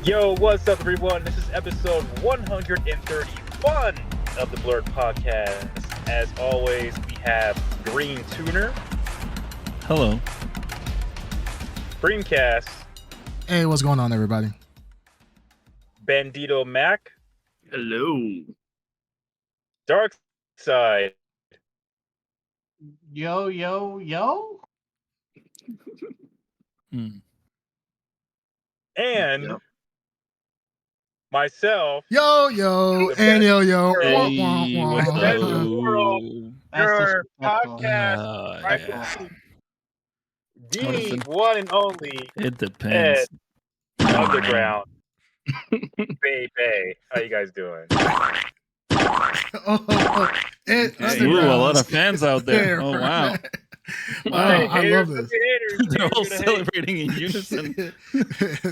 Yo, what's up, everyone? This is episode 131 of the Blrd podcast. As always, we have Green Tuner, Hello. Dreamcast, Hey, what's going on, everybody? Bandito Mac, Hello. Dark Side, Yo, yo, yo. and Yep. myself, Yo, and yo. Hey, Wah, wah, what's wah. That's up? the world. That's your disrespectful. podcast, right? Yeah. The one and only It depends. Underground. Baby, how you guys doing? Ooh, a lot of fans out there. Oh, wow. Wow, Hey, I haters love will this. be haters. They're all Haters gonna hate. celebrating in unison.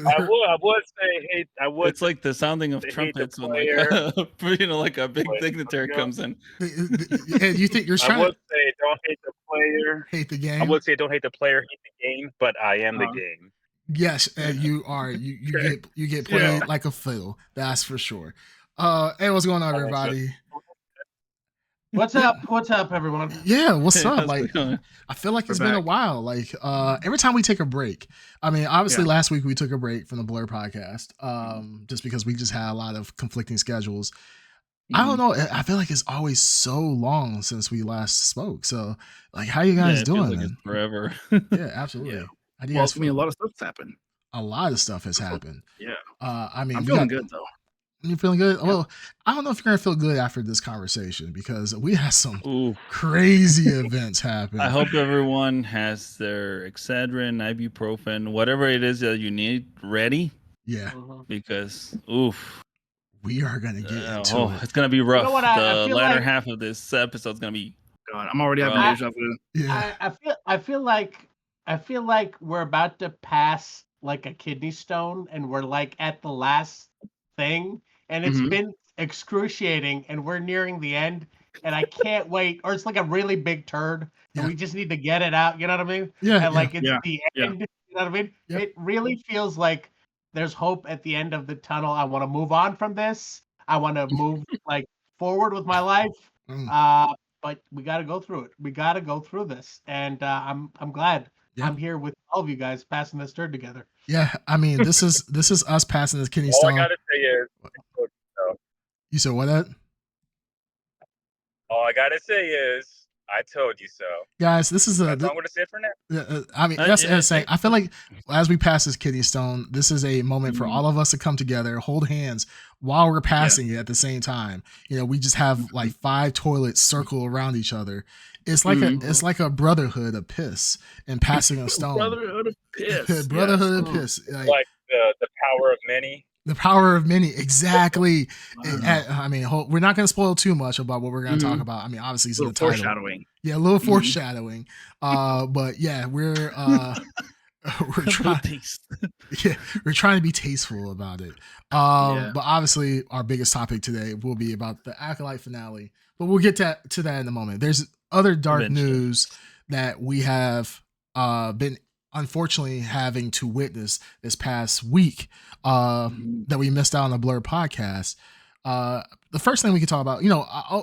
I would say hate. I would. It's like the sounding of They hate the trumpets when like, player. like a big But, dignitary you know, comes in. And you think you're I trying would to say don't hate the player. hate the I game? would say don't hate the player, hate the game. But I am the Uh-huh. game. Yes, and you are. You get played Yeah. like a fiddle. That's for sure. Hey, what's going on, everybody? What's up? What's up, everyone? Yeah, what's Hey, up? how's Like, it going? I feel like We're it's been a back. while. Like, every time we take a break, I mean, obviously Yeah. last week we took a break from the Blur podcast, just because we just had a lot of conflicting schedules. I don't know. I feel like it's always so long since we last spoke. So, like, how you guys Yeah, it feels doing? like Man? it's forever. Yeah, absolutely. Yeah. How do you Well, guys I mean, a feel? lot of stuff's happened. A lot of stuff has happened. Yeah. I mean, I'm we feeling got- good, though. You feeling good? Yeah. Well, I don't know if you're gonna feel good after this conversation because we had some Ooh. crazy events happen. I hope everyone has their Excedrin, ibuprofen, whatever it is that you need ready Yeah, because, oof. we are gonna get into it. It's going to be rough. what, I The feel latter like- half of this episode's going to be. God, I'm already having Bro. deja vu. Yeah, I feel like we're about to pass like a kidney stone, and we're like at the last thing, and it's Mhm. been excruciating, and we're nearing the end, and I can't wait. Or it's like a really big turd, and Yeah. we just need to get it out. You know what I mean? yeah, And like it's Yeah. the Yeah. end. You know what I mean? Yep. It really feels like there's hope at the end of the tunnel. I want to move on from this. I want to move like forward with my life. Mm. But we got to go through it. We got to go through this, and I'm glad Yeah. I'm here with all of you guys passing this turd together. yeah. I mean, this is us passing this kidney All I stone. gotta say is, You said what? That I told you so. guys, this is a. That's all I'm gonna say for now. I mean, Uh, that's yeah, saying. I feel like as we pass this kidney stone, this is a moment for Mhm. all of us to come together, hold hands while we're passing it at the same time. You know, we just have like 5 toilets circle around each other. It's like it's like a brotherhood of piss and passing a stone. Brotherhood of piss. Brotherhood yes. of piss. Like, Like the power of many. the power of many. Exactly. Wow. I mean, we're not going to spoil too much about what we're going to talk Mhm. about. I mean, obviously, it's A in the little title. foreshadowing. Yeah, a little Mhm. foreshadowing. But yeah, we're we're trying. Yeah, we're trying to be tasteful about it. Yeah. But obviously, our biggest topic today will be about the Acolyte finale. But we'll get to that in a moment. There's other dark Eventually. news that we have been unfortunately having to witness this past week Mhm. that we missed out on the Blur podcast. The first thing we can talk about,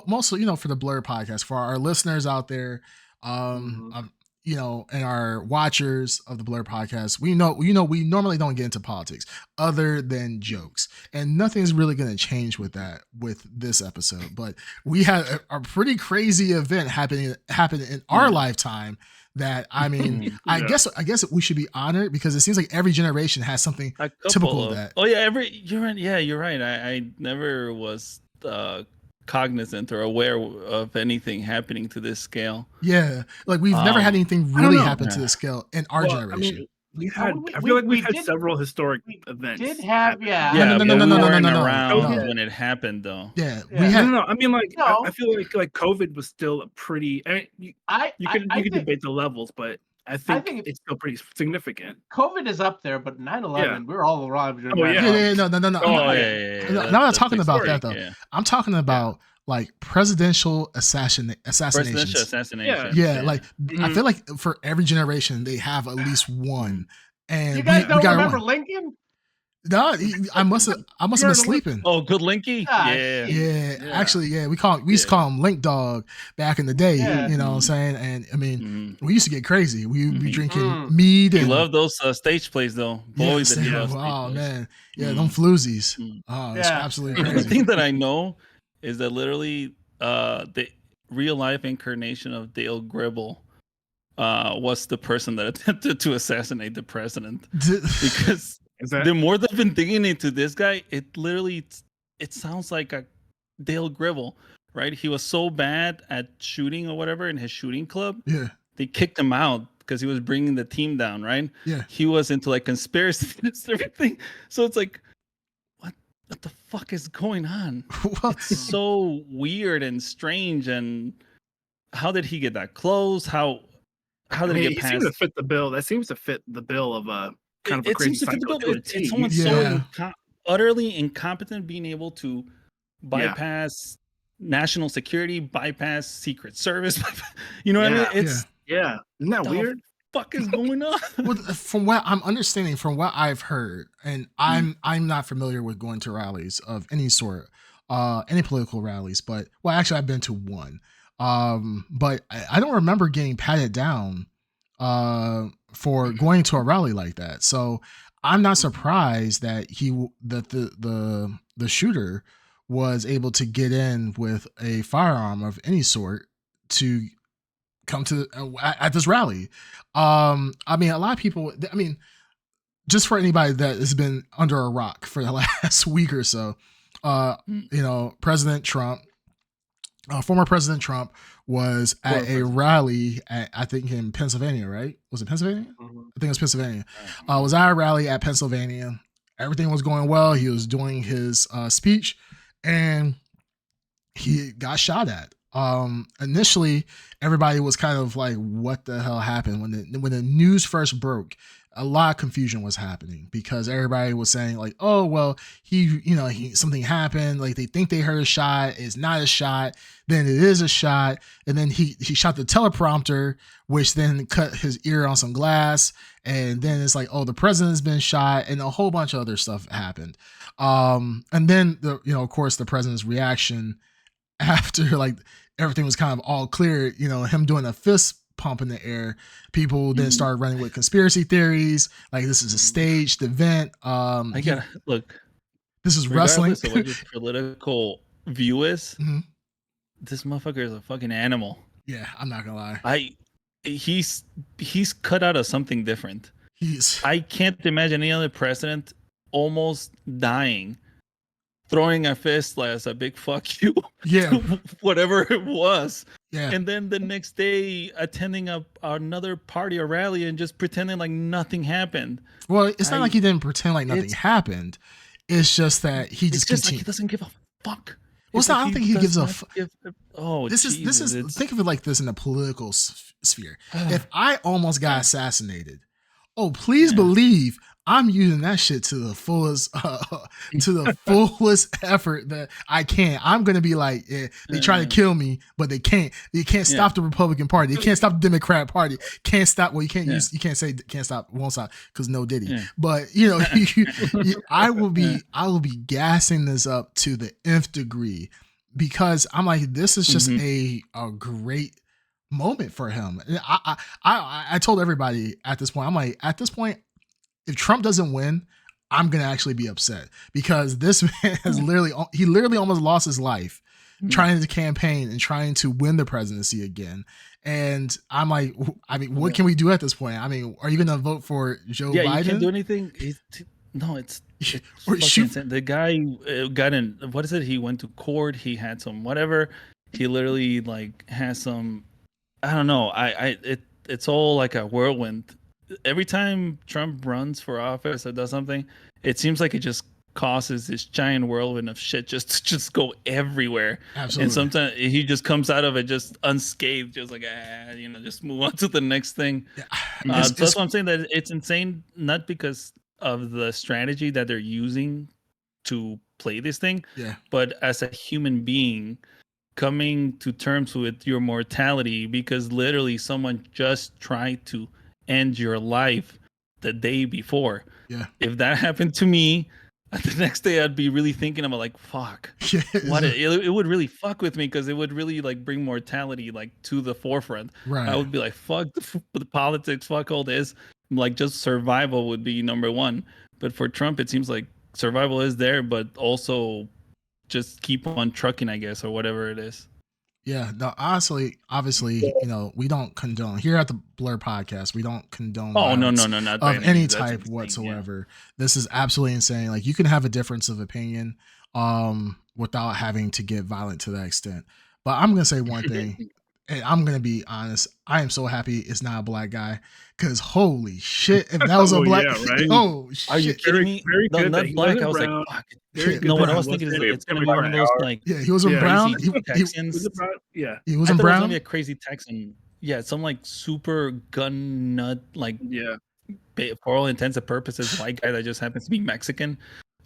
mostly, for the Blur podcast, for our listeners out there, and our watchers of the Blur podcast, we normally don't get into politics other than jokes, and nothing's really going to change with that with this episode. But we had a pretty crazy event happen in our lifetime. That, I mean, I Yeah. guess we should be honored because it seems like every generation has something A couple typical of that. Oh yeah, you're right. Yeah, you're right. I never was cognizant or aware of anything happening to this scale. Yeah, like we've never had anything really know. happen to Yeah. this scale in our Well, generation. I mean, I we feel like we've had did- several historic we events. did have- happen. yeah. Yeah, no, but no, we no, no, weren't no, no. around COVID. when it happened, though. Yeah, Yeah. we had. No, I mean, like, No. I feel like COVID was still a pretty. I mean, you could think debate the levels, but I think think it's still pretty significant. COVID is up there, but 9/11, we're all around. Oh, yeah. Yeah, no. Oh, I'm yeah. not talking about that, though. Yeah. I'm talking about like presidential assassinations. Presidential assassination. Yeah, like I Mhm. feel like for every generation they have at least one. And You guys we don't got remember one. Lincoln? No, I must have been You're- sleeping. Oh, good Linky. Ah, Yeah. shit. Yeah, Yeah. actually, yeah, we used to call him Link Dog back in the day. Yeah. You know what I'm saying? And I mean, Mhm. we used to get crazy. We would be Mhm. drinking Mm. mead He and loved those stage plays, though. Boy, yes, did he love stage oh plays. man, yeah, Mm. them floozies. Mm. Oh, it's Yeah. absolutely The only crazy. thing that I know is that literally the real life incarnation of Dale Gribble was the person that attempted to assassinate the president. Because Is that the more they've been digging into this guy, it sounds like a Dale Gribble, right? He was so bad at shooting or whatever in his shooting club, Yeah, they kicked him out because he was bringing the team down, right? yeah. He was into like conspiracy and everything. So it's like, what the fuck is going on? Well, It's so weird and strange. And how did he get that close? How I did mean, he he get seems to past? fit the bill. That seems to fit the bill of a kind of a It crazy seems to fit the psycho bill. to a It's T. someone Yeah. so utterly incompetent being able to bypass national security, bypass Secret Service. You know what I mean? Yeah. It's Yeah, isn't that the weird? fuck is going on? well, from what I'm understanding, from what I've heard, and I'm not familiar with going to rallies of any sort, any political rallies, but well, actually, I've been to one, but I don't remember getting patted down, for going to a rally like that. So I'm not surprised that that the shooter was able to get in with a firearm of any sort to come to at this rally. I mean, a lot of people. I mean, just for anybody that has been under a rock for the last week or so, you know, President Trump, former President Trump, was at a rally at, I think in Pennsylvania, right? Was it Pennsylvania? Mhm. I think it was Pennsylvania. Was at a rally at Pennsylvania. Everything was going well. He was doing his speech, and he got shot at. Initially, everybody was kind of like, "What the hell happened?" When the news first broke, a lot of confusion was happening because everybody was saying like, "Oh, well, he something happened. Like they think they heard a shot. It's not a shot. Then it is a shot, and then he shot the teleprompter, which then cut his ear on some glass, and then it's like, oh, the president's been shot, and a whole bunch of other stuff happened. And then of course, the president's reaction after like everything was kind of all clear, him doing a fist pump in the air, people then started running with conspiracy theories, like this is a staged event. I gotta look. This is wrestling. Regardless of what your political view is, Mhm. this motherfucker is a fucking animal. Yeah, I'm not gonna lie. He's cut out of something different. I can't imagine any other president almost dying, throwing a fist as a big fuck you Yeah. to whatever it was. Yeah. And then the next day attending another party or rally and just pretending like nothing happened. Well, it's not like he didn't pretend like nothing happened. It's just that he just like he continued. doesn't give a fuck. Well, it's not, I don't think he gives a fuck. Oh, this is think of it like this in the political sphere. If I almost got assassinated, please believe I'm using that shit to the fullest, effort that I can. I'm gonna be like, they try to kill me, but they can't. You can't stop the Republican Party. They can't stop the Democrat Party. Can't stop. Well, you can't use. You can't say can't stop. Won't stop because no Diddy. Yeah. But I will be gassing this up to the nth degree because I'm like, this is just a great moment for him. I told everybody at this point, I'm like, at this point, if Trump doesn't win, I'm gonna actually be upset because this man has literally almost lost his life trying to campaign and trying to win the presidency again. And I'm like, I mean, what can we do at this point? I mean, are you gonna vote for Joe Biden? Yeah, you can't do anything. No, it's insane. The guy got in. What is it? He went to court. He had some whatever. He literally like has some. I don't know. It's all like a whirlwind. Every time Trump runs for office or does something, it seems like it just causes this giant whirlwind of shit just go everywhere. Absolutely. And sometimes he just comes out of it just unscathed, just like just move on to the next thing. Yeah. So that's what I'm saying, that it's insane, not because of the strategy that they're using to play this thing, Yeah. but as a human being, coming to terms with your mortality because literally someone just tried to end your life the day before. Yeah. If that happened to me, the next day I'd be really thinking about like, fuck, Yeah. what it would really fuck with me because it would really like bring mortality like to the forefront. Right. I would be like, fuck the politics, fuck all this. Like just survival would be number one. But for Trump, it seems like survival is there, but also just keep on trucking, I guess, or whatever it is. Yeah, no, honestly, obviously, we don't condone here at the Blrd podcast. We don't condone violence not of any means. type whatsoever. Yeah. This is absolutely insane. Like you can have a difference of opinion, without having to get violent to that extent. But I'm gonna say one thing, and I'm gonna be honest. I am so happy it's not a black guy, because holy shit, if that was a black, right? oh shit, are you kidding me? Very no, good not black. I was brown. like, fuck. Yeah, No, what I was thinking is it's gonna be one of those like, yeah, he wasn't brown. Texans. Yeah, he wasn't brown. It was gonna be a crazy Texan. Yeah, some like super gun nut, like for all intents and purposes, white guy that just happens to be Mexican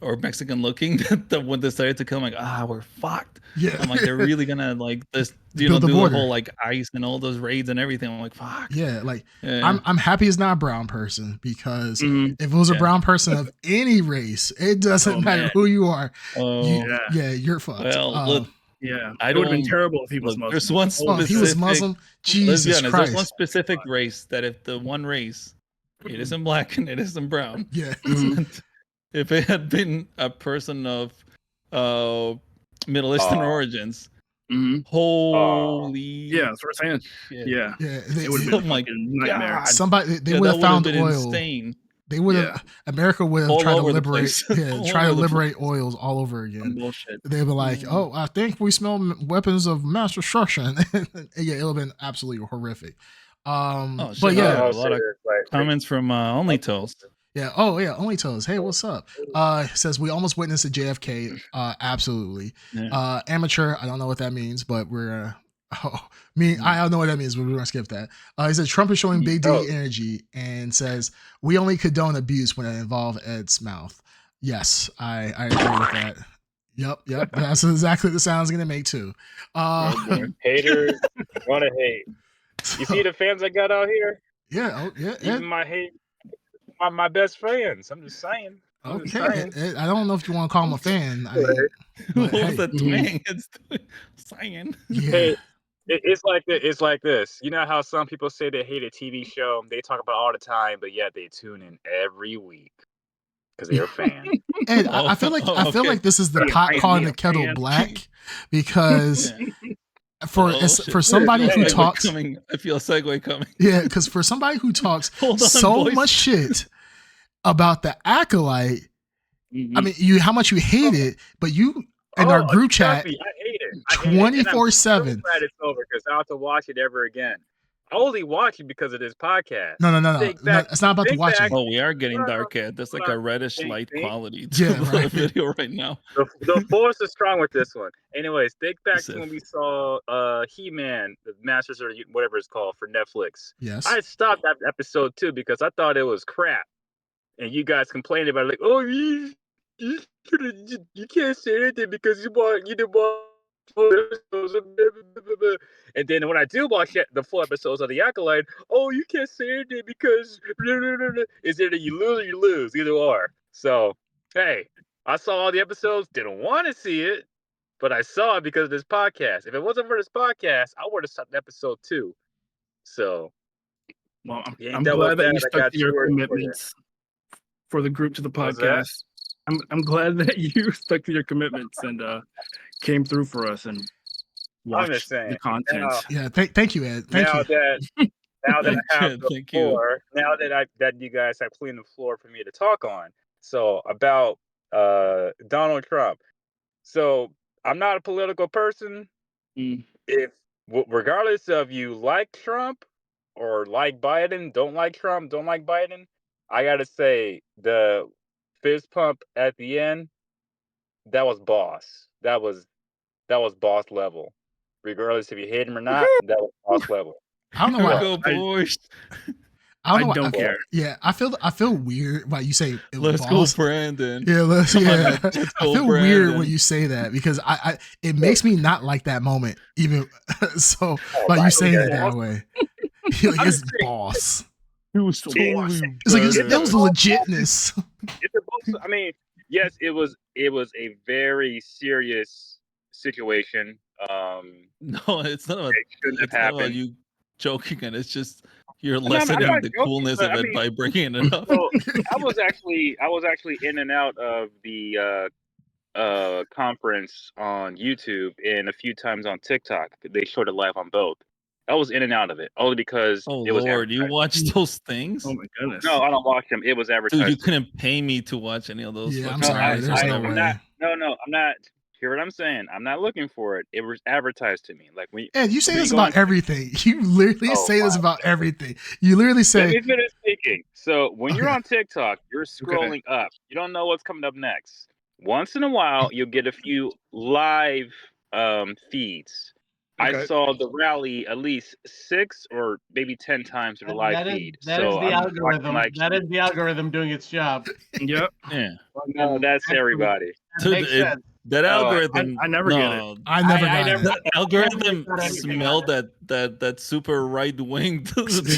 or Mexican looking. That when they started to come, like, we're fucked. Yeah, I'm like, they're really gonna like this, build do the the whole like ICE and all those raids and everything. I'm like, fuck. Yeah, like I'm happy it's not a brown person, because if it was a brown person of any race, it doesn't matter who you are. You're fucked. Well, look, it would have been terrible if he was Muslim. There's one specific, if he was Muslim, Jesus Christ. There's one specific race that if the one race, it isn't black and it isn't brown. Yeah. If it had been a person of Middle Eastern origins, holy that's what I'm saying. Shit. Yeah, it would have been like a nightmare. Somebody they would have found oil. Insane. They would have America would have tried to liberate try to liberate oils all over again. Bullshit. They'd be like, oh, I think we smell weapons of mass destruction. Yeah, it would have been absolutely horrific. But yeah, a lot of comments from Only Toes. Yeah. Oh, yeah. Only Toes. Hey, what's up? Says we almost witnessed a JFK. Absolutely. Yeah. Amateur. I don't know what that means, but we're. I don't know what that means, but we're gonna skip that. He says Trump is showing big D energy and says we only condone abuse when it involves Ed's mouth. Yes, I agree with that. Yep. That's exactly the sound it's gonna make too. Haters wanna hate. You see the fans I got out here? Yeah. Even my hate. My best friends. I'm just saying. Okay, I don't know if you want to call him a fan. What was that twang? It's saying. Yeah. Hey, it's like this. You know how some people say they hate a TV show, they talk about it all the time, but yet they tune in every week because they're a fan. And I feel like this is the pot calling the kettle black, because for somebody who talks, I feel a segue coming. Yeah, because for somebody who talks much shit about the Acolyte, I mean, how much you hate it, but you in our group chat, I hate it 24/7. Glad it's over because I don't have to watch it ever again. I only watch it because of this podcast. No. It's not about the watching. Oh, we are getting dark, Ed. That's like a reddish light quality to the video right now. The force is strong with this one. Anyways, think back to when we saw He-Man, the Masters or whatever it's called for Netflix. Yes. I stopped that episode too because I thought it was crap. And you guys complained about it, like, oh, you can't say anything because you didn't watch full episodes. And then when I do watch the full episodes of The Acolyte, oh, you can't say anything because it's either you lose or you lose, either or. So, hey, I saw all the episodes, didn't want to see it, but I saw it because of this podcast. If it wasn't for this podcast, I would have stopped episode 2. So, well, I'm glad that you stuck to your commitments for the group to the podcast. I'm glad that you stuck to your commitments and came through for us and watched the content. Thank you, Ed. Thank you. Now that I have the floor, now that you guys have cleaned the floor for me to talk on. So about Donald Trump. So I'm not a political person. If regardless of you like Trump or like Biden, don't like Trump, don't like Biden, I gotta say the fist pump at the end, that was boss. That was boss level. Regardless if you hate him or not, that was boss level. I don't know why. I don't, don't care. Yeah, I feel weird when you say let's boss. go, Brandon. Yeah, let's Come on, yeah. let's I go, feel weird Brandon. when you say that because I it makes me not like that moment even. So by you right, saying okay. it that way, you're like I'm it's just saying, boss. It was totally It's like better. it was legitness. it's a both. I mean, yes, it was a very serious situation. No, it's not about It shouldn't have it's not about happened. you joking, and it's just you're I'm lessening not the joking, coolness but of I it mean, by bringing it up. so I was actually in and out of the conference on YouTube and a few times on TikTok. They showed it live on both. I was in and out of it only because Oh it was Lord, you advertised. watch those things? Oh my goodness. No, I don't watch them. It was Dude, advertised. you to me. couldn't pay me to watch any of those. Yeah, I'm fucking sorry. things. There's no I'm way. not. No, I'm not. Hear what I'm saying? I'm not looking for it. It was advertised to me. Like And you say when this you go on. about everything. You literally Oh say this my about everything. You literally Let say, me finish speaking. So when you're Okay. on TikTok, you're scrolling up. You don't know what's coming up next. Once in a while, you'll get a few live feeds. I Okay. saw the rally at least 6 or maybe 10 times in the live feed. That is So the I'm algorithm. like, That is the algorithm doing its job. Yep. Yeah. no, that's everybody. That Dude, makes sense. that algorithm. I never get it. no, I never I got never- it. the algorithm got anything smelled on that super right wing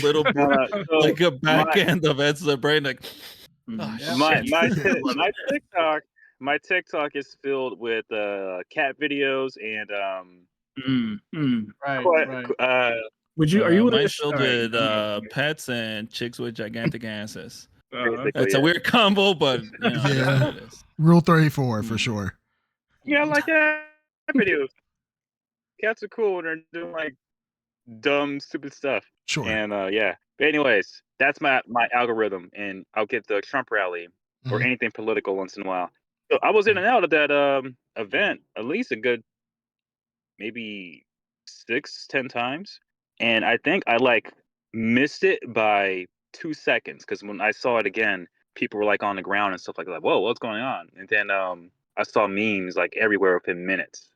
little No, so like a back end of Ed's brain, like oh, Yeah. shit. my TikTok is filled with cat videos and Right, quite, right. Would you? Are you? mine's filled with pets and chicks with gigantic asses. basically, It's a weird combo, but you know, Yeah. that's what it is. Rule 34 for sure. Yeah, I like cat videos. Cats are cool when they're doing like dumb, stupid stuff. Sure. And yeah. But anyways, that's my algorithm, and I'll get the Trump rally or Mhm. anything political once in a while. So I was in and out of that event at least a good maybe 6-10 times, and I think I like missed it by 2 seconds because when I saw it again, people were like on the ground and stuff like that. Whoa, what's going on? And then I saw memes like everywhere within minutes.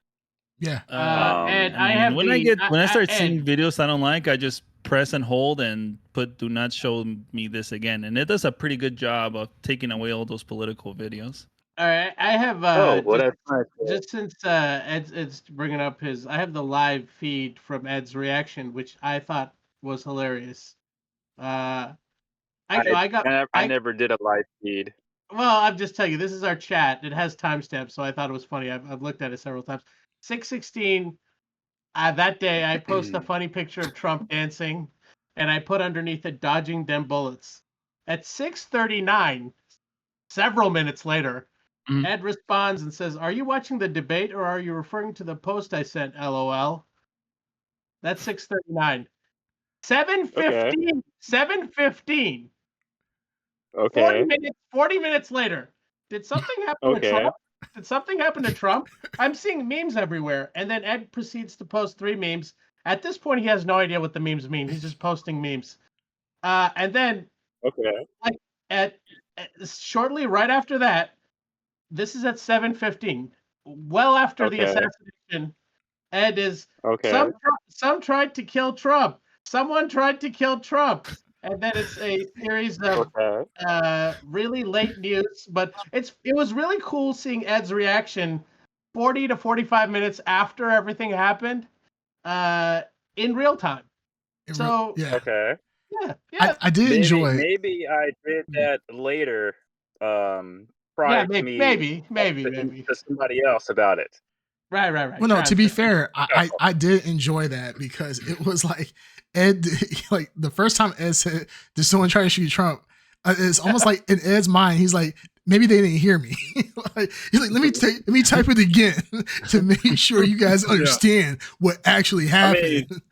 Yeah. And I mean, have when the when I start Ed, seeing videos I don't like, I just press and hold and put "Do not show me this again," and it does a pretty good job of taking away all those political videos. all right, I have just since Ed's bringing up his, I have the live feed from Ed's reaction, which I thought was hilarious. I never did a live feed. Well, I'm just telling you, this is our chat. It has timestamps, so I thought it was funny. I've looked at it several times. 6:16. That day, I post a funny picture of Trump dancing, and I put underneath it "dodging them bullets." At 6:39, several minutes later, Ed responds and says, "Are you watching the debate or are you referring to the post I sent? LOL." That's 6:39. 7:15. Okay. 7:15. Okay. 40 minutes later. Did something happen to Trump? Did something happen to Trump? I'm seeing memes everywhere. And then Ed proceeds to post 3 memes. At this point, he has no idea what the memes mean. He's just posting memes. And then like at shortly right after that, this is at 7:15, well after the assassination. Ed is some tried to kill Trump. Someone tried to kill Trump. And then it's a series of really late news, but it was really cool seeing Ed's reaction 40 to 45 minutes after everything happened in real time. So yeah. Okay. Yeah. I did enjoy. Maybe I did that later. Prior to me, maybe to somebody else about it. Right. Well, no. To be fair, I did enjoy that because it was like Ed, like the first time Ed said, "Did someone try to shoot Trump?" It's almost like in Ed's mind, he's like, maybe they didn't hear me. He's like, let me type it again to make sure you guys understand what actually happened. I mean,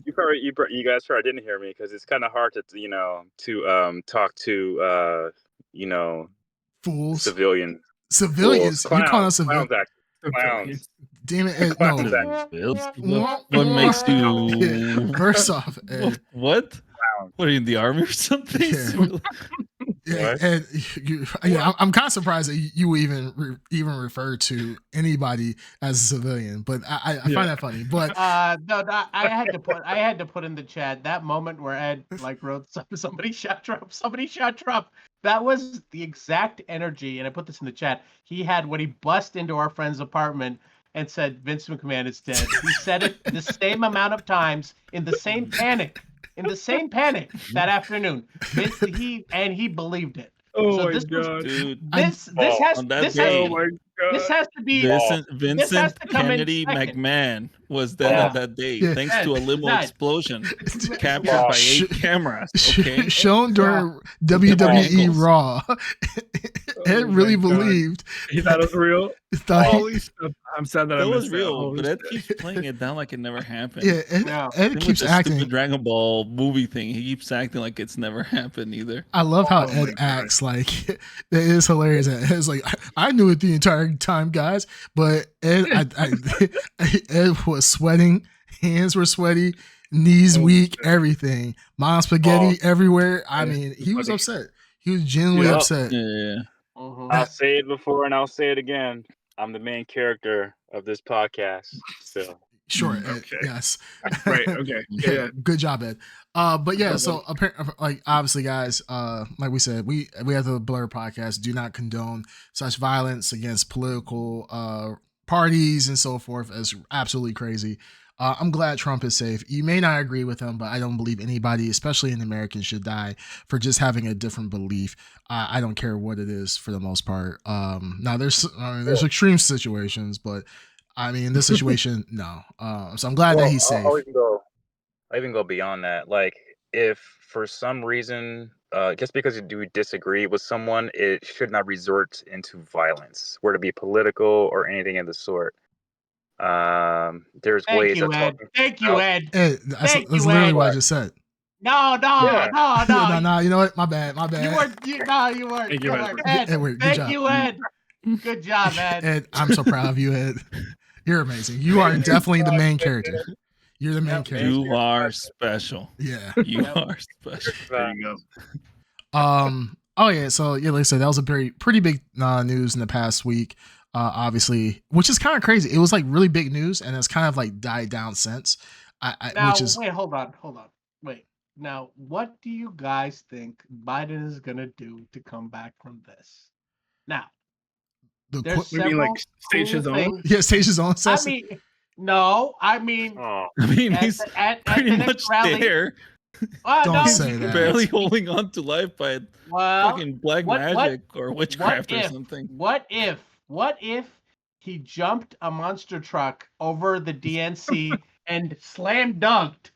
you guys probably didn't hear me because it's kind of hard to talk to fools, civilians. Civilians, Clowns, you're calling us civilians. Clowns. Damn it, Ed, no. What makes you? First off, Ed. What? What are you in the army or something? Yeah. And I'm kind of surprised that you even refer to anybody as a civilian, but I find that funny. But no, I had to put in the chat that moment where Ed wrote somebody shot Trump. Somebody shot Trump. That was the exact energy, and I put this in the chat. He had when he bust into our friend's apartment and said Vince McMahon is dead. He said it the same amount of times in the same panic. That afternoon. He believed it. Oh so my god, dude! This has to be Vincent Kennedy McMahon was dead on that day, thanks to a limo explosion captured by 8 cameras. Okay, shown during WWE Raw. Ed really believed he thought it was real. I'm sad that was real, but Ed keeps playing it down like it never happened. Yeah, Ed keeps acting. The Dragon Ball movie thing. He keeps acting like it's never happened either. I love how Ed acts like it is hilarious. Ed's like, I knew it the entire time, guys, but Ed was sweating, hands were sweaty, knees weak, everything. Mom spaghetti everywhere. I mean, he was upset. He was genuinely upset. Yeah. I'll say it before and I'll say it again. I'm the main character of this podcast. So sure, Ed, yes, right, okay, yeah, good job, Ed. But yeah, so apparently, obviously, guys, like we said, we have the Blrd podcast. Do not condone such violence against political parties and so forth. It's absolutely crazy. I'm glad Trump is safe. You may not agree with him, but I don't believe anybody, especially an American, should die for just having a different belief. I don't care what it is for the most part. Now there's extreme situations, but I mean, in this situation, no. So I'm glad that he's safe. I even go beyond that. Like, if for some reason, just because you do disagree with someone, it should not resort into violence, whether it be political or anything of the sort. There's ways of talking. Thank you, Ed. That's literally what I just said. No. You know what? My bad. You weren't. Ed, thank you, Ed. Good job, Ed. Ed, I'm so proud of you, Ed. You're amazing. You are definitely the main character. You're the main character. You are special. Yeah. You are special. There you go. Oh yeah. So yeah, like I said, that was a pretty big news in the past week. Obviously, which is kind of crazy. It was like really big news, and it's kind of like died down since. Wait, hold on. Wait. Now, what do you guys think Biden is gonna do to come back from this? Now, there's several like stage his own. Yeah, stage his own. I mean, he's pretty much rally, there. Don't say that. Barely holding on to life by fucking black magic or witchcraft or something. What if he jumped a monster truck over the DNC and slam dunked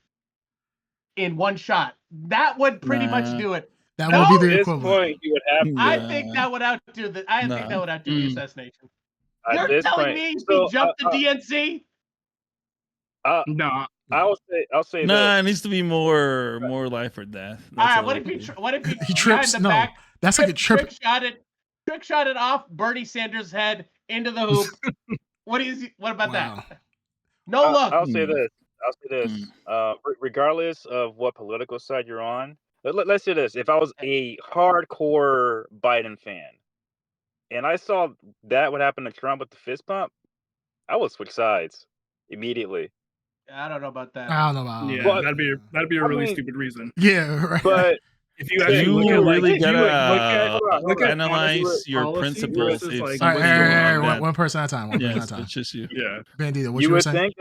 in one shot? That would pretty much do it. That would be the equivalent. I think that would outdo the assassination. You're telling me he jumped the DNC? No. I'll say it needs to be more life or death. All right, what if he trips? No, back, that's like a trip. Trick shot it off Bernie Sanders' head into the hoop. What about that? No look. I'll say this. Regardless of what political side you're on, let's say this. If I was a hardcore Biden fan and I saw that what happened to Trump with the fist pump, I would switch sides immediately. I don't know about that. I don't know about that. Yeah, but, that'd be a really stupid reason. Yeah, right. But if you actually really gotta analyze your principles. All right, one person at a time. It's just you. Yeah, Bandito, what you were saying?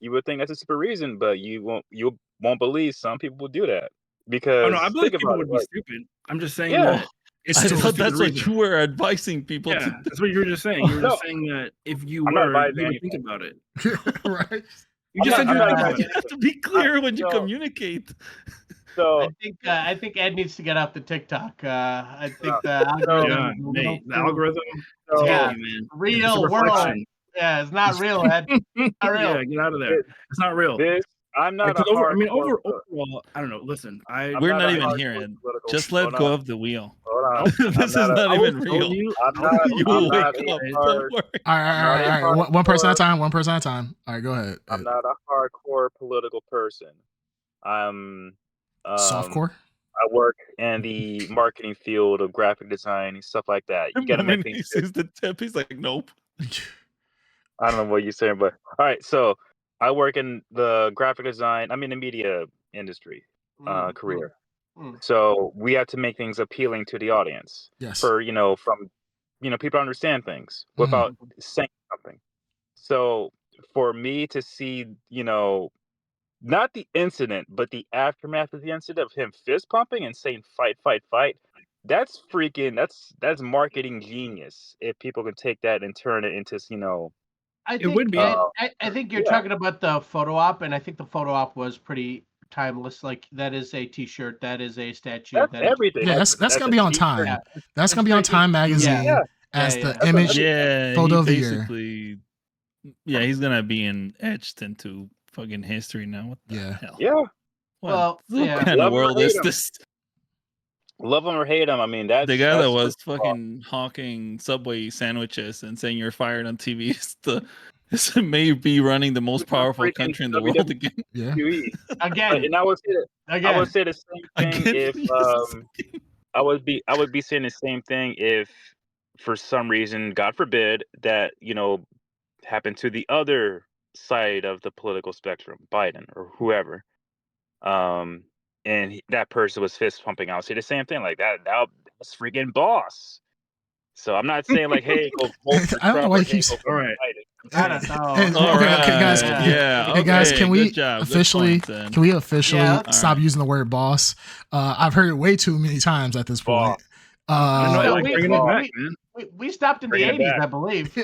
You would think that's a super reason, but you won't believe some people will do that because I believe people would be stupid. I'm just saying that. I thought that's what you were advising people to do. That's what you were just saying. You were just saying that if you were, you would think about it. Right. You just said you have to be clear when you communicate. So I think Ed needs to get off the TikTok. I think the algorithm. The algorithm. Real world. Yeah, it's not real, Ed. Not real. Yeah, get out of there. It's not real. I'm not. Overall, I don't know. Listen, we're not even here, Ed. Just let go of the wheel. This is not even real. You will wake up. Don't worry. All right. One person at a time. All right, go ahead. I'm not a hardcore political person. I'm softcore. I work in the marketing field of graphic design and stuff like that. You got to make He things. sees the tip. He's like, nope. I don't know what you're saying, but all right. So I work in the graphic design. I'm in the media industry career. So we have to make things appealing to the audience. Yes. For from people understand things without saying something. So for me to see not the incident, but the aftermath of the incident of him fist pumping and saying fight, fight, fight. That's freaking. That's marketing genius. If people can take that and turn it into I It would think be. I think you're talking about the photo op, and I think the photo op was pretty timeless. Like that is a T-shirt, that is a statue, That's that is everything. Yeah, that's gonna be on Time. Yeah, That's gonna be on Time magazine Yeah. as Yeah, the image Yeah, photo he of the year. basically. Yeah, he's gonna be etched into fucking history now. What the hell? Yeah. Well, what kind Love of him or world hate is him. this? Love him or hate him. I mean, that's The guy that was football. fucking hawking Subway sandwiches and saying you're fired on TV is may be running the most powerful country in the world again. Yeah. Again. And I would say the same thing if I would be saying the same thing if for some reason, God forbid, that happened to the other side of the political spectrum, Biden or whoever. And that person was fist pumping. I'll say the same thing, like that's freaking boss. So I'm not saying like, hey, go vote for I don't know Trump why or he hey, keeps. go I for Biden. don't know. And, All okay, right. guys. Yeah. Hey, guys, okay, can we good job. Good officially? points, then. Can we officially Yeah, stop right. using the word boss? I've heard it way too many times at this point. I know, No, like bringing it back, man. we stopped in the Bring it 80s, back. I believe.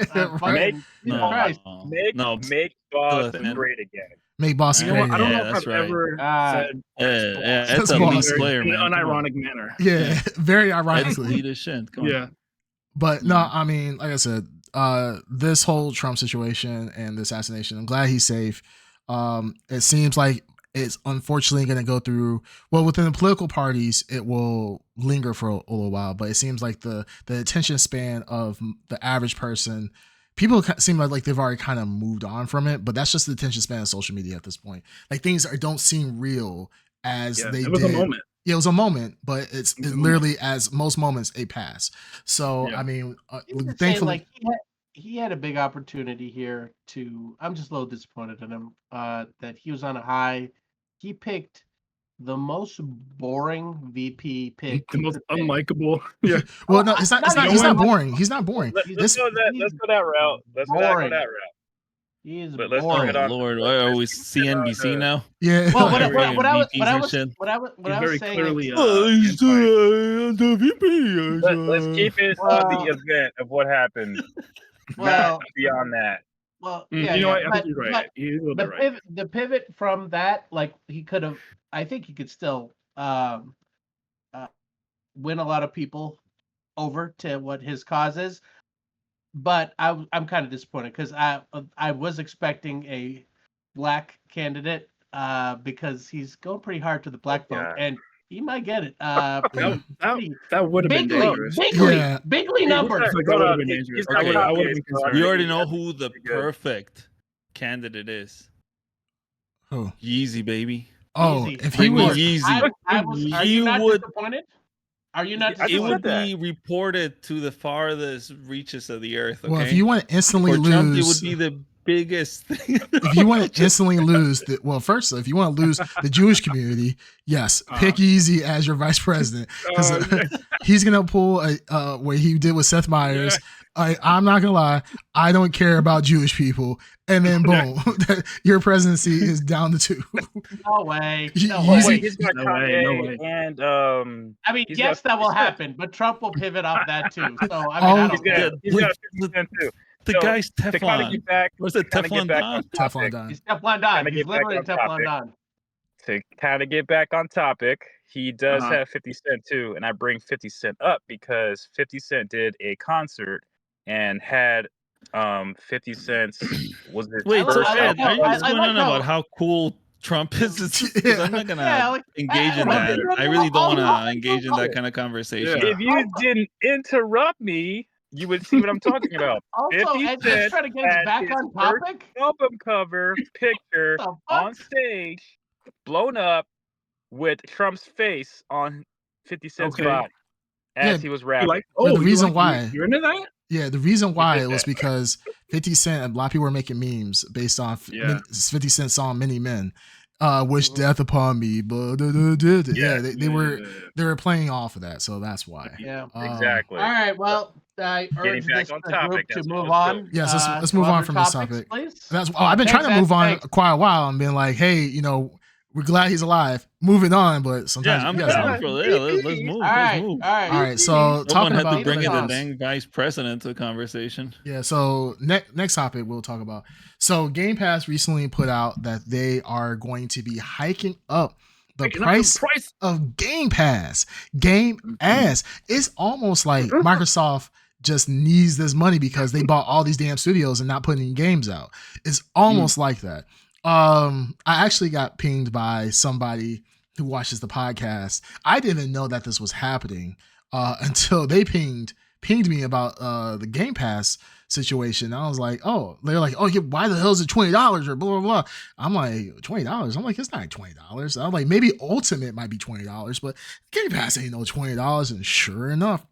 Right. Make boss man. great again. Make boss You You know what? I don't great. know if that's I've right. ever said Yeah, That's it's a boss. lead player, in man. an Come on. unironic manner. Yeah, very That's ironically. lead as shit. Come on. Yeah. But no, I mean, like I said, this whole Trump situation and the assassination, I'm glad he's safe. It seems like it's unfortunately going to go through, well, within the political parties, it will linger for a little while, but it seems like the attention span of the average person, people seem like they've already kind of moved on from it, but that's just the attention span of social media at this point. Like things don't seem real as they did. It was a moment. Yeah, it was a moment, but it's literally, as most moments, a pass. So, Yeah. I mean, Thankfully, thankfully, he had a big opportunity here to. I'm just a little disappointed in him that he was on a high. He picked the most boring VP pick. The most unlikable. Yeah. well, no, he's not boring. He's not boring. Let's go that route. Let's go that route. He is But let's boring. bring it on. Lord, are we CNBC now? Yeah. Well, what Every I was Very saying clearly. Let's keep it on the event of what happened. Well, not beyond that. Well, You know what? I think you're right. You're a little bit right. The pivot from that, like he could have. I think he could still win a lot of people over to what his cause is. But I'm kind of disappointed because I was expecting a black candidate because he's going pretty hard to the black vote, and he might get it. That would have been dangerous. Bigly numbers. That would have been dangerous. We already know who the perfect candidate is. Who? Yeezy, baby. Oh, Yeezy. if he was Yeezy, are you not disappointed? Are you not disappointed? It would be reported to the farthest reaches of the earth. Okay? Well, if you want to instantly lose, Trump, it would be the biggest thing. If you want to instantly lose, first, if you want to lose the Jewish community, yes, pick Yeezy as your vice president because he's gonna pull what he did with Seth Meyers. Yeah. I'm not gonna lie, I don't care about Jewish people, and then boom, your presidency is down to 2. No way. No way. And I mean, yes, that will happen, but Trump will pivot off that too. So I mean, I don't care. He's got 50% too. The guy's Teflon. What's it? Teflon Don? Teflon Don. He's Teflon Don. He's literally Teflon Don. To kind of get back on topic, he does have 50 Cent too, and I bring 50 Cent up because 50 Cent did a concert and had 50 Cent's was this Wait, so Ed, are you going on about how cool Trump is? I'm not gonna engage in that. I really don't want to engage in that kind of conversation. If you didn't interrupt me, you would see what I'm talking about. Also, 50 Ed, Cent let's try to get back on topic. Album cover picture on stage, blown up with Trump's face on 50 Cent's body as he was You rapping. the reason why you're into that? Yeah, the reason why it was because 50 Cent, a lot of people were making memes based on 50 Cent song "Many Men," "Wish Death Upon Me," but they were playing off of that, so that's why. Yeah, exactly. All right, well, I urge this group to move on. Yes, let's move on from this topic. Please. I've been trying to move on quite a while and been like, hey, we're glad he's alive. Moving on, but sometimes I'm down for that. Let's move. All right. So someone had to bring in the dang vice president to the conversation. Yeah. So next topic we'll talk about. So Game Pass recently put out that they are going to be hiking up the price of Game Pass. It's almost like Microsoft just needs this money because they bought all these damn studios and not putting any games out. It's almost like that. I actually got pinged by somebody who watches the podcast. I didn't even know that this was happening until they pinged me about the Game Pass situation. I was like, oh, they're like, oh, yeah, why the hell is it $20 or blah, blah, blah. I'm like, $20? I'm like, it's not $20. I'm like, maybe Ultimate might be $20, but Game Pass ain't no $20. And sure enough,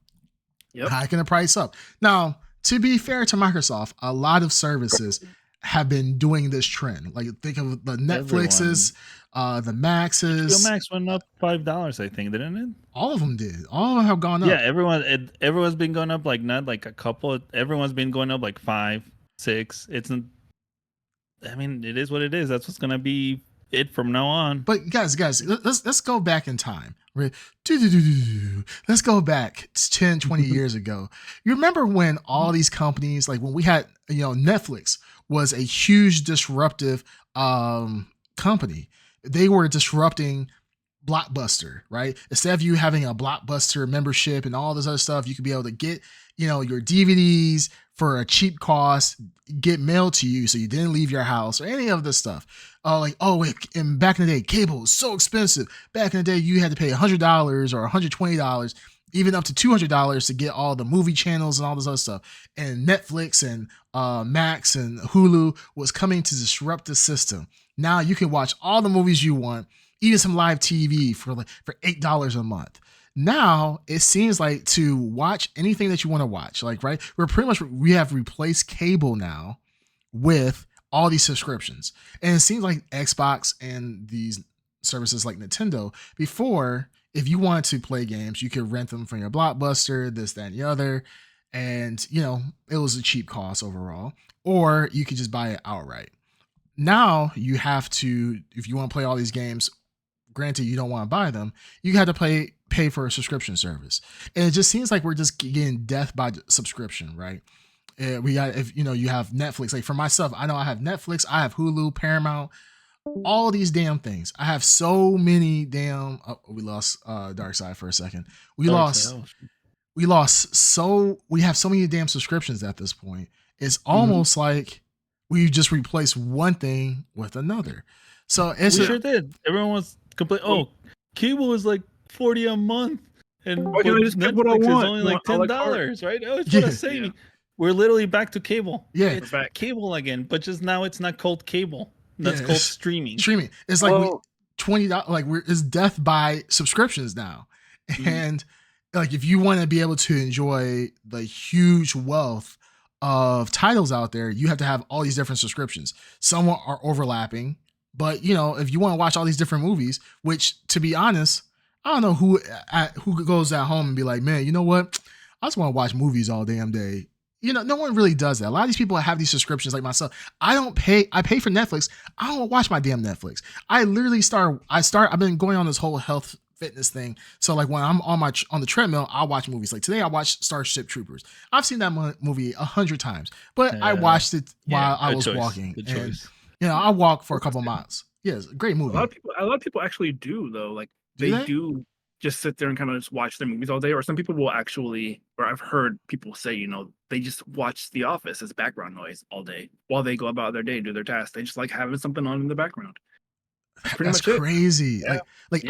hiking the price up. Now, to be fair to Microsoft, a lot of services have been doing this trend. Like think of the Netflixes, the Maxes. HBO Max went up $5, I think, didn't it? All of them did. All of them have gone up. Yeah, everyone's been going up, like not like a couple. Everyone's been going up like 5, 6. It is what it is. That's what's gonna be it from now on. But guys, let's go back in time. Let's go back 10, 20 years ago. You remember when all these companies, like when we had, Netflix was a huge disruptive company. They were disrupting Blockbuster, right? Instead of you having a Blockbuster membership and all this other stuff, you could be able to get, your DVDs for a cheap cost, get mailed to you so you didn't leave your house or any of this stuff. And back in the day, cable was so expensive. Back in the day, you had to pay $100 or $120, even up to $200 to get all the movie channels and all this other stuff. And Netflix and Max and Hulu was coming to disrupt the system. Now you can watch all the movies you want, even some live TV for $8 a month. Now it seems like to watch anything that you want to watch, right? We have replaced cable now with all these subscriptions. And it seems like Xbox and these services like Nintendo, before, if you wanted to play games, you could rent them from your Blockbuster, this, that, and the other. And, it was a cheap cost overall. Or you could just buy it outright. Now you have to, if you want to play all these games, granted you don't want to buy them, you have to pay for a subscription service. And it just seems like we're just getting death by subscription, right? We got, if you have Netflix, like for myself, I know I have Netflix, I have Hulu, Paramount, all these damn things. I have so many damn. We lost Dark Side for a second. We have so many damn subscriptions at this point. It's almost like we just replaced one thing with another. So we sure did. Everyone was complaining. Oh, cable is like $40 a month, and Netflix is only like $10, right? Oh, it's what a saving. Yeah. We're literally back to cable. Yeah, it's back cable again, but just now it's not called cable. That's called streaming. Streaming. It's like $20. Like it's death by subscriptions now, and like if you want to be able to enjoy the huge wealth of titles out there, you have to have all these different subscriptions. Some are overlapping, but if you want to watch all these different movies, which to be honest, I don't know who goes at home and be like, man, you know what? I just want to watch movies all damn day. No one really does that. A lot of these people have these subscriptions like myself. I pay for Netflix. I don't watch my damn Netflix. I literally I've been going on this whole health fitness thing. So like when I'm on the treadmill, I'll watch movies. Like today I watched Starship Troopers. I've seen that movie 100 times, but I watched it while I was walking. And I walk for a couple miles. Yeah, it's a great movie. A lot of people actually do though. Like they do just sit there and kind of just watch their movies all day. Or some people will actually, or I've heard people say, they just watch The Office as background noise all day while they go about their day, do their tasks. They just like having something on in the background. That's crazy. Yeah.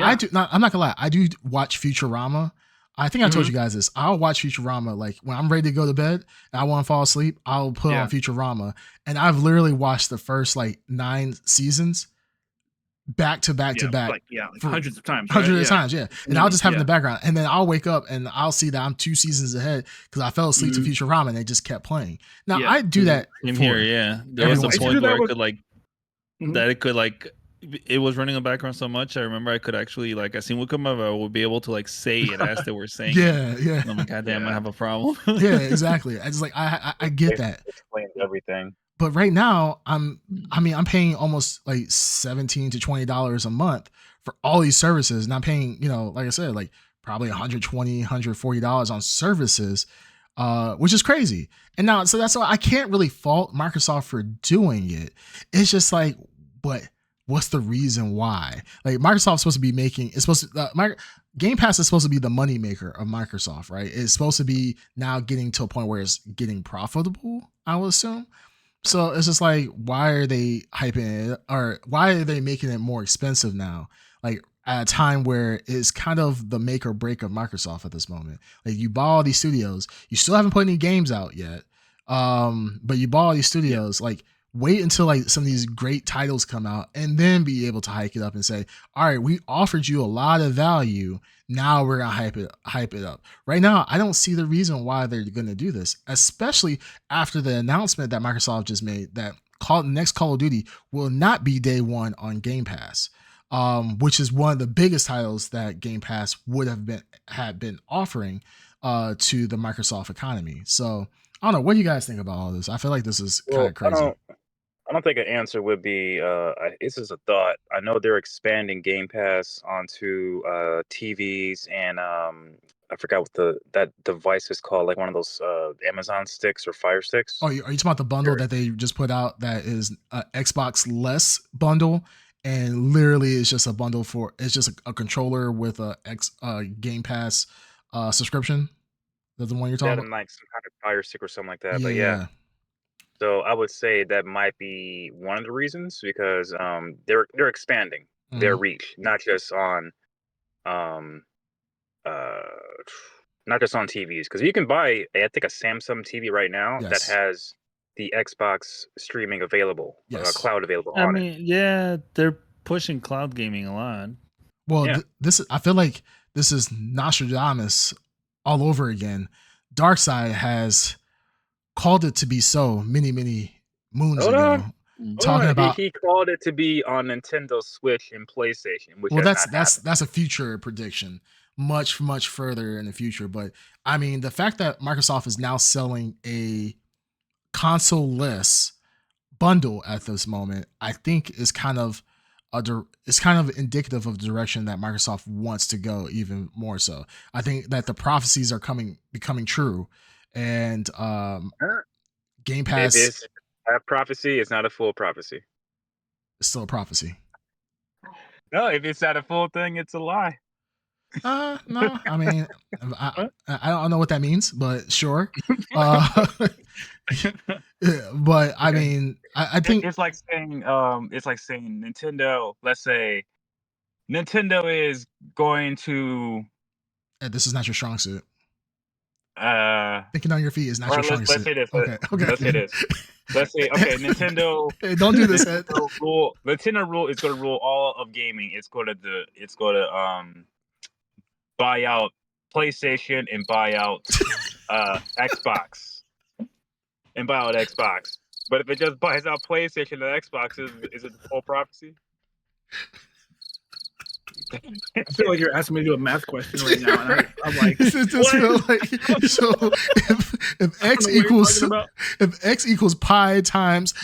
I do not. I'm not gonna lie. I do watch Futurama. I think I told you guys this. I'll watch Futurama like when I'm ready to go to bed and I want to fall asleep. I'll put on Futurama, and I've literally watched the first 9 seasons back to back to back. Like hundreds of times. Hundreds of times, yeah. And I'll just have it in the background. And then I'll wake up and I'll see that I'm 2 seasons ahead because I fell asleep to Futurama and they just kept playing. Now, I do that. Same here, yeah. There was a point where I could like, that it could like, it was running in the background so much. I remember I could actually like, as scene would come up, I would be able to like say it as they were saying. Yeah. And I'm like, God damn, I have a problem. Yeah, exactly. I just like, I get that. Explains everything. But right now, I'm paying almost like $17 to $20 a month for all these services, and I'm paying, like I said, like probably $120, $140 on services, which is crazy. And now, so that's why I can't really fault Microsoft for doing it. It's just like, but what's the reason why? Like Microsoft's supposed to be Game Pass is supposed to be the money maker of Microsoft, right? It's supposed to be now getting to a point where it's getting profitable, I would assume. So it's just like, why are they hyping it, or why are they making it more expensive now? Like at a time where it's kind of the make or break of Microsoft at this moment. Like you bought all these studios, you still haven't put any games out yet. But you bought all these studios, like wait until like some of these great titles come out and then be able to hike it up and say, all right, we offered you a lot of value. Now we're going to hype it up. Right now, I don't see the reason why they're going to do this, especially after the announcement that Microsoft just made that next Call of Duty will not be day one on Game Pass, which is one of the biggest titles that Game Pass would have been offering to the Microsoft economy. So I don't know. What do you guys think about all this? I feel like this is kind of crazy. I don't think an answer would be, this is a thought. I know they're expanding Game Pass onto TVs and I forgot what that device is called, like one of those Amazon sticks or Fire Sticks. Oh, are you talking about the bundle that they just put out that is Xbox Less bundle? And literally it's just a bundle it's just a controller with a Game Pass subscription. That's the one you're talking about? Like some kind of Fire Stick or something like that. But yeah. So I would say that might be one of the reasons, because they're expanding their reach, not just on TVs. Because you can buy, I think, a Samsung TV right now that has the Xbox streaming available, cloud available on it. Yeah, they're pushing cloud gaming a lot. Well, I feel like this is Nostradamus all over again. Darkseid has called it to be so many moons ago. Talking about he called it to be on Nintendo Switch and PlayStation. Which that's a future prediction, much further in the future. But I mean, the fact that Microsoft is now selling a console-less bundle at this moment, I think is kind of indicative of the direction that Microsoft wants to go even more so. I think that the prophecies are becoming true. And Game Pass is a prophecy. It's not a full prophecy. It's still a prophecy. No, if it's not a full thing, it's a lie. No, I mean, I don't know what that means, but sure. But I mean, I think it's like saying Nintendo. Let's say Nintendo is going to. This is not your strong suit. Thinking on your feet is not your strong suit. Let's say this. Okay. Let's say this. Let's say, okay, Nintendo. Hey, don't do this. Nintendo rule is going to rule all of gaming. It's going to buy out PlayStation and buy out Xbox. And buy out Xbox. But if it just buys out PlayStation and Xbox, is it the full prophecy? I feel like you're asking me to do a math question right now, and I'm like, so if X equals pi times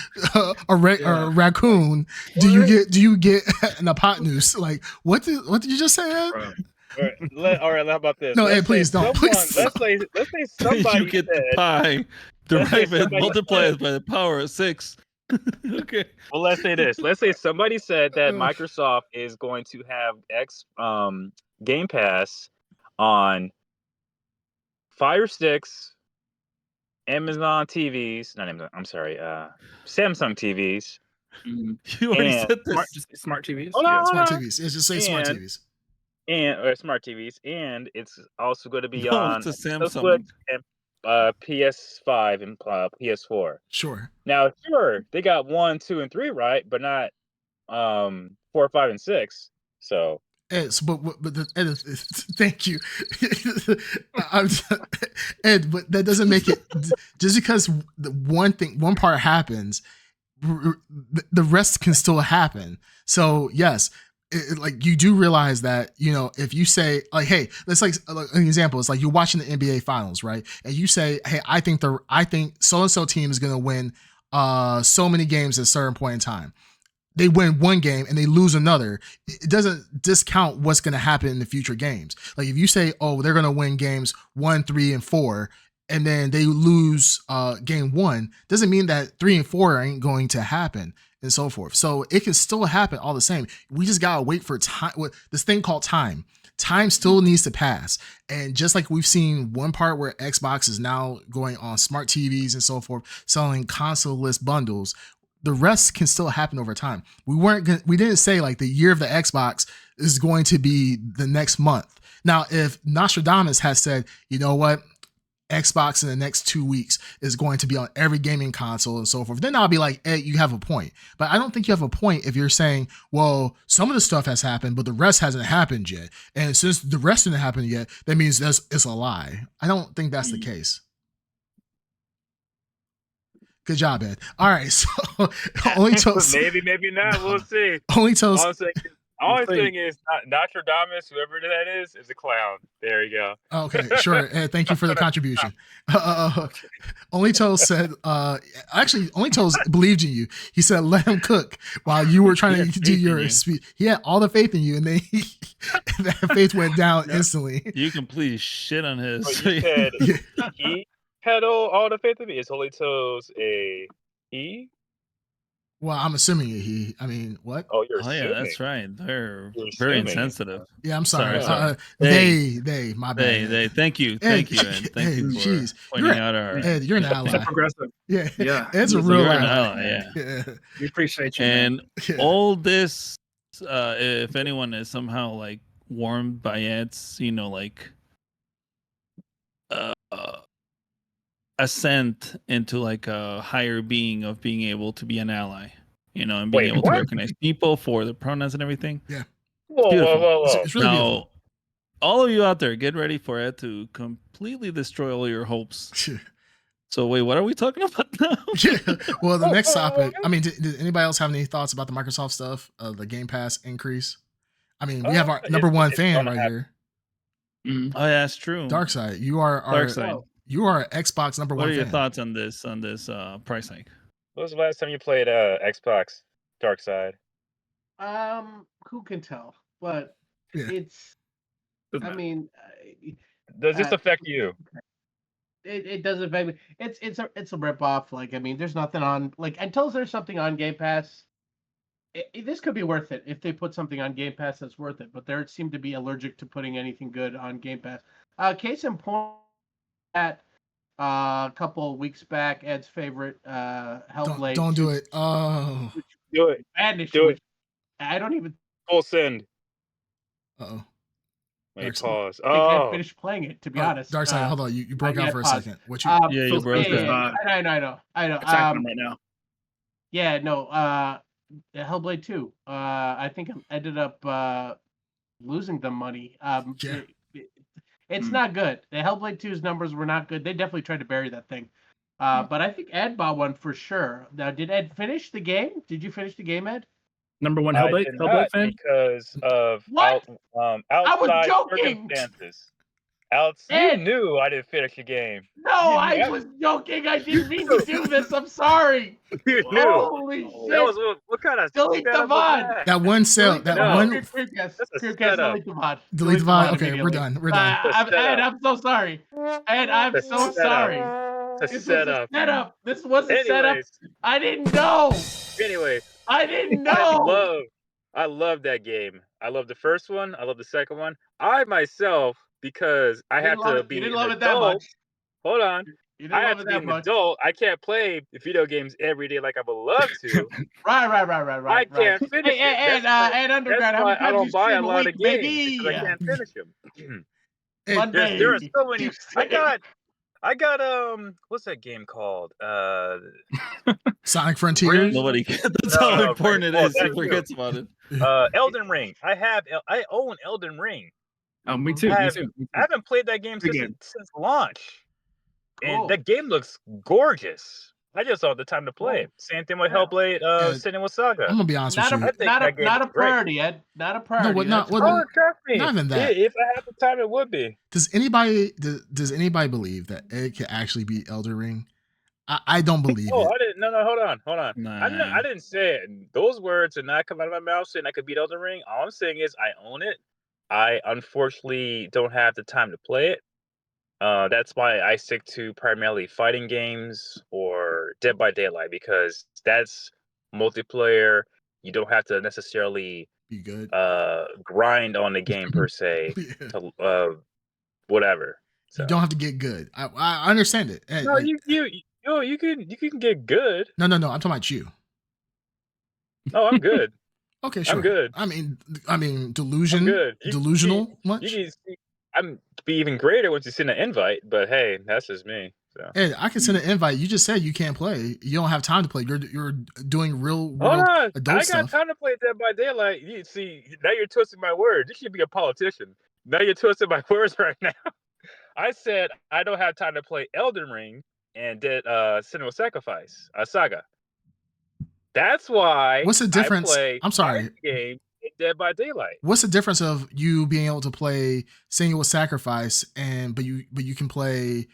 a raccoon, do you get an hypotenuse? Like what did you just say, Ed? All right, how about this? No, Ed, please don't. Let's say somebody you get the pi, divide it, multiply it by the power of 6. Okay. Well, let's say this. Let's say somebody said that Microsoft is going to have Game Pass on Fire Sticks, Amazon TVs. Not Amazon. I'm sorry. Samsung TVs. You already said this. Smart TVs. Smart TVs. It's just say smart TVs. And smart TVs, and it's also going to be on it's a Samsung. And PS5 and PS4. Sure. Now, they got 1, 2, and 3 right, but not 4, 5, and 6. So. Ed, Ed, thank you, Ed. But that doesn't make it just because one part happens, the rest can still happen. So yes, like you do realize that, you know, if you say like, hey, let's like an example. It's like you're watching the NBA finals, right? And you say, hey, I think so and so team is gonna win so many games at a certain point in time. They win one game and they lose another. It doesn't discount what's going to happen in the future games. Like if you say, oh, they're going to win games 1, 3, and 4, and then they lose game 1, doesn't mean that 3 and 4 ain't going to happen, and so forth. So it can still happen all the same. We just got to wait for time. This thing called time. Time still needs to pass. And just like we've seen one part where Xbox is now going on smart TVs and so forth, selling console-less bundles, the rest can still happen over time. We didn't say like the year of the Xbox is going to be the next month. Now, if Nostradamus has said, you know what, Xbox in the next 2 weeks is going to be on every gaming console and so forth, then I'll be like, hey, you have a point. But I don't think you have a point if you're saying, well, some of the stuff has happened, but the rest hasn't happened yet. And since the rest didn't happen yet, that means it's a lie. I don't think that's the case. Good job, Ed. All right, so only Toast. Maybe not. We'll see. Only Toast. Only thing is, Nostradamus, whoever that is a clown. There you go. Okay, sure. Ed, thank you for the contribution. Only Toast said, actually, Only Toast believed in you. He said, let him cook while you were trying to do your speech. He had all the faith in you, and then that faith went down instantly. You completely shit on his. But you said he had all the faith in me. Is Holy Toast a he? Well, I'm assuming a he. I mean, what? Oh, you're assuming. Yeah, that's right. They're very insensitive. Yeah, I'm sorry. They, my bad. They. Thank you, Ed, thank you for pointing out our. Ed, you're an ally. Progressive. Yeah. Ed's a real ally. Yeah. We appreciate you. And all this, if anyone is somehow like warmed by Ed's, you know, like ascent into like a higher being of being able to be an ally, you know, and being able to recognize people for the pronouns and everything. Yeah. Whoa. It's really beautiful. All of you out there, get ready for it to completely destroy all your hopes. So wait, what are we talking about now? Well, the next topic, I mean, did anybody else have any thoughts about the Microsoft stuff, the Game Pass increase? I mean, we have our number one fan right here. Oh yeah, that's true. Darkside, you are Darkside. You are Xbox number one fan. What are your thoughts on this price hike? When was the last time you played Xbox Darkside? Who can tell? But it's. I mean, does this affect you? It doesn't affect me. It's a ripoff. Like, I mean, there's nothing on, like, until there's something on Game Pass. This could be worth it if they put something on Game Pass that's worth it. But they seem to be allergic to putting anything good on Game Pass. Case in point, at a couple of weeks back, Ed's favorite Hellblade. Don't do it. Oh, do it. Do it. I don't even. Full send. Uh-oh. Wait, pause. I finished playing it, to be honest. Darkside, hold on. You broke out for a second. What you? You broke out. I know. Attacking him right now. Yeah, no. Hellblade 2. I think I ended up losing them money. It's not good. The Hellblade 2's numbers were not good. They definitely tried to bury that thing. But I think Ed bought one for sure. Now, did Ed finish the game? Did you finish the game, Ed? Number one Hellblade fan? Because of outside circumstances. You knew I didn't finish the game. No, I was joking. I didn't mean to do this. I'm sorry. You knew. Holy shit. What kind of delete the VOD? That one sale. one. Delete the VOD. Delete the VOD. Okay, we're done. Ed, I'm so sorry. Ed, I'm so sorry. This was a setup. This was a setup. I didn't know. Anyway. I didn't know. I love that game. I love the first one. I love the second one. I myself, because I have to be an adult. Hold on. I have to be an adult. I can't play video games every day like I would love to. Right. I can't finish it. And Underground, that's why I don't buy a lot of games because I can't finish them. There are so many. I got what's that game called? Sonic Frontiers. Nobody. That's how important it is. He forgets about it. Elden Ring. I own Elden Ring. Oh, me too. I haven't played that game since launch, and that game looks gorgeous. I just don't have the time to play it. Same thing with Hellblade, Senua's Saga. I'm gonna be honest with you. Not a priority, Ed. Not a priority. No, trust me. Not even that. If I had the time, it would be. Does anybody believe that Ed can actually beat Elden Ring? I don't believe it. I didn't. No, hold on. Nah. I didn't say it. Those words did not come out of my mouth saying I could beat Elden Ring. All I'm saying is I own it. I unfortunately don't have the time to play it. That's why I stick to primarily fighting games or Dead by Daylight, because that's multiplayer. You don't have to necessarily be good. Grind on the game per se. To, whatever. So. You don't have to get good. I understand it. No, you can get good. No. I'm talking about you. Oh, I'm good. Okay, sure. I'm good. I mean, delusional much? I'm be even greater once you send an invite, but hey, that's just me. So. Ed, I can send an invite. You just said you can't play. You don't have time to play. You're doing real adult stuff. I got time to play Dead by Daylight. You see, now you're twisting my words. You should be a politician. Now you're twisting my words right now. I said I don't have time to play Elden Ring and did Senua's Saga. That's why. What's the difference? I'm sorry. Game Dead by Daylight. What's the difference of you being able to play Senua's Sacrifice but you can play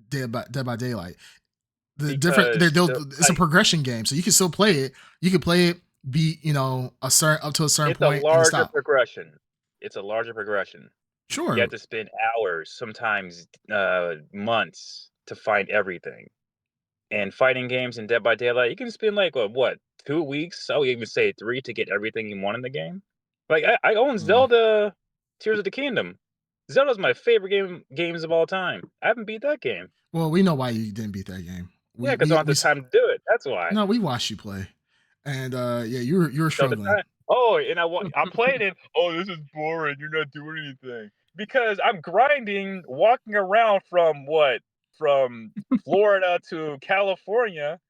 Dead by Daylight? It's a progression game, so you can still play it. You can play it, up to a certain point. It's a larger progression. It's a larger progression. Sure. You have to spend hours, sometimes months, to find everything. And fighting games in Dead by Daylight, you can spend 2 weeks? I would even say 3 to get everything you want in the game. Like I own Zelda Tears of the Kingdom. Zelda's my favorite games of all time. I haven't beat that game. Well, we know why you didn't beat that game. Because I don't have the time to do it. That's why. No, we watched you play. And you were struggling. And I played it. Oh, this is boring. You're not doing anything. Because I'm grinding, walking around from Florida to California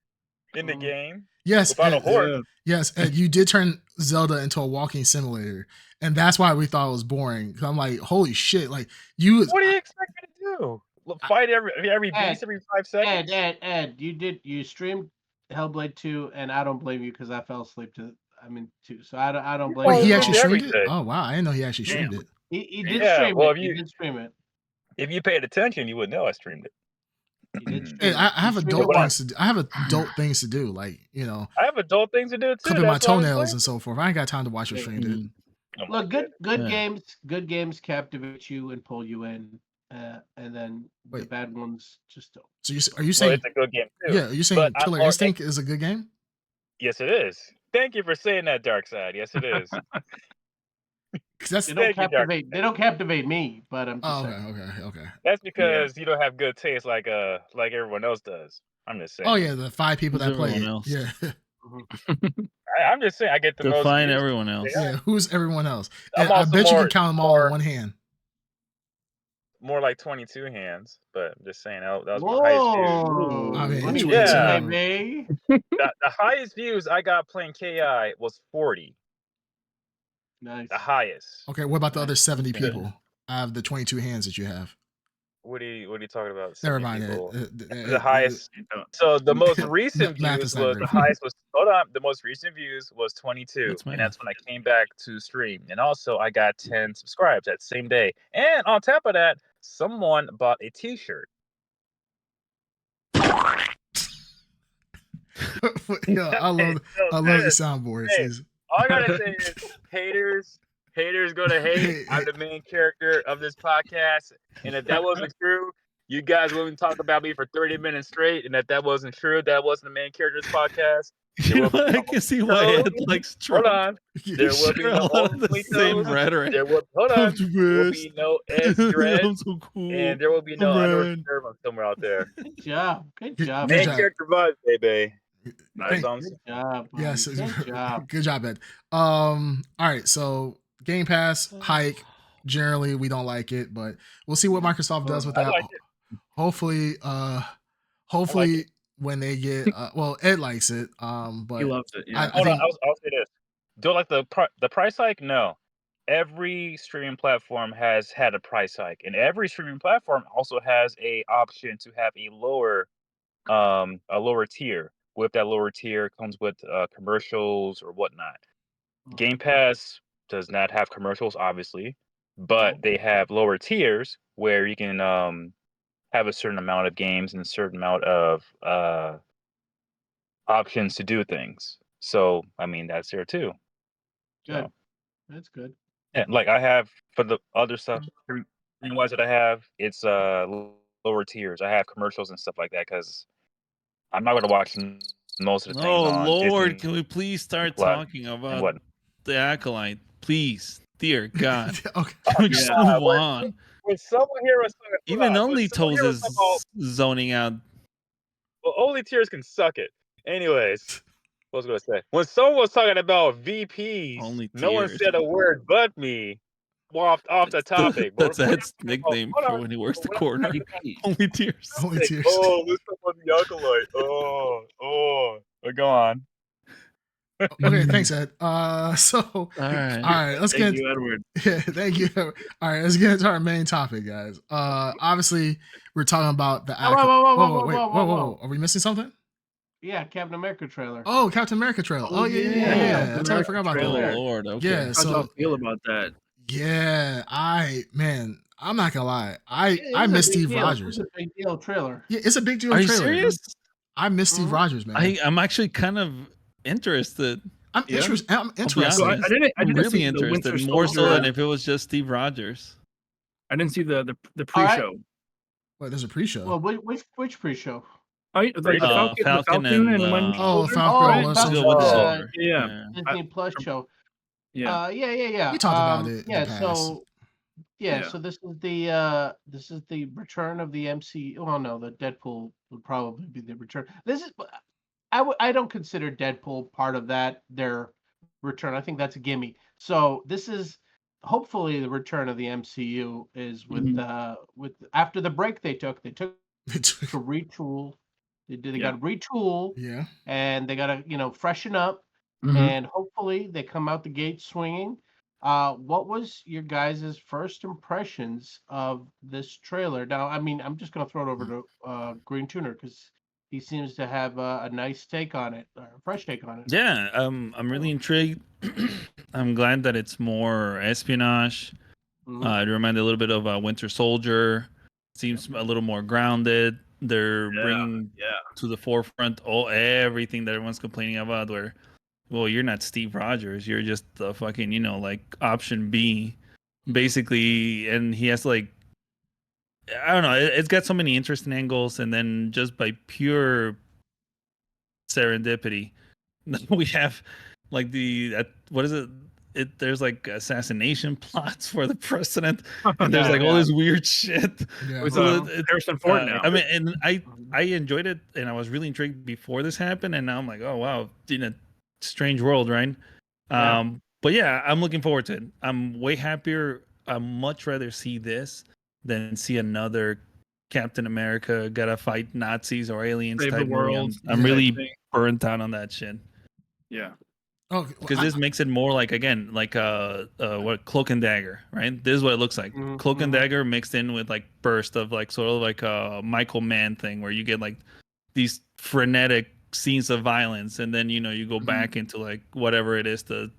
in the game. Yes, without a horse. Yes, Ed, you did turn Zelda into a walking simulator, and that's why we thought it was boring. I'm like, holy shit! Like you. What do you expect me to do? Fight every beast every 5 seconds? Ed, you streamed Hellblade 2, and I don't blame you because I fell asleep too. So I don't blame you. He actually streamed it? Oh wow, I didn't know he actually streamed it. He did stream it. He did stream it. If you paid attention, you would know I streamed it. Hey, I have adult things to do. I have adult things to do, like I have adult things to do too. Clipping my toenails and so forth. I ain't got time to watch your stream, dude. Look, good games captivate you and pull you in, and then the bad ones just don't. So are you saying it's a good game too? Yeah, are you saying Killer Instinct is a good game? Yes, it is. Thank you for saying that, Dark Side. Yes, it is. They don't captivate me, but I'm just saying. Okay. That's because you don't have good taste like everyone else does. I'm just saying. Oh yeah, the 5 people that play else? Yeah. I'm just saying I get the most. Define everyone else. Yeah, who's everyone else? I bet you can count them all in one hand. More like 22 hands, but I'm just saying that was my highest views. The highest views I got playing KI was 40. Nice. The highest. Okay, what about the other 70 people? I have the 22 hands that you have. What are you talking about? Never mind. The highest. So the most recent views was the highest was. Hold on. The most recent views was 22, and that's when I came back to stream. And also, I got 10 subscribes that same day. And on top of that, someone bought a T-shirt. I love the soundboard. All I gotta say is haters gonna hate. I'm the main character of this podcast, and if that wasn't true, you guys wouldn't talk about me for 30 minutes straight. And if that wasn't true, that wasn't the main character of this podcast. I can see why Ed likes Trump. Hold on. There will be no same rhetoric. There will be no Ed's Dread, and there will be no Underwood somewhere out there. Good job. Main character vibes, baby. Nice. Good job. Yes. Good job. Good job, Ed. All right. So Game Pass hike. Generally, we don't like it, but we'll see what Microsoft does with that. hopefully, like when they get, well, Ed likes it. But he loves it. I Yeah. Hold on, think I'll say this. Do I like the price hike? No. Every streaming platform has had a price hike, and every streaming platform also has a option to have a lower tier. With that lower tier comes with commercials or whatnot. Game Pass does not have commercials, obviously, but they have lower tiers where you can have a certain amount of games and a certain amount of options to do things. So, I mean, that's there too. Good. So, That's good. yeah, like I have for the other stuff, wise that I have, it's lower tiers. I have commercials and stuff like that because I'm not going to watch most of the things Oh on Lord, Disney can we please start Plus talking and about what. the Acolyte, please? Dear God, okay. can we just Yeah. move on? When someone here was talking, hold Even on, when Only someone Toes here was talking about, is zoning out. well, only tiers can suck it. Anyways, what was I going to say? When someone was talking about VPs, Only no one Tears. said a word but me. Well, off the topic. But That's Ed's nickname hold for on. when he works the When I corner. VP. Only Tears. Only like, tears. oh, let's talk about the Acolyte. But go on. Okay, thanks, Ed. So All right. all right, let's Thank get. you, Edward. Yeah, thank you. All right, let's get into our main topic, guys. Obviously, we're talking about the Oh, whoa. Are we missing something? Yeah, Captain America trailer. Oh, Captain America trailer. Oh, yeah. Captain I totally America forgot about Oh trailer. that. Lord. Okay. Yeah, How y'all so feel about that? yeah, man, I'm not gonna lie. I It's a miss big Steve deal. Rogers. It's a big deal trailer. Yeah, it's a big deal Are you trailer. serious? I miss Steve Rogers, man. I'm actually kind of interested. I'm Yeah. interested. I'm I'll be interested. So I honest. didn't I'm see really the interested. Winter More so Soldier. than if it was just Steve Rogers. I didn't see the All right. pre-show. Wait, there's a pre-show. Well, which pre-show? Oh, the Falcon and Winter Oh, Soldier. Falcon right? and Winter Let's go Soldier. with the Yeah. Soldier. Yeah. Disney Plus show. Yeah. Yeah. We talked about it in Yeah. the past. So Yeah. so this is the return of the MCU. Oh no, the Deadpool would probably be the return. This is I don't consider Deadpool part of their return. I think that's a gimme. So this is hopefully the return of the MCU is with after the break they took to retool. They got to retool Yeah. and they got to freshen up Mhm. and hopefully they come out the gate swinging. What was your guys' first impressions of this trailer? Now, I mean, I'm just going to throw it over to Green Tuner because he seems to have a nice take on it, or a fresh take on it. Yeah, I'm really intrigued. I'm glad that it's more espionage. It reminded a little bit of Winter Soldier. Seems a little more grounded. They're bringing to the forefront everything that everyone's complaining about. Where, well, you're not Steve Rogers. You're just the fucking, like option B, basically. And he has like, I don't know. It's got so many interesting angles, and then just by pure serendipity, we have like what is it? There's like assassination plots for the president, and there's like all this weird shit. Yeah. With So Harrison Ford now. I mean, and I enjoyed it, and I was really intrigued before this happened, and now I'm like, oh wow, in a strange world, right? But yeah, I'm looking forward to it. I'm way happier. I'd much rather see this than see another Captain America gotta fight Nazis or aliens Save the type movie. world. I'm really burnt out on that shit. Yeah. Oh, Because this makes it more like, again, like what Cloak and Dagger, right? This is what it looks like. Cloak and Dagger mixed in with like burst of like sort of like a Michael Mann thing where you get like these frenetic scenes of violence, and then you go back into like whatever it is the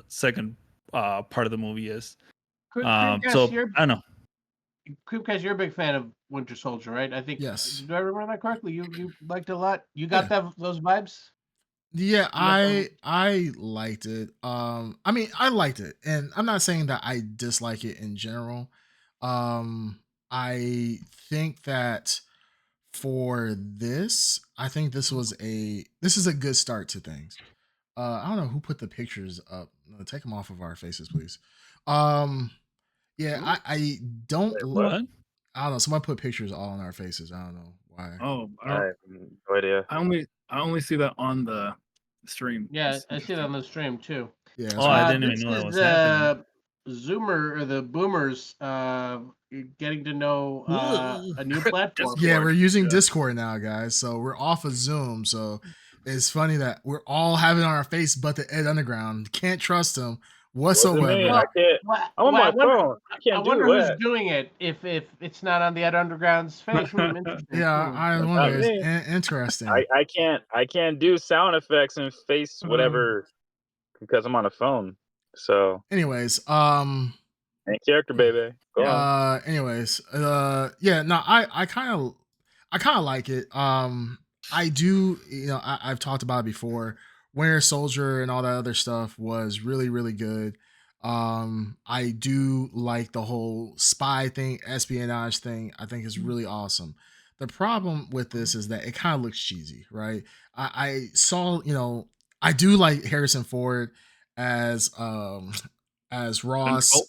second part of the movie is. So I don't know. Creepcast, you're a big fan of Winter Soldier, right? I think. Yes. Do I remember that correctly? You liked it a lot. You got those vibes. Yeah, I liked it. I mean, I liked it, and I'm not saying that I dislike it in general. I think that for this, I think this is a good start to things. I don't know who put the pictures up. No, take them off of our faces, please. Yeah, I don't. What? I don't know. Somebody put pictures all on our faces. I don't know why. Oh, I have no idea. I only see that on the stream. Yeah, I see it on the stream too. Yeah. Oh, I didn't even know that was happening. Zoomer or the Boomers getting to know a new platform. Yeah, we're using Discord now, guys. So we're off of Zoom. So it's funny that we're all having it on our face, but the Ed Underground can't trust him whatsoever. I can't. I'm on my phone. I can't wonder do who's that. doing it if it's not on the Ed Underground's face. Yeah, I wonder. Interesting. I can't do sound effects and face whatever because I'm on a phone. So, anyways, and character baby. Go on. Anyways, yeah, no, I kind of like it. I do, I've talked about it before. Winter Soldier and all that other stuff was really, really good. I do like the whole spy thing, espionage thing. I think is really awesome. The problem with this is that it kind of looks cheesy, right? I saw, I do like Harrison Ford as Ross.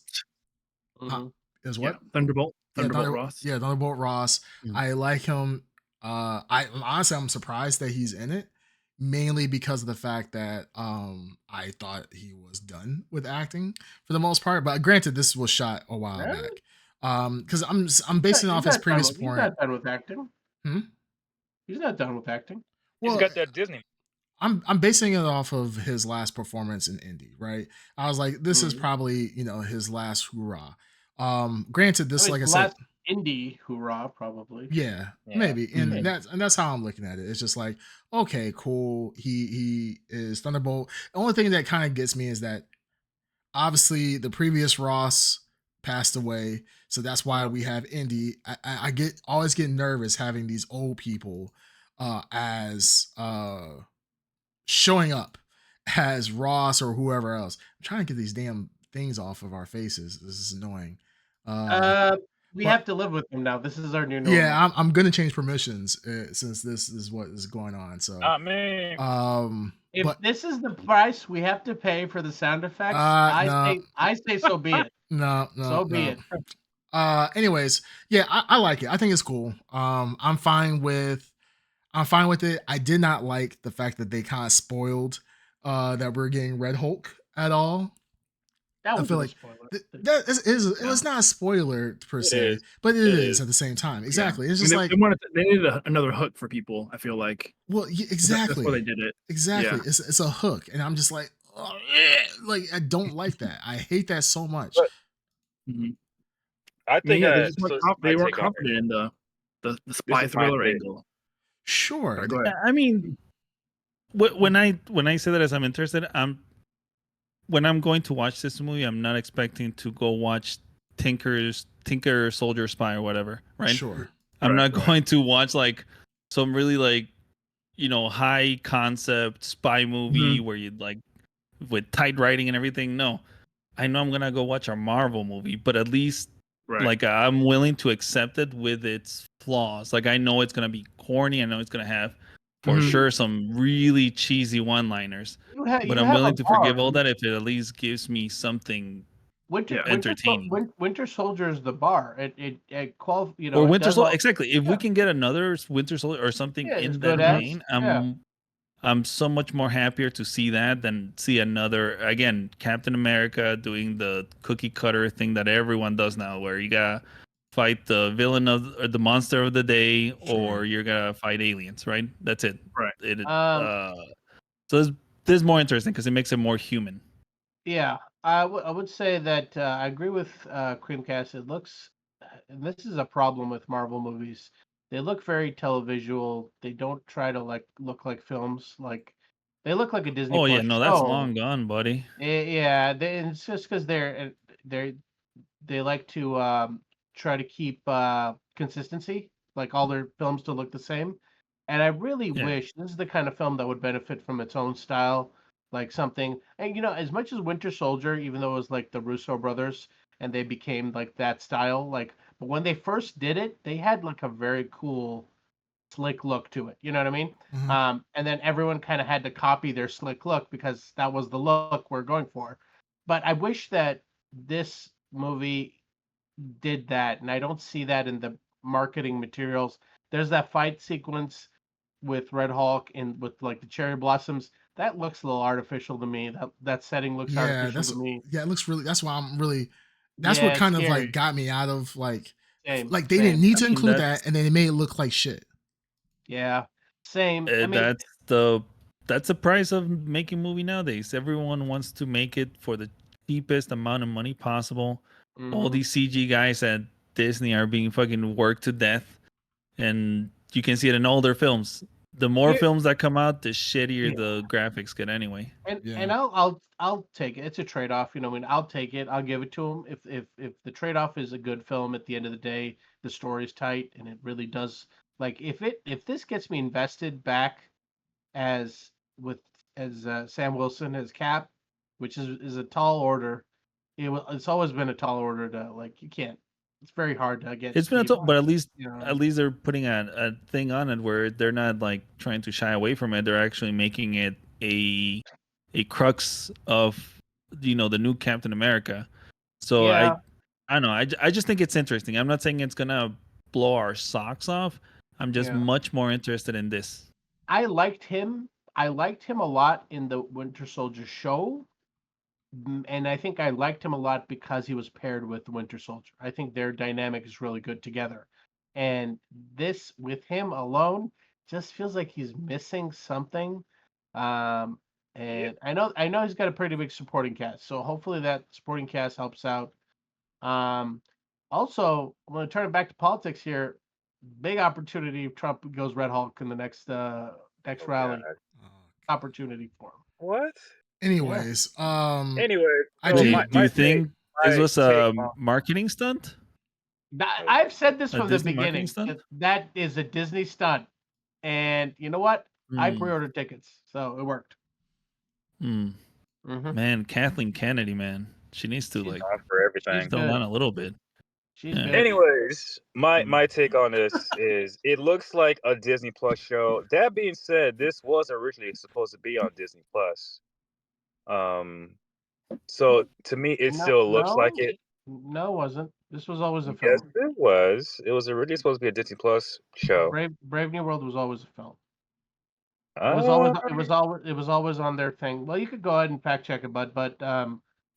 Is what? Yeah, Thunderbolt Ross. Yeah, Thunderbolt Ross. Mm. I like him. I'm surprised that he's in it, mainly because of the fact that I thought he was done with acting for the most part. But granted, this was shot a while back. Because I'm basing off his previous point. He's not done with acting. He's not done with acting. Well, he's got that Disney. I'm basing it off of his last performance in Indy, right? I was like, this is probably his last hoorah. Granted, this, like I said, Indy hoorah, probably. Yeah, maybe, and that's how I'm looking at it. It's just like, okay, cool. He is Thunderbolt. The only thing that kind of gets me is that obviously the previous Ross passed away, so that's why we have Indy. I always get nervous having these old people as showing up as Ross or whoever else. I'm trying to get these damn things off of our faces. This is annoying. We have to live with them now. This is our new normal. Yeah, I'm gonna change permissions since this is what is going on. So, if this is the price we have to pay for the sound effects, I say so be it. So be it. Anyways, yeah, I like it. I think it's cool. I'm fine with it. I did not like the fact that they kind of spoiled that we're getting Red Hulk at all. I feel like it was not a spoiler per se, but it is at the same time. Exactly. Yeah. It's just they needed another hook for people. I feel like. Well, exactly. That's why they did it. Exactly. Yeah. It's a hook, and I'm just like, oh, like I don't like that. I hate that so much. I think they weren't confident in the spy thriller angle. Sure. I mean, when I say that as I'm interested, when I'm going to watch this movie, I'm not expecting to go watch Tinker Soldier Spy or whatever, right? Sure. I'm not going to watch like some really like high concept spy movie where you like with tight writing and everything. No, I know I'm gonna go watch a Marvel movie, but at least like I'm willing to accept it with its flaws. Like I know it's gonna be corny. I know it's gonna have for sure some really cheesy one-liners, but I'm willing to forgive all that if it at least gives me something entertaining. Winter Soldier is the bar. Or Winter Soldier, exactly. If we can get another Winter Soldier or something in that vein, I'm so much more happier to see that than see another Captain America doing the cookie cutter thing that everyone does now, where you gotta fight the villain or the monster of the day, or you're gonna fight aliens, right? That's it. Right. So this is more interesting because it makes it more human. Yeah, I would say that I agree with Creamcast. It looks, and this is a problem with Marvel movies. They look very televisual. They don't try to look like films. Like they look like a Disney. Oh yeah, no, that's long gone, buddy. It's just because they like to try to keep consistency, like all their films to look the same. And I really wish this is the kind of film that would benefit from its own style, like something. And as much as Winter Soldier, even though it was like the Russo brothers and they became like that style, but when they first did it, they had like a very cool, slick look to it. You know what I mean? And then everyone kind of had to copy their slick look because that was the look we're going for. But I wish that this movie did that, and I don't see that in the marketing materials. There's that fight sequence with Red Hulk and with like the cherry blossoms. that looks a little artificial to me. That setting looks artificial to me. Yeah, it looks really. That's why I'm really. That's what kind of like got me out of like. Same, like they didn't need to include that, and then they made it look like shit. Yeah, same. I mean, that's the price of making a movie nowadays. Everyone wants to make it for the cheapest amount of money possible. All these CG guys at Disney are being fucking worked to death, and you can see it in all their films. The more films that come out, the shittier the graphics get anyway. And I'll take it. It's a trade off, you know. I mean, I'll take it. I'll give it to them. If the trade off is a good film at the end of the day, the story's tight, and it really does. Like if this gets me invested back as Sam Wilson as Cap, which is a tall order. It's always been a tall order to like you can't. It's very hard to get. It's been but at least they're putting a thing on it where they're not like trying to shy away from it. They're actually making it a crux of the new Captain America. So I don't know. I just think it's interesting. I'm not saying it's gonna blow our socks off. I'm just much more interested in this. I liked him a lot in the Winter Soldier show. And I think I liked him a lot because he was paired with the Winter Soldier. I think their dynamic is really good together. And this with him alone just feels like he's missing something. And I know he's got a pretty big supporting cast. So hopefully that supporting cast helps out. Also, I'm going to turn it back to politics here. Big opportunity if Trump goes Red Hulk in the next rally. God. Opportunity for him. What? Anyways, do you think this was a marketing stunt? I've said this from the beginning. That is a Disney stunt, and you know what? I pre-ordered tickets, so it worked. Man, Kathleen Kennedy, man, she needs to like for everything. Still down a little bit. Anyways, my take on this is it looks like a Disney Plus show. That being said, this was originally supposed to be on Disney Plus. So to me, it still looks like it. No, it wasn't. This was always a film. Yes, it was. It was originally supposed to be a Disney Plus show. Brave New World was always a film. It was always on their thing. Well, you could go ahead and fact check it, but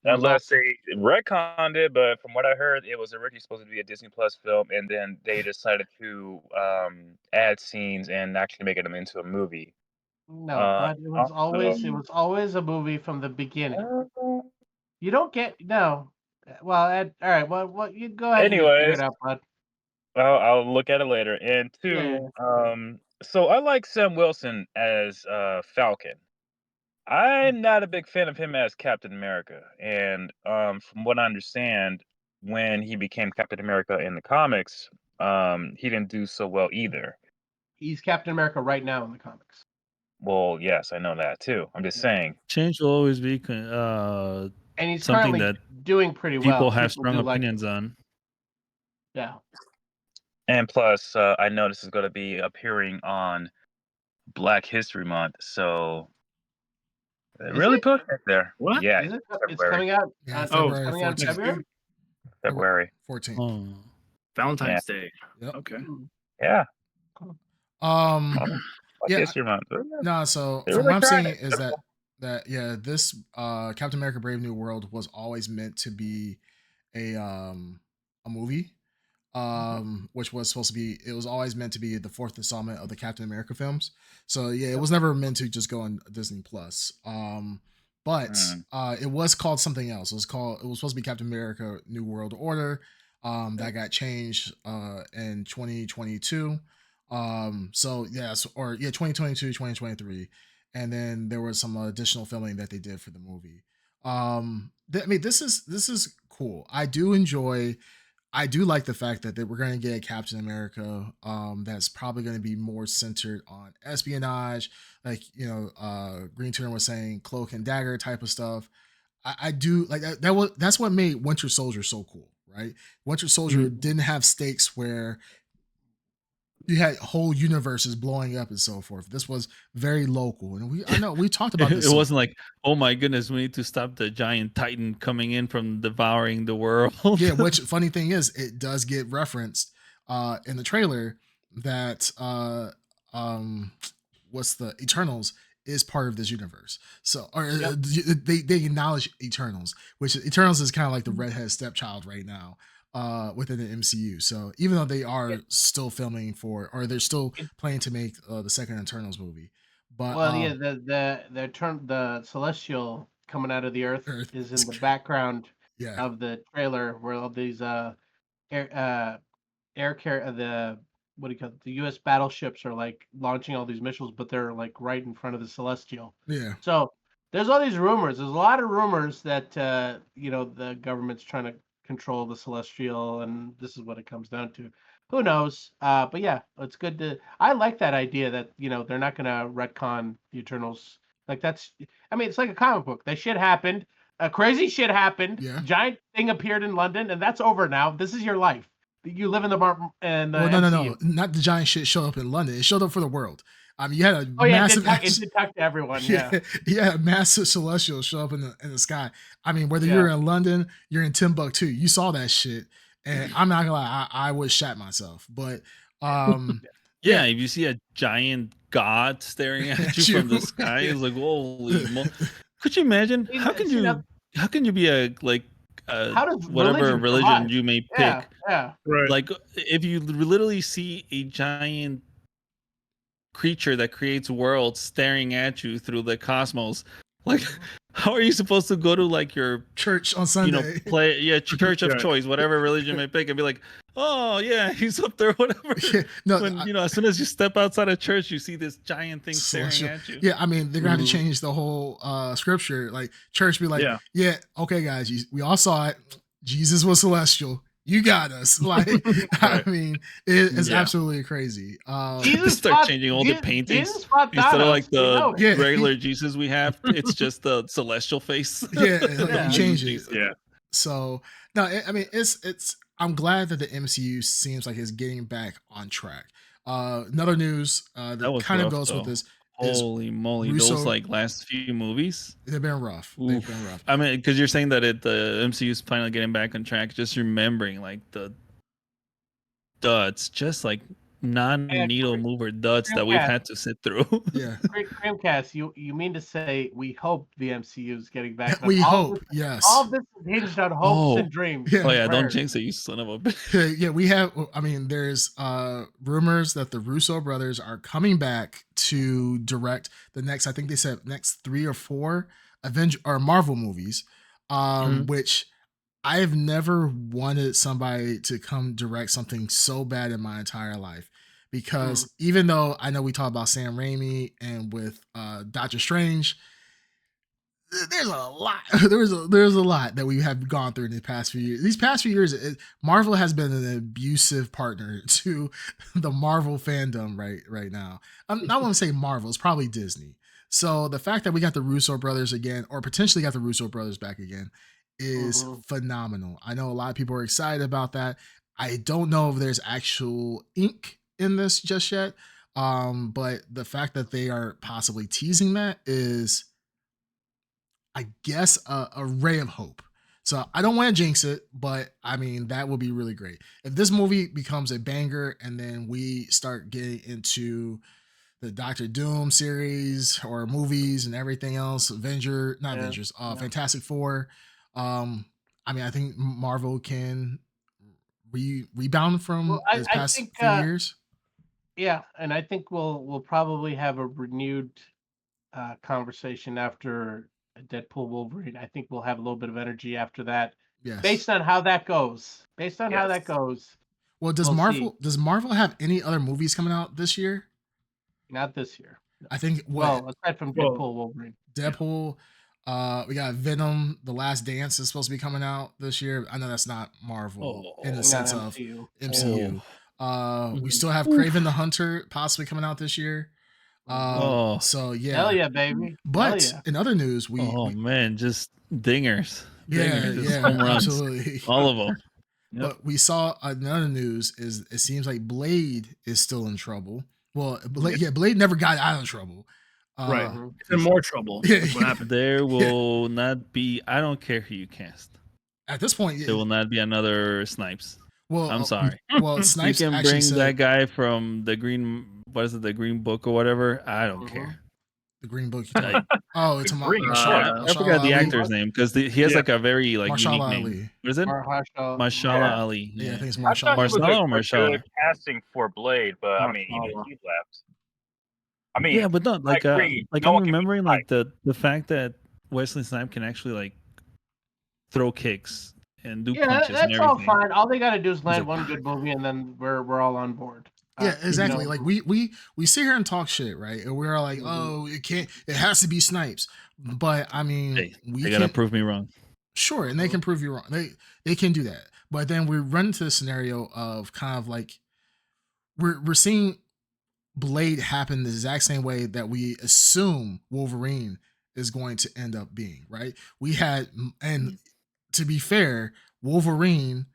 unless they retconned it, but from what I heard, it was originally supposed to be a Disney Plus film, and then they decided to add scenes and actually make them into a movie. No, but it was always a movie from the beginning. You don't get no. Well, all right. Well, you go ahead. Anyways, and figure it out, bud. I'll look at it later. And two, so I like Sam Wilson as Falcon. I'm not a big fan of him as Captain America, and from what I understand, when he became Captain America in the comics, he didn't do so well either. He's Captain America right now in the comics. Well, yes, I know that too. I'm just saying. Change will always be and he's something that doing pretty well. People have strong opinions on. Yeah. And plus, I know this is going to be appearing on Black History Month, so really push it there. What? Yeah, it's coming out. Yeah, February, coming out in February. February 14th. Valentine's Day. Yep. Okay. Yeah. History Month. No, so from what I'm saying is that this Captain America: Brave New World was always meant to be a movie. Which was supposed to be, it was always meant to be the fourth installment of the Captain America films. So yeah, it was never meant to just go on Disney Plus. But it was called something else. It was supposed to be Captain America: New World Order. That got changed in 2022. 2022, 2023. And then there was some additional filming that they did for the movie. This is cool. I do like the fact that we're going to get a Captain America that's probably going to be more centered on espionage, like Green Turner was saying, cloak and dagger type of stuff. I do like that. That's what made Winter Soldier so cool, right? Winter Soldier didn't have stakes where you had whole universes blowing up and so forth. This was very local, and I know we talked about this. It wasn't like, oh my goodness, we need to stop the giant Titan coming in from devouring the world. Yeah, which funny thing is, it does get referenced in the trailer that what's the Eternals is part of this universe. So, or they acknowledge Eternals, which Eternals is kind of like the redhead stepchild right now within the MCU. So even though they are still filming for, or they're still planning to make the second Eternals movie, but the celestial coming out of the Earth is in the background of the trailer where all these the what do you call it? The U.S. battleships are like launching all these missiles, but they're like right in front of the celestial. Yeah. So there's all these rumors. There's a lot of rumors that the government's trying to control the celestial, and this is what it comes down to. Who knows? But yeah, it's good to. I like that idea that they're not going to retcon the Eternals. Like that's. I mean, it's like a comic book. That shit happened. Crazy shit happened. Yeah. Giant thing appeared in London, and that's over now. This is your life. You live in the no, not the giant shit showed up in London. It showed up for the world. I mean, you had a massive. It did talk to everyone. Yeah, a massive celestial show up in the sky. I mean, whether you're in London, you're in Timbuktu, you saw that shit, and I'm not gonna lie, I would shat myself. But yeah, if you see a giant god staring at you from the sky, it's like holy. Could you imagine? How can you be a like? Whatever religion you may pick, right. Like if you literally see a giant creature that creates worlds staring at you through the cosmos, like how are you supposed to go to like your church on Sunday? Church of choice, whatever religion you may pick, and be like, oh yeah, he's up there, whatever. As soon as you step outside of church, you see this giant thing staring at you. Yeah, I mean they're gonna have to change the whole scripture. Like church be like, yeah, okay guys, we all saw it. Jesus was celestial. You got us. Like, I mean, it's absolutely crazy. Jesus start changing all the paintings instead of like the regular Jesus we have. It's just the celestial face. You change it. Yeah. So no, I mean, it's. I'm glad that the MCU seems like it's getting back on track. Another news that kind of goes with this. Holy moly! Those like last few movies, they've been rough. They've been rough. I mean, because you're saying that the MCU is finally getting back on track. Just remembering like the duds, just like non-needle mover duds that we've had to sit through. Yeah. Creamcast, you mean to say we hope the MCU is getting back? We hope, yes. All this is hinged on hopes and dreams. Yeah. Don't jinx it, you son of a bitch. Yeah, we have. I mean, there's rumors that the Russo brothers are coming back to direct the next. I think they said next 3 or 4 Avenger or Marvel movies, which. I've never wanted somebody to come direct something so bad in my entire life, because even though I know we talk about Sam Raimi and with Doctor Strange, there's a lot. There's a lot that we have gone through in the past few years. These past few years, Marvel has been an abusive partner to the Marvel fandom right now. I want to say Marvel. It's probably Disney. So the fact that we got the Russo brothers again, or potentially got the Russo brothers back again, is phenomenal. I know a lot of people are excited about that. I don't know if there's actual ink in this just yet, but the fact that they are possibly teasing that is, I guess, a ray of hope. So I don't want to jinx it, but I mean, that would be really great. If this movie becomes a banger and then we start getting into the Doctor Doom series or movies and everything else, Fantastic Four, I mean, I think Marvel can rebound from the past few years. Yeah, and I think we'll probably have a renewed conversation after Deadpool Wolverine. I think we'll have a little bit of energy after that. Yes. Based on how that goes. Well, does Marvel have any other movies coming out this year? Not this year. I think aside from Deadpool Wolverine. Deadpool. We got Venom, The Last Dance is supposed to be coming out this year. I know that's not Marvel in the sense of MCU. We still have Kraven the Hunter possibly coming out this year. So yeah. Hell yeah, baby. But in other news, man, just dingers. Yeah, absolutely. All of them. Yep. But we saw another news is it seems like Blade is still in trouble. Well, Blade never got out of trouble. Right. It's in more trouble. What happened? There will not be. I don't care who you cast. At this point, there will not be another Snipes. Well, I'm sorry. Well, Snipes you can bring that guy from the Green. What is it? The Green Book or whatever. I don't care. The Green Book. Oh, it's I forgot the actor's name because he has like a very like unique name. What is it? Mahershala Ali. Yeah, I think it's Mahershala. Mahershala or Mahershala? Good casting for Blade, but I mean, even he left. I mean, yeah, but not like I'm remembering like the fact that Wesley Snipes can actually like throw kicks and do punches and everything. That's all fine. All they got to do is land one good movie, and then we're all on board. Yeah, exactly. Like we sit here and talk shit, right? And we're all like, oh, it has to be Snipes. But I mean, they gotta prove me wrong. Sure, and they can prove you wrong. They can do that. But then we run into the scenario of kind of like we're seeing Blade happen the exact same way that we assume Wolverine is going to end up being, right? We had, and to be fair, Wolverine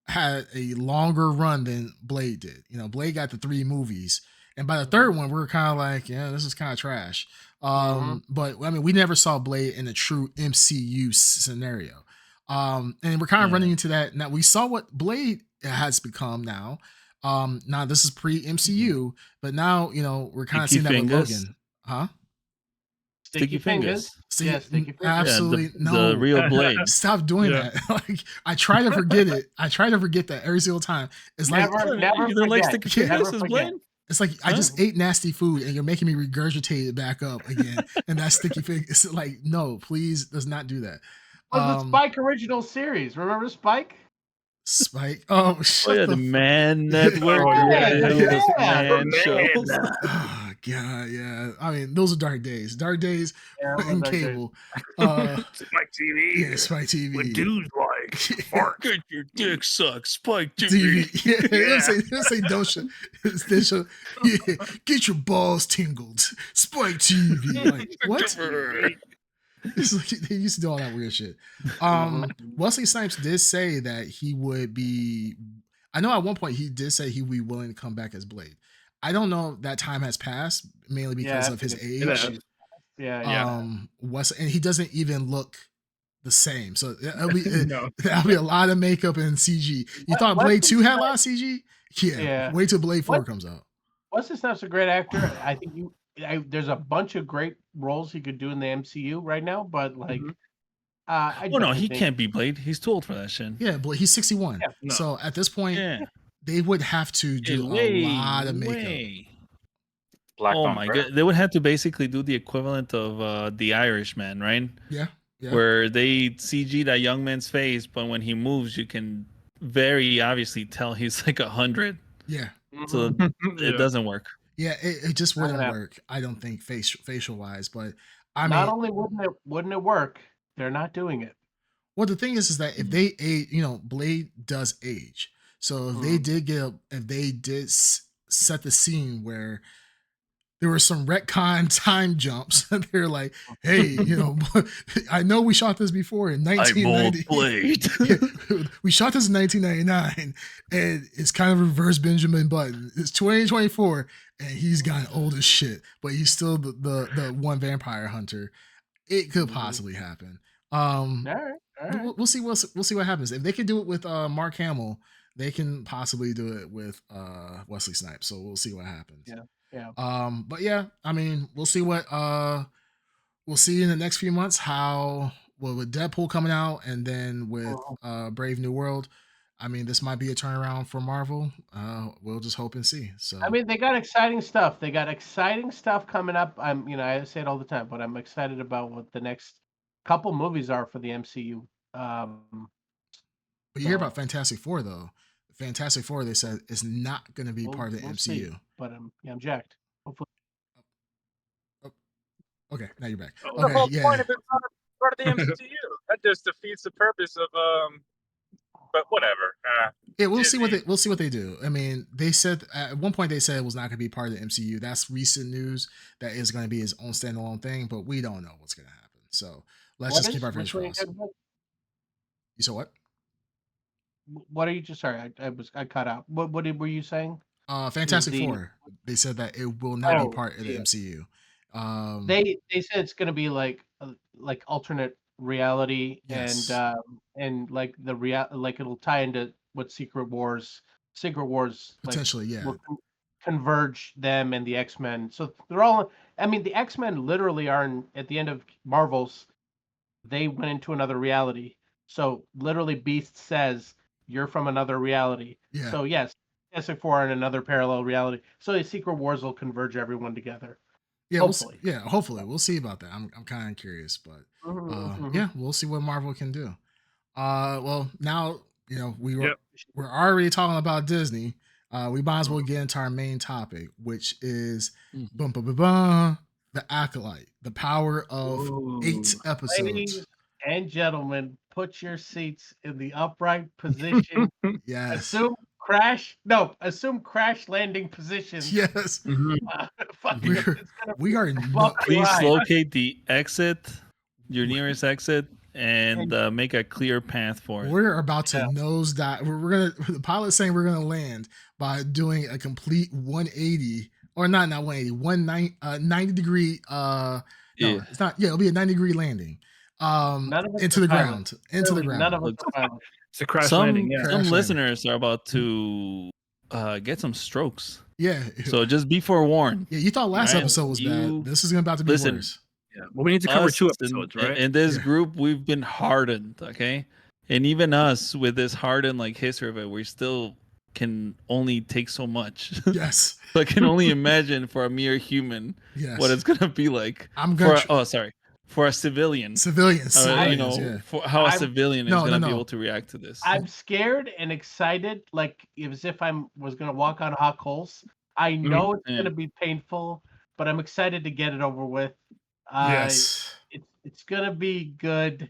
had a longer run than Blade did. You know, Blade got the 3 movies, and by the third one, we were kind of like, yeah, this is kind of trash. But I mean, we never saw Blade in a true MCU scenario. And we're kind of running into that now. We saw what Blade has become now. Now this is pre MCU, but now you know we're kind of seeing that with Logan, huh? Sticky fingers. Yeah, sticky fingers. Absolutely the real Blade. Stop doing that. Like I try to forget it. I try to forget that every single time. It's never you don't like sticky fingers as Blade? It's like I just ate nasty food and you're making me regurgitate it back up again. And that's sticky fingers. It's like, no, please, does not do that. The Spike original series. Remember Spike? Spike. Oh, the Man Network. Man shows. Oh God, yeah. I mean, those are dark days. Dark days in cable. Spike TV. Yeah, Spike TV. What dudes like? Get your dick sucked, Spike TV. Yeah. Say don't show. Yeah, get your balls tingled, Spike TV. Like what? It's like, they used to do all that weird shit. Wesley Snipes did say that he would be. I know at one point he did say he would be willing to come back as Blade. I don't know if that time has passed, mainly because of his age. And he doesn't even look the same. So that'll be a lot of makeup and CG. You thought Blade 2 had a lot of CG? Yeah. Wait till Blade 4 comes out. Wesley Snipes a great actor. I think there's a bunch of great roles he could do in the MCU right now, but like, he can't be Blade. He's too old for that shit. Yeah, but he's 61. Yeah, so at this point, they would have to do a lot of makeup. Oh my god, they would have to basically do the equivalent of The Irishman, right? Yeah. Where they CG that young man's face, but when he moves, you can very obviously tell he's like 100. Yeah. So it doesn't work. Yeah, it just wouldn't work. I don't think facial wise, but not only wouldn't it work, they're not doing it. Well, the thing is that if they age, Blade does age. So if they did set the scene where there were some retcon time jumps, they're like, hey, I know we shot this before in 1990. Blade. We shot this in 1999, and it's kind of reverse Benjamin Button. It's 2024. And he's gotten old as shit, but he's still the one vampire hunter. It could possibly happen. All right. We'll see what happens. If they can do it with Mark Hamill, they can possibly do it with Wesley Snipes. So we'll see what happens. Yeah. But yeah, I mean, we'll see what we'll see in the next few months with Deadpool coming out, and then with Brave New World. I mean, this might be a turnaround for Marvel. We'll just hope and see. So I mean, they got exciting stuff. They got exciting stuff coming up. I say it all the time, but I'm excited about what the next couple movies are for the MCU. But you hear about Fantastic Four though. Fantastic Four, they said, is not going to be part of the MCU. See. But I'm jacked. Hopefully. Okay, now you're back. The whole point of it part of the MCU. That just defeats the purpose of But whatever. Yeah, we'll see what they do. I mean, they said at one point it was not going to be part of the MCU. That's recent news. That is going to be his own standalone thing, but we don't know what's going to happen. So let's just keep our fingers crossed. You saw what? What are you just? Sorry, I cut out. What were you saying? Fantastic Four. They said that it will not be part of the MCU. They said it's going to be like alternate reality, yes. and like it'll tie into what Secret Wars potentially, converge them and the X-Men. So they're all. I mean, the X-Men literally are at the end of Marvel's. They went into another reality. So literally, Beast says, "You're from another reality." Yeah. So yes, Fantastic Four are in another parallel reality. So the Secret Wars will converge everyone together. Yeah, Hopefully. hopefully we'll see about that. I'm kind of curious, but yeah, we'll see what Marvel can do. Well, now we're already talking about Disney. We might as well get into our main topic, which is the Acolyte, the power of 8 episodes. Ladies and gentlemen, put your seats in the upright position. Yes. Assume crash landing positions. Yes. We are Please locate the exit, your nearest exit, and make a clear path for it. We're about to nosedive. The pilot's saying we're gonna land by doing a complete 180, or not 180, 90 degree. It's not. Yeah, it'll be a 90-degree landing. Into the ground. Into the ground. None of us are pilots. It's a crash landing. Yeah. Some listeners are about to get some strokes. Yeah. So just be forewarned. Yeah, you thought last episode was bad. This is about to be worse. Yeah. Well, we need to cover 2 episodes, right? In this group, we've been hardened, okay? And even us, with this hardened history of it, we still can only take so much. Yes. So I can only imagine for a mere human what it's gonna be like. For a civilian. For how a civilian is going to be able to react to this. I'm scared and excited, as if I was going to walk on hot coals. I know it's going to be painful, but I'm excited to get it over with. Yes. It's going to be good.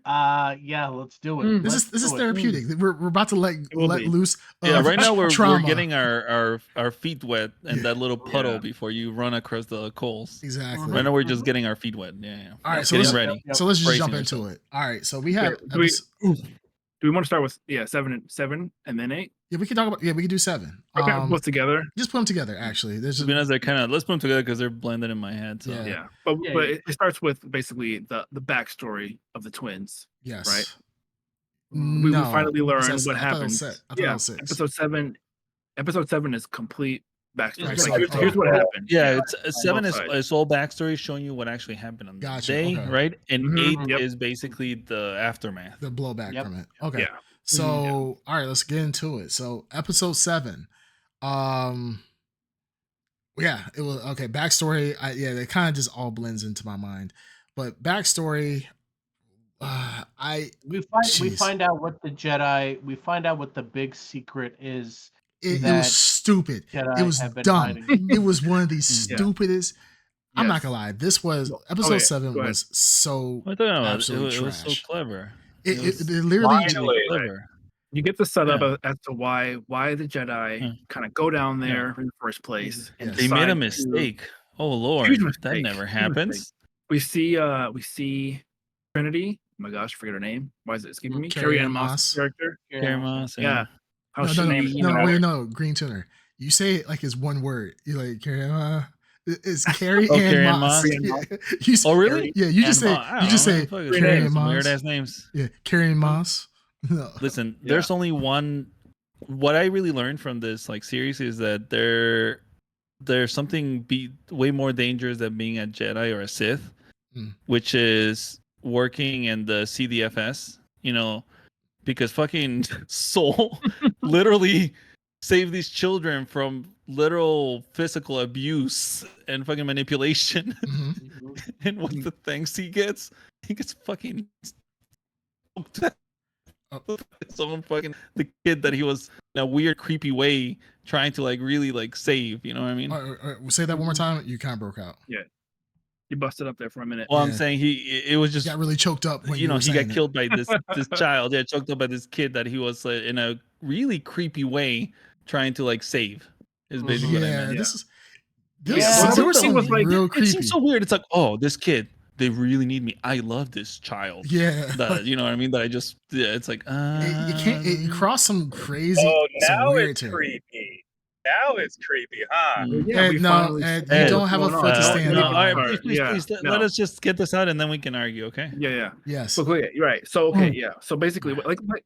Let's do it. This is therapeutic. We're about to let loose. Right now we're getting our feet wet in that little puddle before you run across the coals. Exactly. Right now we're just getting our feet wet. Yeah. All right, so let's just jump into it. All right, so we have. Do we want to start with 7 and then 8? Yeah, we can talk about. Yeah, we can do 7. Okay, both together. Just put them together. Actually, let's put them together because they're blended in my head. So. Yeah. But it starts with basically the backstory of the twins. Yes. Right. We finally learn what happens. Episode 7 is complete backstory. Here's what happened. Yeah, it's 7 is all backstory showing you what actually happened on the day, right? And 8 is basically the aftermath, the blowback from it. Okay. Yeah. So all right, let's get into it. So episode 7, it was okay. Backstory, it kind of just all blends into my mind. But backstory, we find out what the Jedi. We find out what the big secret is. It was stupid. Jedi it was dumb. It was one of the stupidest. I'm not gonna lie. This was episode 7 was so absolutely it was so clever. It literally clever. You get the setup as to why the Jedi kind of go down there in the first place. And they made a mistake. Oh Lord, that never happens. We see Trinity. Oh my gosh, I forget her name. Why is it escaping me? Carrie-Anne Moss character. Carrie Moss. Yeah. No, Green Tuner. You say it like it's one word. You like Carrie. It's Carrie-Anne Moss. Oh really? Yeah. You just say Carrie-Anne Moss. Weird ass names. Yeah, Carrie-Anne Moss. No. Listen, there's only one. What I really learned from this series is that there's something way more dangerous than being a Jedi or a Sith, which is working in the CDFS. Because fucking Soul literally saved these children from literal physical abuse and fucking manipulation. And what the thanks he gets fucking someone fucking the kid that he was in a weird creepy way trying to really save. You know what I mean? Say that one more time. You kind of broke out. Yeah. You busted up there for a minute. Well, I'm saying it was just got really choked up when he got killed by this child. Yeah, choked up by this kid that he was in a really creepy way trying to save. Is basically what I meant. This was real creepy. It seems so weird. It's like, oh, this kid, they really need me. I love this child. Yeah, you know what I mean. That I just it's like you can't. It crossed some crazy. Oh, now it's creepy. Now it's creepy, huh? Yeah, you don't have a foot to stand on. All right, please, let us just get this out and then we can argue, okay? Yeah. Yes. So, you're right. So, So basically,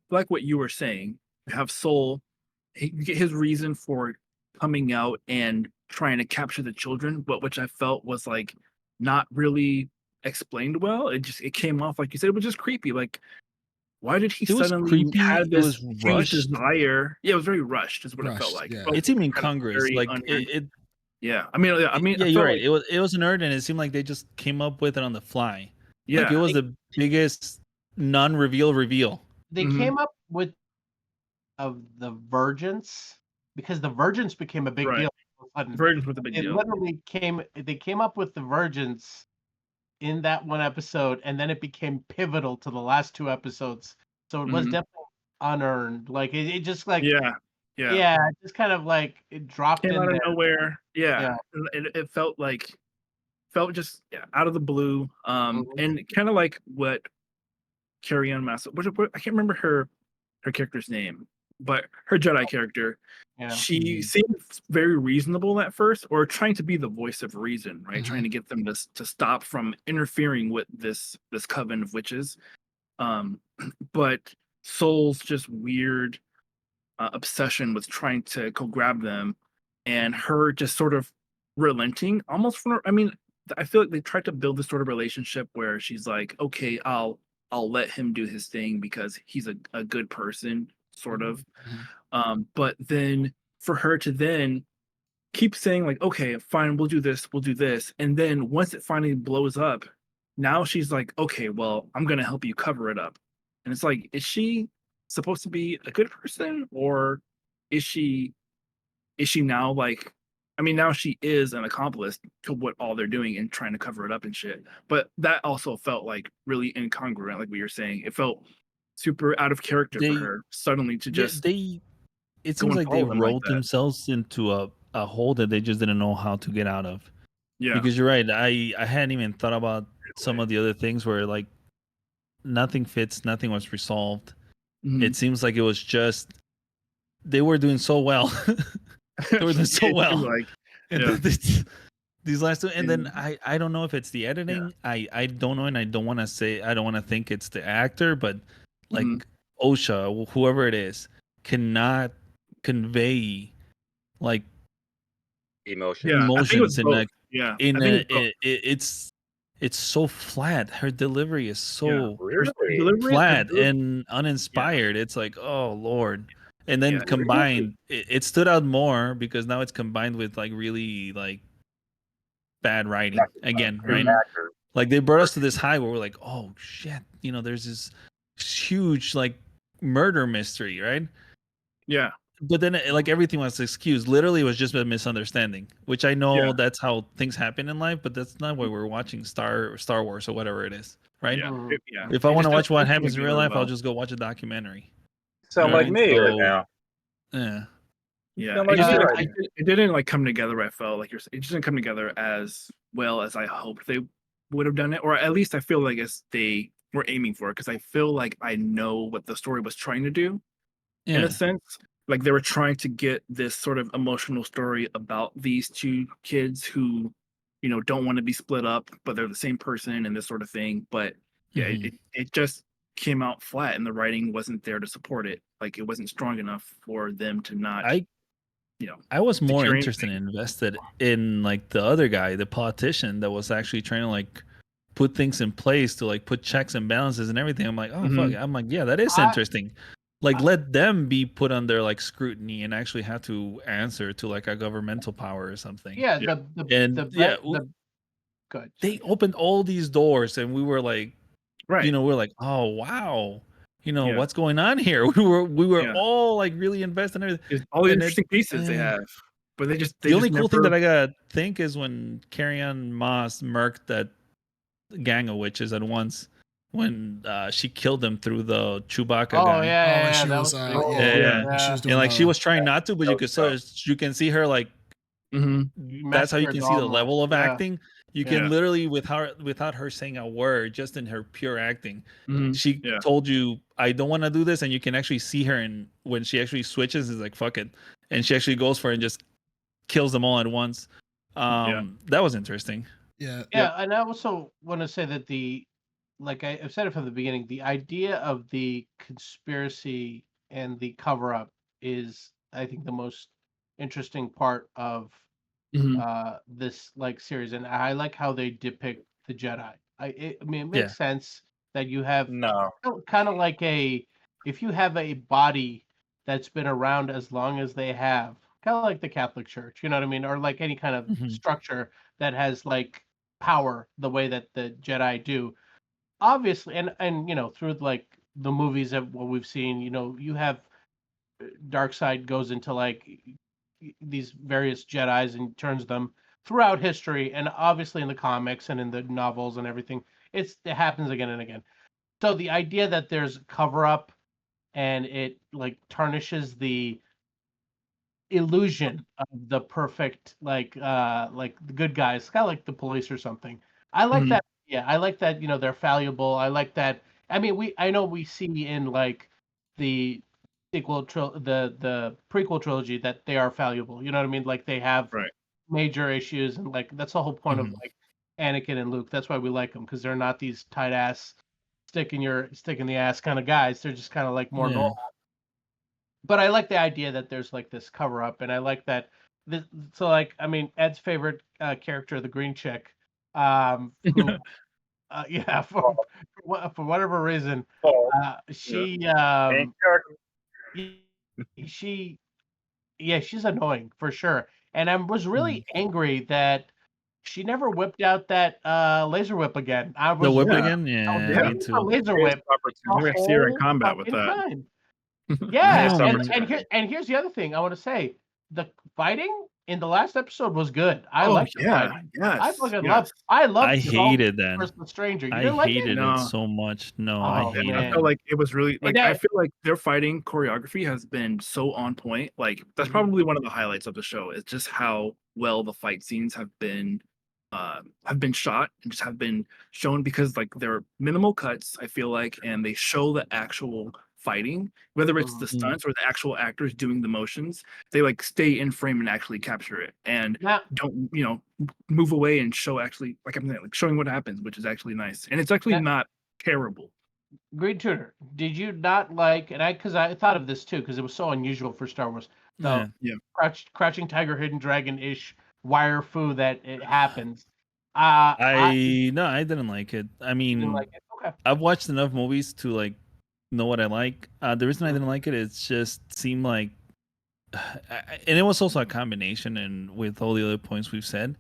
like what you were saying, you have Soul. You get his reason for coming out and trying to capture the children, but which I felt was like not really explained well. It came off like you said, it was just creepy. Like, why did he It was suddenly creepy. have It this was huge rushed. desire? Yeah, it was very rushed, is what it felt Rushed, like. yeah. Felt It seemed kind of incongruous. very Like unearned. it Yeah, I mean, yeah, I you're felt right. like It was an urn, and it seemed like they just came up with it on the fly. Like yeah, it was the biggest reveal. They Mhm. came up with of the Virgins because the Virgins became a big Right. deal. All of a sudden. Virgins was a big It deal. literally they came up with the Virgins in that one episode, and then it became pivotal to the last two episodes. So it was Mhm. definitely unearned. Like it just like Yeah, it just kind of like it dropped came in out of there. nowhere. Yeah, Yeah. and it felt like just out of the blue. Mhm. And kind of like what Carrie Ann Moss, what I can't remember her character's name, but her Jedi character, Yeah. she Mhm. seemed very reasonable at first, or trying to be the voice of reason, right? Mhm. Trying to get them to stop from interfering with this coven of witches. But Soul's just weird obsession with trying to go grab them, and her just sort of relenting almost from. I mean, I feel like they tried to build this sort of relationship where she's like, okay, I'll let him do his thing because he's a good person, sort of. Mhm. But then for her to then keep saying like, okay, fine, we'll do this, and then once it finally blows up, now she's like, okay, well, I'm gonna help you cover it up. And it's like, is she supposed to be a good person, or is she now like, I mean, now she is an accomplice to what all they're doing and trying to cover it up and shit. But that also felt like really incongruent, like what you're saying. It felt super out of character for They her suddenly to yeah, just it go seems and like they follow them like wrote that. themselves into a hole that they just didn't know how to get out of. Yeah. Because you're right. I hadn't even thought about some of the other things where like nothing fits, nothing was resolved. Mhm. It seems like it was just they were doing so well. They were doing so It seemed well. like, And yeah. these last two, and then And I don't know if it's the editing. I don't know, and I don't want to think it's the actor, but like Mhm. OSHA, whoever it is, cannot convey like Emotion. Yeah, I think it was emotions both. Yeah, I think it's both. it's so flat. Her delivery is Yeah. so Her Really? flat delivery, and uninspired. It's like, oh Lord. And then yeah. combined, it stood out more because now it's combined with like really like bad writing again, Two right? Mhm. actors. Like they brought us to this high where we're like, oh shit, there's this huge like murder mystery, right? Yeah, But then like everything was excused. Literally, it was just a misunderstanding, which I know yeah, that's how things happen in life, but that's not why we're watching Star Wars or whatever it is, right? yeah, Mhm. yeah. If I It want just to didn't watch what come happens in real together life, I'll well. just go watch a documentary. Sound like Right? me right So now. yeah. Yeah, Sound it like just me Yeah, didn't. right now. It didn't like come together. I felt like it just didn't come together as well as I hoped they would have done it, or at least I feel like they were aiming for it, because I feel like I know what the story was trying to do in a Yeah. sense. Like they were trying to get this sort of emotional story about these two kids who, don't want to be split up, but they're the same person and this sort of thing. But yeah, Mhm. it just came out flat, and the writing wasn't there to support it. Like it wasn't strong enough for them to not, I I was to more carry interested anything. and invested in like the other guy, the politician that was actually trying to like put things in place to like put checks and balances and everything. I'm like, oh fuck. Mhm. I'm like, yeah, that is I, interesting. Like I let them be put under like scrutiny and actually have to answer to like a governmental power or something. yeah, Yeah. And yeah, the good. they opened all these doors and we were like, Right. we're like, oh wow, Yeah. what's going on here? We were Yeah. all like really invested in everything. It's all the And it interesting pieces they eh, have, but they the only just cool thing never. that I gotta think is when Carrie Ann Moss murked that gang of witches at once when she killed them through the Chewbacca Oh guy. Oh, and yeah, she that was was pretty cool. Yeah. when she Yeah, was And doing like she was trying not to, but That you was could tough. you can see her like Mhm. that's how you massacred can see the almost. level of Yeah, acting. You yeah. can literally without her saying a word, just in her pure acting, Mhm. she Yeah. told you, I don't want to do this, and you can actually see her, and when she actually switches, is like fuck it, and she actually goes for it and just kills them all at once. Yeah. That was interesting. Yeah. Yep. Yeah, and I also want to say that like I've said it from the beginning, the idea of the conspiracy and the cover up is, I think, the most interesting part of this like series, and I like how they depict the Jedi. I mean, it makes sense that you have kind of like if you have a body that's been around as long as they have, kind of like the Catholic Church, you know what I mean, or like any kind of structure that has like power the way that the Jedi do. Obviously, and you know, through like the movies of what we've seen, you know, you have dark side goes into like these various Jedis and turns them throughout history, and obviously in the comics and in the novels and everything, it happens again and again. So the idea that there's cover up and it like tarnishes the illusion of the perfect like the good guys, kind of like the police or something. I like that. Yeah, I like that. You know, they're fallible. I like that. I mean, I know we see in like the the prequel trilogy that they are fallible. You know what I mean? Like they have major issues, and like that's the whole point of like Anakin and Luke. That's why we like them, because they're not these tight ass stick in the ass kind of guys. They're just kind of like more normal. But I like the idea that there's like this cover up, and I like that. So like, I mean, Ed's favorite character, the green chick, who, yeah, for whatever reason, she she's annoying for sure. And I was really angry that she never whipped out that laser whip again. I was the whip again, me too. Laser whip. I see her in combat with that. Time. Yeah, and here's the other thing I want to say: the fighting in the last episode was good. I liked the fighting. Yes, I fucking loved. I hated that. Versus the stranger. You I didn't like hated it so much. No, I hated it. I felt like it was really like I feel like their fighting choreography has been so on point. Like that's probably one of the highlights of the show. Is just how well the fight scenes have been shot and just have been shown, because like they're minimal cuts, I feel like, and they show the actual fighting, whether it's the stunts or the actual actors doing the motions. They like stay in frame and actually capture it, and don't, you know, move away and show actually, like I'm saying, like showing what happens, which is actually nice, and it's actually not terrible. Green Tutor, did you not like, and because I thought of this too, because it was so unusual for Star Wars, the Crouching Tiger, Hidden Dragon-ish wire foo that it happens. I didn't like it. I mean, like it? Okay. I've watched enough movies to like know what I like. The reason I didn't like it, it's just seemed like, and it was also a combination, and with all the other points we've said,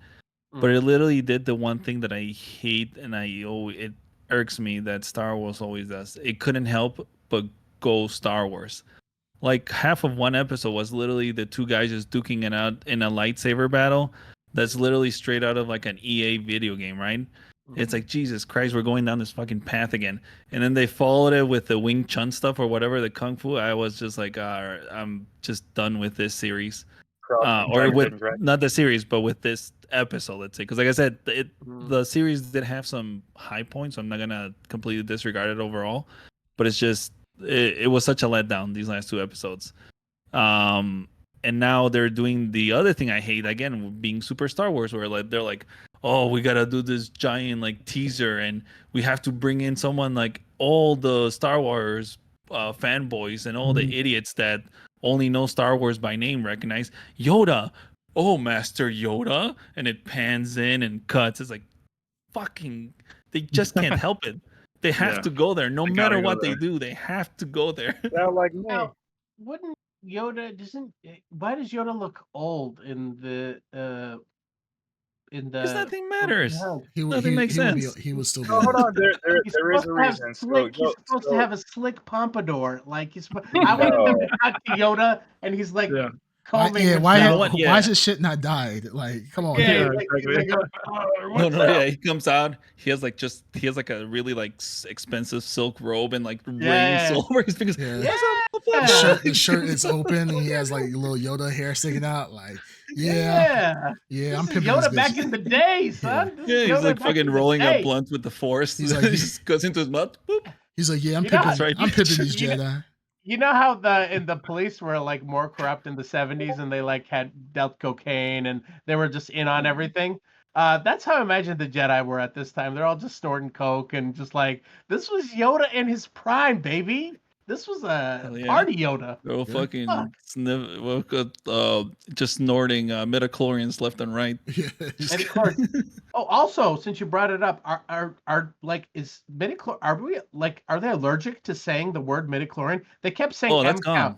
but it literally did the one thing that I hate, and it irks me that Star Wars always does. It couldn't help but go Star Wars. Like half of one episode was literally the two guys just duking it out in a lightsaber battle. That's literally straight out of like an EA video game, right? It's like, Jesus Christ, we're going down this fucking path again. And then they followed it with the Wing Chun stuff or whatever, the Kung Fu. I was just like, I'm just done with this series. Or with, not the series, but with this episode, let's say. Because like I said, the series did have some high points. So I'm not going to completely disregard it overall. But it's just, it was such a letdown, these last two episodes. And now they're doing the other thing I hate, again, being super Star Wars, where like they're like, oh, we gotta do this giant like teaser, and we have to bring in someone like all the Star Wars fanboys and all the idiots that only know Star Wars by name recognize Yoda. Oh, Master Yoda, and it pans in and cuts. It's like, fucking, they just can't help it. They have to go there, no matter what they do. They have to go there. Sound like me. Now, wouldn't Yoda why does Yoda look old in the because nothing matters. Nothing makes sense. He was still. Hold on, there is a reason. He's supposed to have a slick pompadour. Like I wanted them to cut to Yoda, and he's like combing. Why is his shit not dyed? Like, come on. He comes out. He has like a really like expensive silk robe and like rings all over his fingers. The shirt is open, and he has like little Yoda hair sticking out. Like, I'm pimping Yoda this back in the day, son. He's like fucking rolling up blunts with the Force. He's like, he just goes into his mouth. Boop. He's like, I'm pimping these Jedi. You know how the police were like more corrupt in the 70s, and they like had dealt cocaine, and they were just in on everything. That's how I imagine the Jedi were at this time. They're all just snorting coke, and just like, this was Yoda in his prime, baby. This was a yeah. party Yoda. Go fucking just snorting midichlorians left and right. Yeah. Midichlorians. Oh, also, since you brought it up, are like is midichlor are they allergic to saying the word midichlorian? They kept saying that's M gone. count.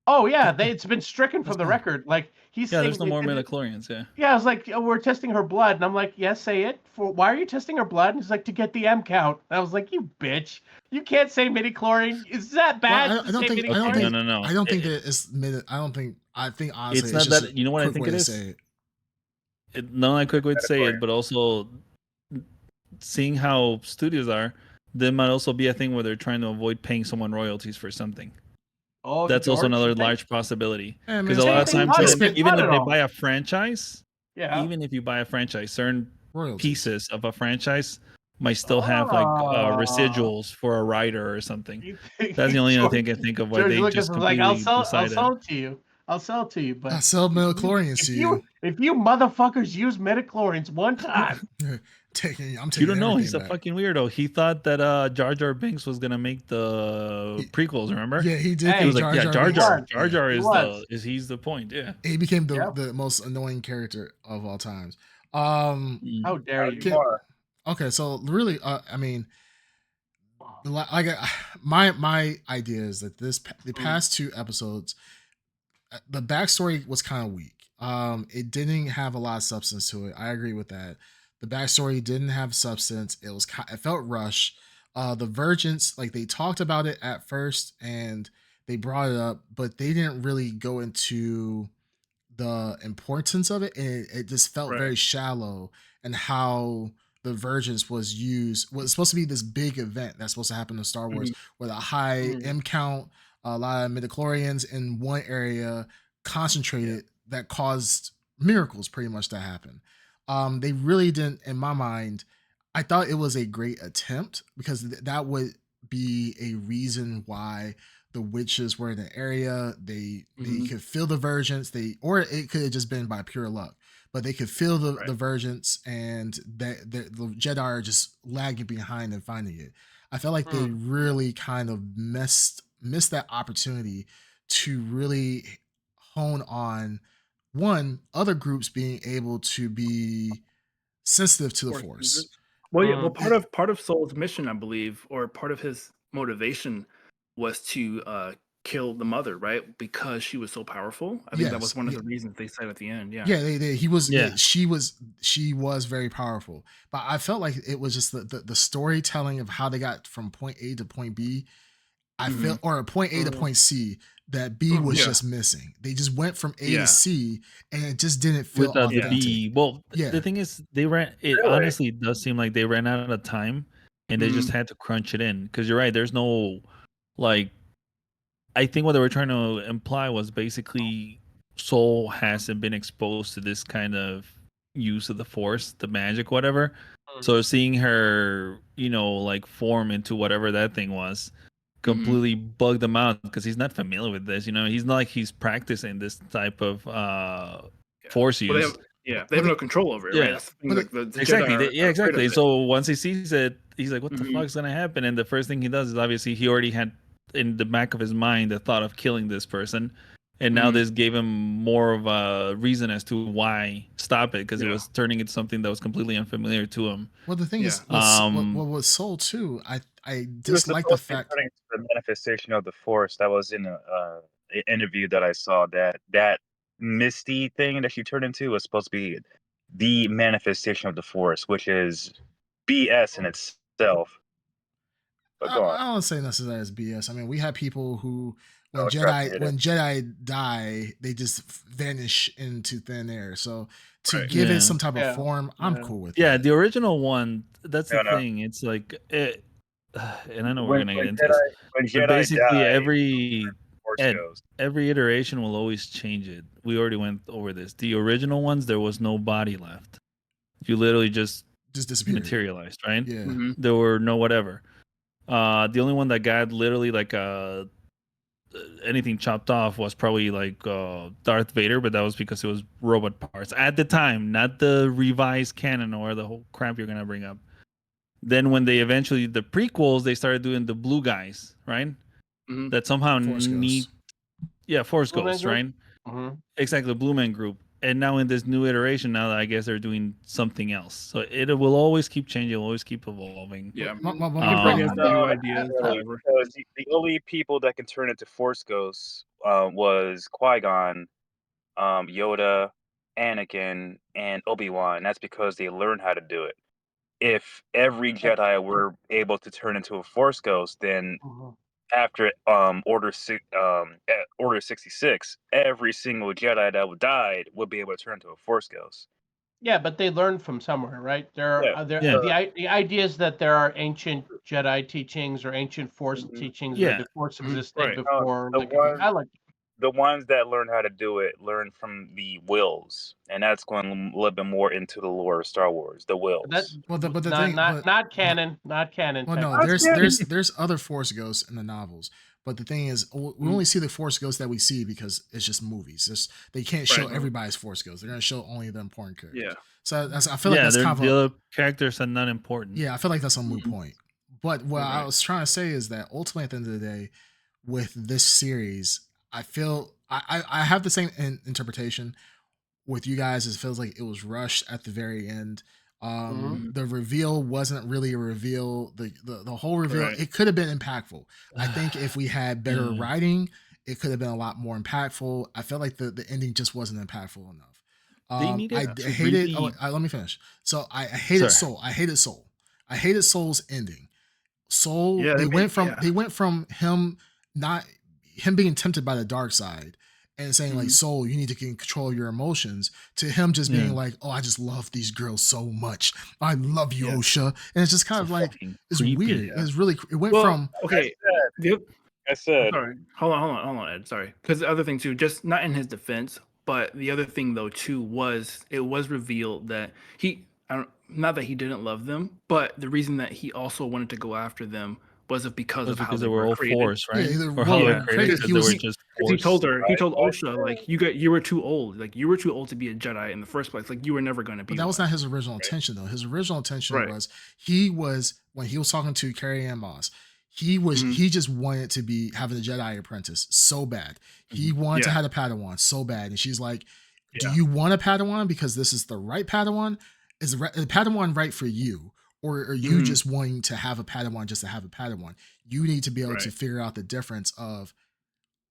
Oh yeah, it's been stricken from the gone. record. Like he's saying, there's no more midichlorians. Yeah. Yeah, I was like, oh, we're testing her blood, and I'm like, yes, say it. Why are you testing her blood? And he's like, to get the M count. And I was like, you bitch, you can't say midichlorian. Is that bad? Well, I don't think. No. I don't think that it's mid. I don't think. I think honestly, it's not just that. You know what I think it is. Not a quick way to say it, but also seeing how studios are, there might also be a thing where they're trying to avoid paying someone royalties for something. Oh, that's also another large possibility. Because a lot of times, even if they buy a franchise, even if you buy a franchise, certain pieces of a franchise might still have like residuals for a writer or something. That's the only other thing I can think of why they just completely I'll sell it to you. I'll sell it to you, but I sell midichlorians to you. If you motherfuckers use midichlorians one time, I'm taking. You don't know. He's a fucking weirdo. He thought that Jar Jar Binks was gonna make the prequels. Remember? Yeah, he did. He was like, Jar Jar is he's the point. Yeah. He became the most annoying character of all times. How dare you? Okay, so really, I mean, my idea is that the past 2 episodes, the backstory was kind of weak. It didn't have a lot of substance to it. I agree with that. The backstory didn't have substance. It felt rushed. The Virgins, like they talked about it at first and they brought it up, but they didn't really go into the importance of it, and it just felt very shallow. And how the Virgins was supposed to be this big event that's supposed to happen in Star Wars with a high M count, a lot of midichlorians in one area concentrated that caused miracles pretty much to happen. They really didn't, in my mind. I thought it was a great attempt because that would be a reason why the witches were in the area. They could feel the Virgins. Or it could have just been by pure luck, but they could feel the Virgins, and the Jedi are just lagging behind and finding it. I felt like they really kind of missed that opportunity to really hone on other groups being able to be sensitive to the Force. Well, part of Soul's mission, I believe, or part of his motivation was to kill the mother, right? Because she was so powerful. I think that was one of the reasons they said at the end. Yeah. Yeah, she was very powerful. But I felt like it was just the storytelling of how they got from point A to point B. I felt, or point A to point C, that B was just missing. They just went from A to C, and it just didn't feel authentic. B. Well, the thing is, they ran. It honestly does seem like they ran out of time, and they just had to crunch it in. Because you're right, there's no like. I think what they were trying to imply was basically Soul hasn't been exposed to this kind of use of the Force, the magic, whatever. So seeing her, like form into whatever that thing was, completely bugged him out because he's not familiar with this. He's not like he's practicing this type of Force use. They have no control over it. Yeah, right? That's the thing, like the exactly. Exactly. So once he sees it, he's like, "What the fuck's gonna happen?" And the first thing he does is obviously he already had in the back of his mind the thought of killing this person, and now this gave him more of a reason as to why stop it, because it was turning into something that was completely unfamiliar to him. Well, the thing is, with Soul too, I dislike the fact the manifestation of the Force that was in an interview that I saw, that misty thing that she turned into was supposed to be the manifestation of the Force, which is BS in itself. I don't say necessarily as BS. I mean, we have people who, when Jedi die, they just vanish into thin air. So to give it some type of form, I'm cool with it. Yeah, the original one, that's the thing. It's like, and I know we're going to get into this. But basically, every iteration will always change it. We already went over this. The original ones, there was no body left. You literally just disappeared, materialized, right? Yeah. There were no whatever. The only one that got literally like anything chopped off was probably like Darth Vader, but that was because it was robot parts at the time, not the revised canon or the whole crap you're gonna bring up. Then when they eventually, the prequels, they started doing the blue guys, right? that somehow Force need Ghosts. Force Blue Man Ghosts, Group? right? Mm-hmm. Exactly, Blue Man Group. And now in this new iteration, now that I guess they're doing something else. So it will always keep changing, always keep evolving. Yeah. My Keep bringing us problem- new ideas, whatever. Because the only people that can turn into Force Ghosts was Qui-Gon, Yoda, Anakin, and Obi-Wan. That's because they learned how to do it. If every Jedi were able to turn into a Force Ghost, then Mm-hmm. after Order 66, every single Jedi that died would be able to turn into a Force Ghost. Yeah, but they learned from somewhere, right? The idea is that there are ancient Jedi teachings or ancient Force teachings, or the Force existed Right. before. The ones that learn how to do it learn from the wills, and that's going a little bit more into the lore of Star Wars. The wills. Not canon. Well, no, there's other Force Ghosts in the novels, but the thing is, we only see the Force Ghosts that we see because it's just movies. They can't show everybody's Force Ghosts. They're gonna show only the important characters. Yeah. So I feel like that's kind of the other characters are not important. Yeah, I feel like that's a moot point. But what I was trying to say is that ultimately, at the end of the day, with this series, I feel I have the same interpretation with you guys. It feels like it was rushed at the very end. The reveal wasn't really a reveal. The whole reveal, it could have been impactful. I think if we had better writing, it could have been a lot more impactful. I felt like the ending just wasn't impactful enough. I hated. Let me finish. So I hated Soul. I hated Soul. I hated Soul's ending. Soul. Yeah, they went from him being tempted by the dark side and saying like, Soul, you need to control your emotions, to him just being like, oh, I just love these girls so much. I love you, Osha. And it's just kind of like, it's creepy, weird. Yeah. It's really, it went from. Okay. I said. Sorry. Hold on, Ed. Sorry. Because the other thing too, just not in his defense, but the other thing though too was it was revealed that not that he didn't love them, but the reason that he also wanted to go after them was because of how they were all created. Force, right? Yeah, or how they were created. He was just he told Osha, like, you were too old. Like, you were too old to be a Jedi in the first place. Like, you were never going to be. But that was not his original intention, though. His original intention was when he was talking to Carrie Ann Moss, he just wanted to be having a Jedi apprentice so bad. He wanted to have a Padawan so bad, and she's like, "Do you want a Padawan because this is the right Padawan? Is the Padawan right for you?" Or are you just wanting to have a Padawan just to have a Padawan? You need to be able to figure out the difference of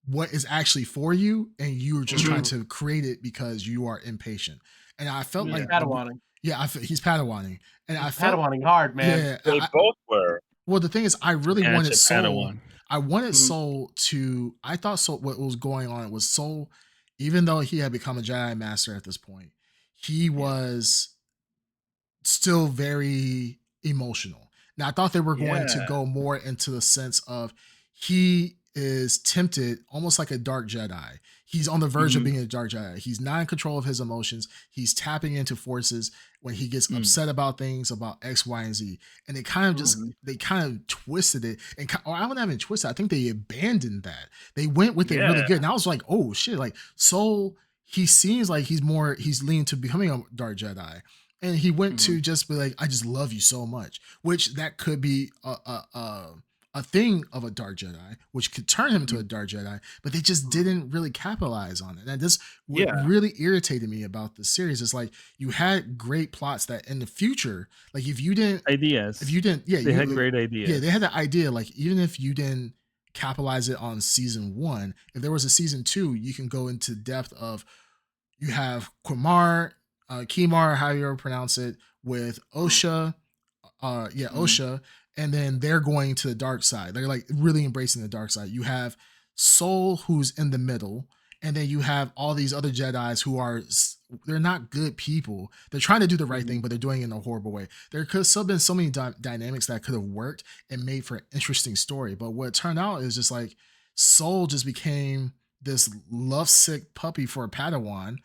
what is actually for you, and you're just trying to create it because you are impatient. And I felt like Padawaning. He's Padawaning, and I felt Padawaning hard, man. Yeah, they both were. Well, the thing is, I really wanted Soul. Padawan. I wanted Soul to. I thought Soul. What was going on was Soul, even though he had become a Jedi Master at this point, he was still very emotional. Now I thought they were going to go more into the sense of he is tempted almost like a dark Jedi. He's on the verge of being a dark Jedi. He's not in control of his emotions. He's tapping into forces when he gets upset about things, about X, Y, and Z. And they kind of just, they kind of twisted it. And I wouldn't even twist it. I think they abandoned that. They went with it really good. And I was like, oh shit, like Soul, he seems like he's leaning to becoming a dark Jedi. And he went to just be like, I just love you so much, which that could be a thing of a dark Jedi, which could turn him into a dark Jedi, but they just didn't really capitalize on it. And this what really irritated me about the series is like, you had great plots that in the future, like if you didn't they had great ideas. Yeah, they had the idea, like even if you didn't capitalize it on season 1, if there was a season 2, you can go into depth of, you have Kimar, how you ever pronounce it, with Osha, Osha, and then they're going to the dark side. They're like really embracing the dark side. You have Soul, who's in the middle, and then you have all these other Jedis who they're not good people. They're trying to do the right thing, but they're doing it in a horrible way. There could have still been so many dynamics that could have worked and made for an interesting story. But what it turned out is just like Soul just became this lovesick puppy for a Padawan.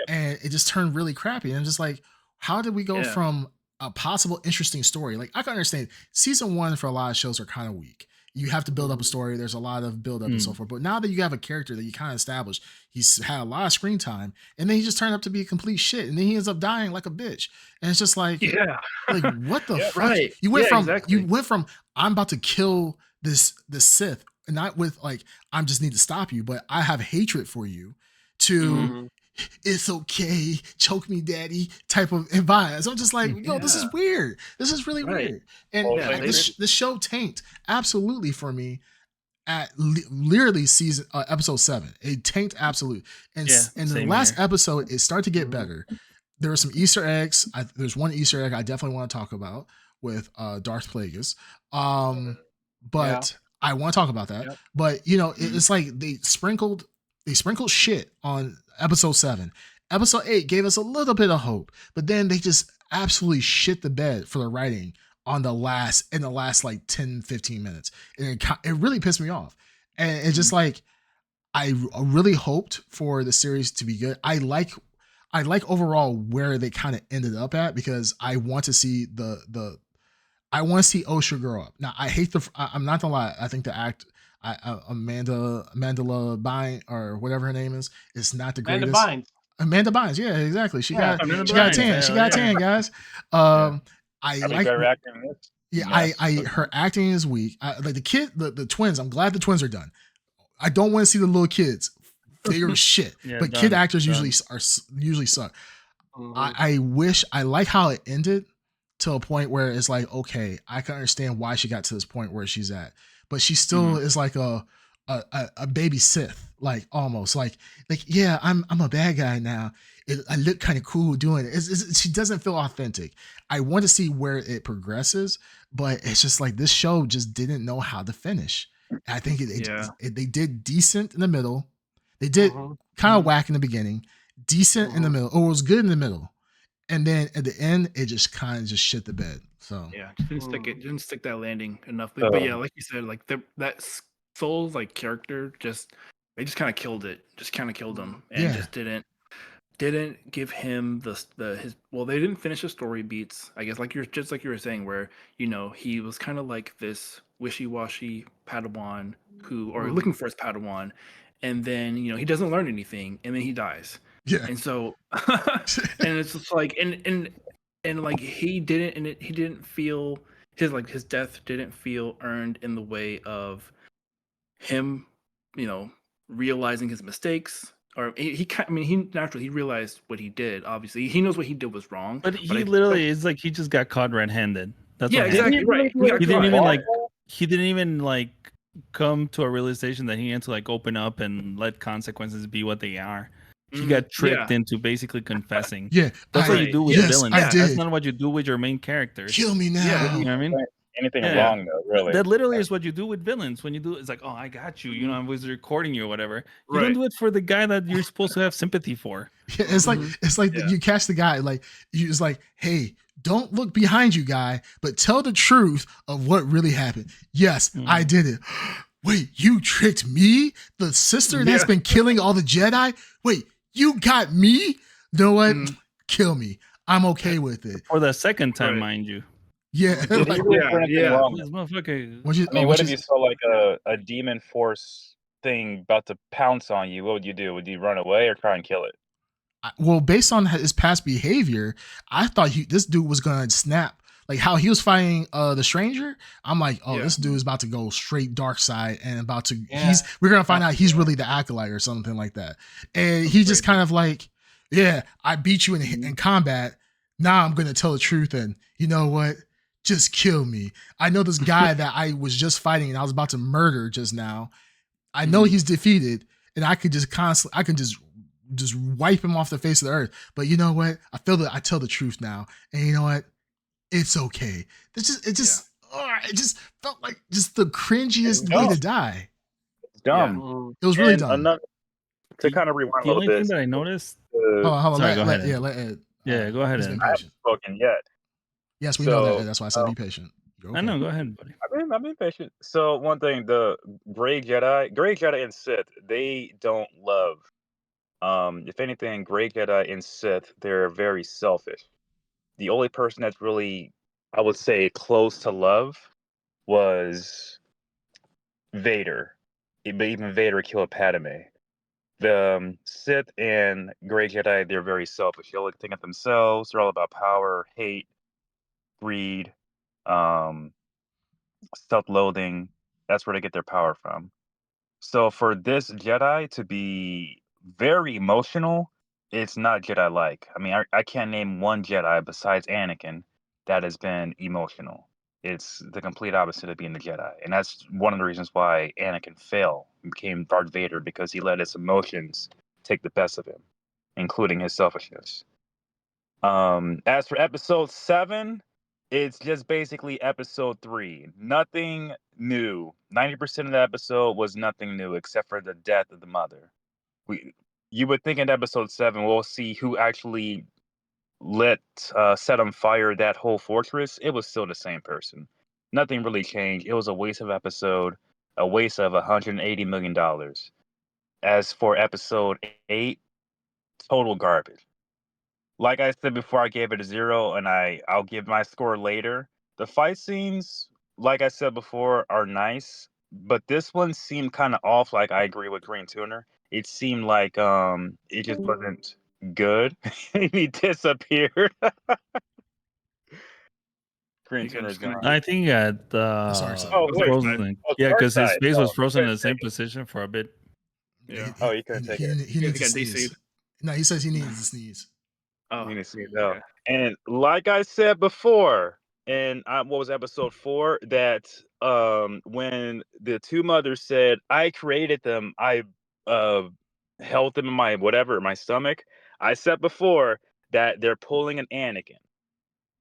And it just turned really crappy. And I'm just like, how did we go from a possible interesting story? Like, I can understand season 1 for a lot of shows are kind of weak. You have to build up a story. There's a lot of build up and so forth. But now that you have a character that you kind of established, he's had a lot of screen time, and then he just turned up to be a complete shit. And then he ends up dying like a bitch. And it's just like, like what the fuck? Right. You went from I'm about to kill this Sith not with like I'm just need to stop you, but I have hatred for you. To it's okay, choke me, daddy type of advice. I'm just like, yo, this is weird. This is really weird. And this show tanked absolutely for me at literally season episode 7. It tanked absolutely. And in the last episode, it started to get better. There were some Easter eggs. There's one Easter egg I definitely want to talk about with Darth Plagueis. But I want to talk about that. Yep. But it's like they sprinkled shit on episode 7. Episode 8 gave us a little bit of hope, but then they just absolutely shit the bed for the writing on the last like 10, 15 minutes. And it really pissed me off. And it's just like, I really hoped for the series to be good. I like overall where they kind of ended up at, because I want to see I want to see Osha grow up. Now, I hate I'm not gonna lie. I think the Amanda Bynes, or whatever her name is not the greatest. Amanda Bynes, yeah, exactly. She got a tan. She got a tan, guys. I like her acting. Yeah, her acting is weak. Like the twins. I'm glad the twins are done. I don't want to see the little kids. They are shit. But kid actors usually suck. I like how it ended, to a point where it's like, okay, I can understand why she got to this point where she's at, but she still is like a baby Sith, like almost like yeah, I'm a bad guy now. I look kind of cool doing it. She doesn't feel authentic. I want to see where it progresses, but it's just like this show just didn't know how to finish. I think they did decent in the middle. They did kind of whack in the beginning, decent in the middle, or it was good in the middle. And then at the end, it just kind of just shit the bed. So didn't stick that landing enough. But yeah, like you said, like that Soul's like character they just kind of killed it. Just kind of killed him, and just didn't give him his. Well, they didn't finish the story beats. I guess like you were saying, where he was kind of like this wishy-washy Padawan or looking for his Padawan, and then he doesn't learn anything, and then he dies. Yeah. And so and it's just like and like he didn't feel his death didn't feel earned in the way of him, realizing his mistakes, or he naturally realized what he did. Obviously, he knows what he did was wrong. But he literally is like he just got caught red-handed. That's exactly right. He didn't even like come to a realization that he had to like open up and let consequences be what they are. He got tricked into basically confessing. Yeah, that's what you do with villains. That's not what you do with your main characters. Kill me now. Yeah, you know what I mean? Anything wrong though, really? That literally is what you do with villains. When you do, it's like, oh, I got you. I was recording you or whatever. You don't do it for the guy that you're supposed to have sympathy for. Yeah, it's like you catch the guy, like you just like, hey, don't look behind you, guy, but tell the truth of what really happened. Yes, I did it. Wait, you tricked me, the sister that's been killing all the Jedi. Wait. You got me? You know what? Kill me. I'm okay with it. For the second time, mind you. Yeah. This motherfucker. what if you saw like a demon force thing about to pounce on you? What would you do? Would you run away or try and kill it? Well, based on his past behavior, I thought this dude was going to snap. Like how he was fighting the stranger, I'm like, this dude is about to go straight dark side and about to. We're gonna find out he's really the Acolyte or something like that. And he just kind of like, I beat you in combat. Now I'm gonna tell the truth, and you know what? Just kill me. I know this guy that I was just fighting and I was about to murder just now. I know he's defeated, and I could just just wipe him off the face of the earth. But you know what? I feel that I tell the truth now, and you know what? It's okay. It just felt like just the cringiest way to die. It's dumb. It was really dumb. To kind of rewind a little bit. The only thing that I noticed. Hold on. Sorry, go ahead. Let Ed. Yeah, go ahead. I haven't spoken yet. Yes, we know that. That's why I said be patient. I know. Go ahead, buddy. I've been patient. So one thing, the Grey Jedi and Sith, they don't love. If anything, Grey Jedi and Sith, they're very selfish. The only person that's really, I would say, close to love was Vader. But even Vader killed Padme. The Sith and Grey Jedi, they're very selfish. They only think of themselves. They're all about power, hate, greed, self-loathing. That's where they get their power from. So for this Jedi to be very emotional, it's not Jedi-like. I mean, I can't name one Jedi besides Anakin that has been emotional. It's the complete opposite of being a Jedi, and that's one of the reasons why Anakin failed and became Darth Vader, because he let his emotions take the best of him, including his selfishness. As for episode 7, it's just basically episode 3. Nothing new. 90% of the episode was nothing new except for the death of the mother. You would think in episode 7 we'll see who actually set on fire that whole fortress. It was still the same person. Nothing really changed. It was a waste of episode, a waste of $180 million. As for episode 8, total garbage. Like I said before, I gave it a 0, and I'll give my score later. The fight scenes, like I said before, are nice, but this one seemed kind of off. Like, I agree with Green Tuner. It seemed like it just wasn't good. He disappeared. Green Tuner's gone. I think at sorry, sorry. Oh, wait. frozen. Oh, Yeah, Dark because his Side. face was Oh, frozen in couldn't the same take it. position for a bit. Yeah. Oh, you couldn't take it. He needs to got sneeze. DC'd. No, he says he needs to sneeze. Oh, You need to see it, okay. And like I said before, and what was episode 4? That when the two mothers said, "I created them, I uh, held them in my stomach." I said before that they're pulling an Anakin.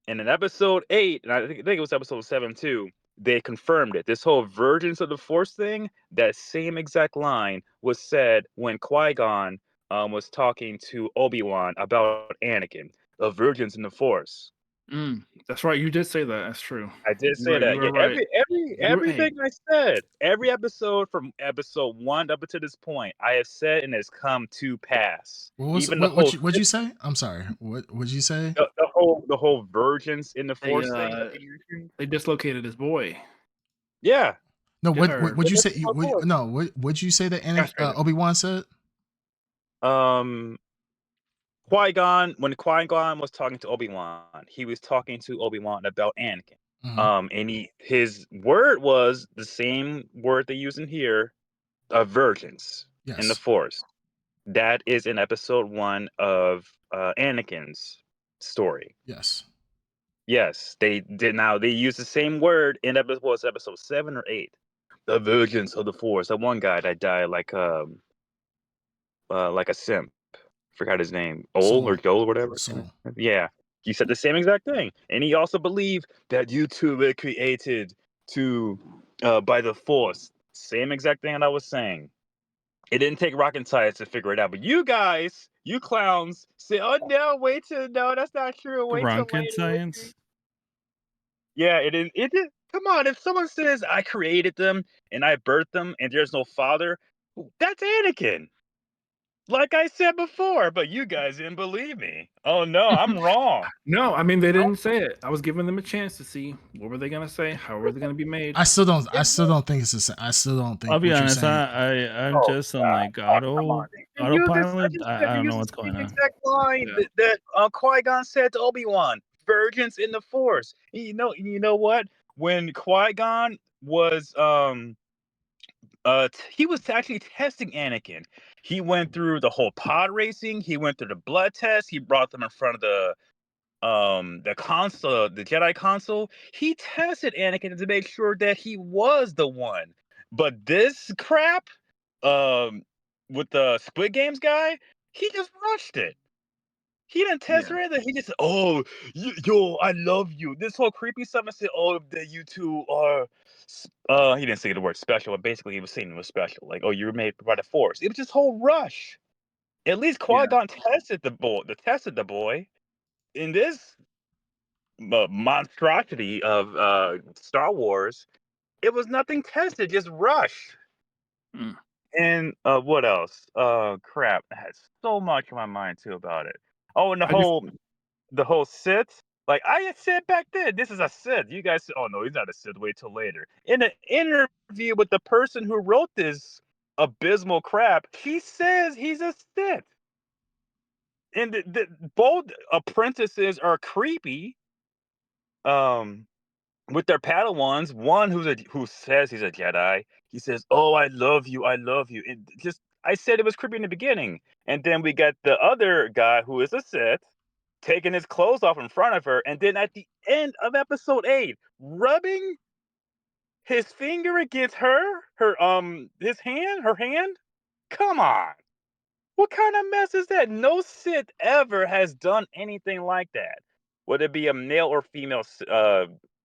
And in episode 8, and I think it was episode 7 too, they confirmed it. This whole Virgins of the Force thing, that same exact line was said when Qui-Gon was talking to Obi-Wan about Anakin, the Virgins in the Force. That's right. You did say that. That's true. I did say Right, that. you were Yeah, right. everything I said, every episode from episode 1 up until this point, I have said and has come to pass. Even the whole what'd you say? I'm sorry. What'd you say? the whole Virgins in the They Force thing. they dislocated his boy. Yeah. No, Or- what'd you say? That's my point. What'd you say that Castrated. Obi-Wan said? Qui-Gon, when Qui-Gon was talking to Obi-Wan, he was talking to Obi-Wan about Anakin. Mhm. And his word was the same word they use in here, virgins in the Yes. Force. That is in episode 1 of Anakin's story. Yes. Yes, they did. Now they use the same word in episode 7 or 8. The virgins of the Force. That one guy that died like a simp. Forgot his name. Ol or Joel or whatever. Soul. Yeah. He said the same exact thing. And he also believed that you two were created to by the Force. Same exact thing that I was saying. It didn't take rocket science to figure it out. But you guys, you clowns, say, "Oh no, wait till no, that's not true. Wait till Rocket later." science. Yeah, it is. It is. Come on, if someone says I created them and I birthed them and there's no father, that's Anakin. Like I said before, but you guys didn't believe me. Oh no, I'm wrong. No, I mean they didn't say it. I was giving them a chance to see what were they gonna say, how were they gonna be made. I still don't think it's the same. I still don't think. I'll be what you're honest. saying- I'm just on like Come on. autopilot. I don't know what's going on. Exact line Yeah. that Qui-Gon said to Obi-Wan, "Virgins in the Force." You know what? When Qui-Gon was he was actually testing Anakin. He went through the whole pod racing. He went through the blood test. He brought them in front of the console, the Jedi console. He tested Anakin to make sure that he was the one. But this crap, with the Squid Games guy, he just rushed it. He didn't test or anything. He just said, "Oh, yo, I love you." This whole creepy stuff. I said, "Oh, that you two are." He didn't say the word special, but basically he was saying it was special. Like, "Oh, you were made by the Force." It was just whole rush. At least Qui-Gon tested the boy. In this monstrosity of Star Wars, it was nothing tested, just rush. Mm. And what else? Crap, I had so much on my mind too about it. Oh, and the whole Sith. Like I had said back then, this is a Sith. You guys said, "Oh no, he's not a Sith. Wait till later." In an interview with the person who wrote this abysmal crap, he says he's a Sith. And both apprentices are creepy. with their Padawans, one who says he's a Jedi, he says, "Oh, I love you, I love you." And just I said it was creepy in the beginning, and then we got the other guy who is a Sith taking his clothes off in front of her, and then at the end of episode 8, rubbing his finger against his hand, her hand. Come on, what kind of mess is that? No Sith ever has done anything like that, whether it be a male or female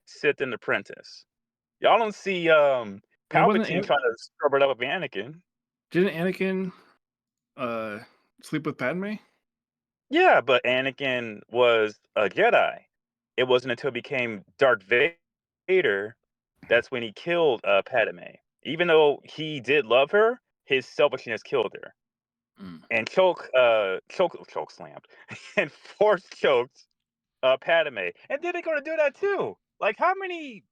Sith and apprentice. Y'all don't see Palpatine trying to scrub it up with Anakin. Didn't Anakin sleep with Padme? Yeah, but Anakin was a Jedi. It wasn't until he became Darth Vader that's when he killed Padme. Even though he did love her, his selfishness killed her. And choke slammed and force choked Padme. And then they're gonna do that too. Like how many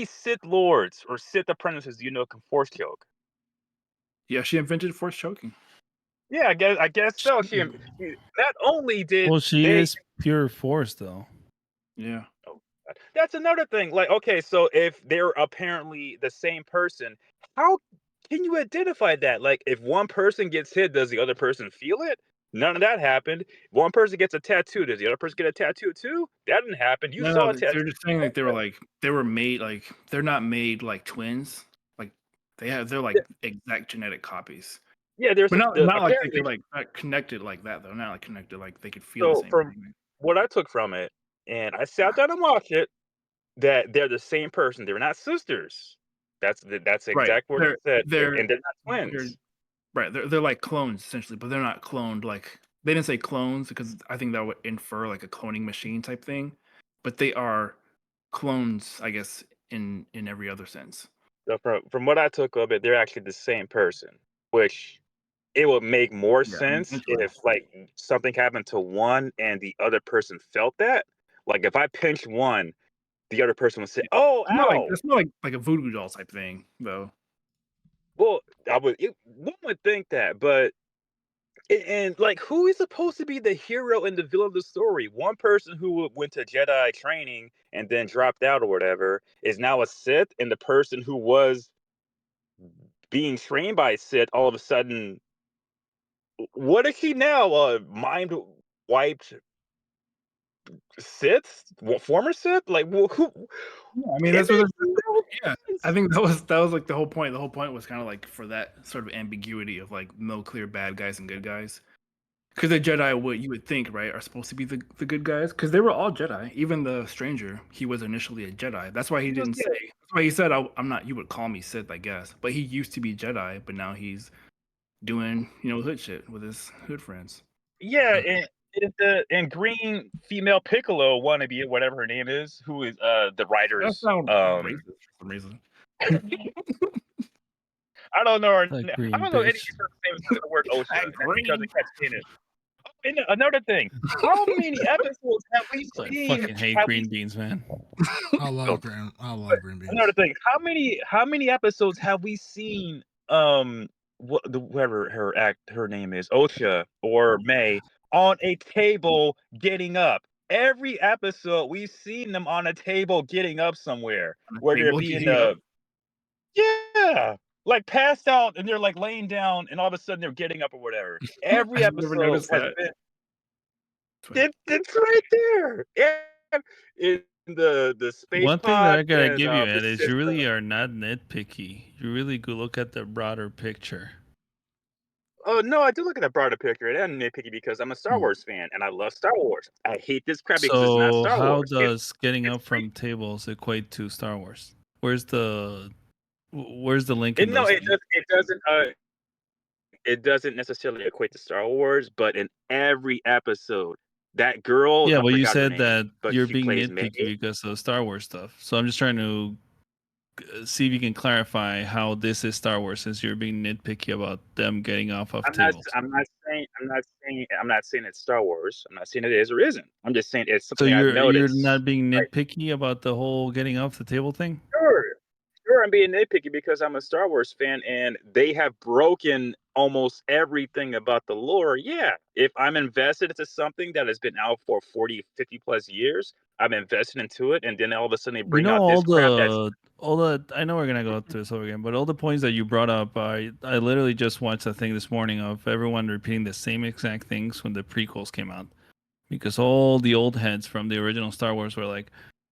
Sith lords or Sith apprentices do you know can force choke? Yeah, she invented force choking. Yeah, I guess so. She not only did she is pure force though. Yeah. Oh, that's another thing. Like, okay, so if they're apparently the same person, how can you identify that? Like, if one person gets hit, does the other person feel it? None of that happened. One person gets a tattoo, does the other person get a tattoo too? That didn't happen. You saw a tattoo. They're just saying like they were made like they're not made like twins. Like they're like exact genetic copies. Yeah, there's not like they're like not connected like that though. Not like connected like they could feel the same thing. What I took from it, and I sat down and watched it, that they're the same person. They're not sisters. That's the exact word it said. And they're not twins. They're like clones essentially, but they're not cloned like they didn't say clones because I think that would infer like a cloning machine type thing. But they are clones, I guess, in every other sense. So from what I took of it, they're actually the same person, which it would make more sense if like something happened to one and the other person felt that. Like if I pinch one, the other person would say, "Oh, ow!" It's more like a voodoo doll type thing, though. Well, one would think that, but and like, who is supposed to be the hero and the villain of the story? One person who went to Jedi training and then dropped out or whatever is now a Sith, and the person who was being trained by Sith all of a sudden, what is he now? Mind wiped Sith, former Sith? Like, well, who? Yeah, I mean, that's what. Yeah, I think that was like the whole point. The whole point was kind of like for that sort of ambiguity of like no clear bad guys and good guys. Because the Jedi, you would think, right, are supposed to be the good guys. Because they were all Jedi. Even the stranger, he was initially a Jedi. That's why he didn't say. That's why he said, "I'm not." You would call me Sith, I guess. But he used to be Jedi, but now he's doing hood shit with his hood friends. Yeah, and green female Piccolo wannabe, whatever her name is, who is the writer's racist for some reason. I don't know her. Green I don't know any bitch. of her names that work OSHA because it catch penis. And another thing, how many episodes have we seen? I fucking hate green beans, man. I love green beans. Another thing, how many episodes have we seen? Whoever her name is, OSHA or May, on a table getting up. Every episode we've seen them on a table getting up somewhere, whether it be in the like passed out and they're like laying down and all of a sudden they're getting up or whatever. Every episode has been. It's right there. In the space. One thing that I gotta give you, Ed, is you really are not nitpicky. You really go look at the broader picture. Oh no, I do look at the broader picture. And I'm nitpicky because I'm a Star Wars fan and I love Star Wars. I hate this crap because it's not Star Wars. So how does getting up from tables equate to Star Wars? Where's the link? No, it doesn't. It doesn't necessarily equate to Star Wars, but in every episode, that girl. Yeah, well, you said that you're being nitpicky because of Star Wars stuff. So I'm just trying to see if you can clarify how this is Star Wars, since you're being nitpicky about them getting off of tables. I'm not saying it's Star Wars. I'm not saying it is or isn't. I'm just saying it's something I've noticed. You're not being nitpicky about the whole getting off the table thing? Sure. sure I'm being nitpicky because I'm a Star Wars fan and they have broken almost everything about the lore. Yeah, if I'm invested into something that has been out for 40, 50 plus years, I'm invested into it, and then all of a sudden they bring out this crap that's all the I know we're gonna go through this over again, but all the points that you brought up, I literally just watched a thing this morning of everyone repeating the same exact things when the prequels came out, because all the old heads from the original Star Wars were like,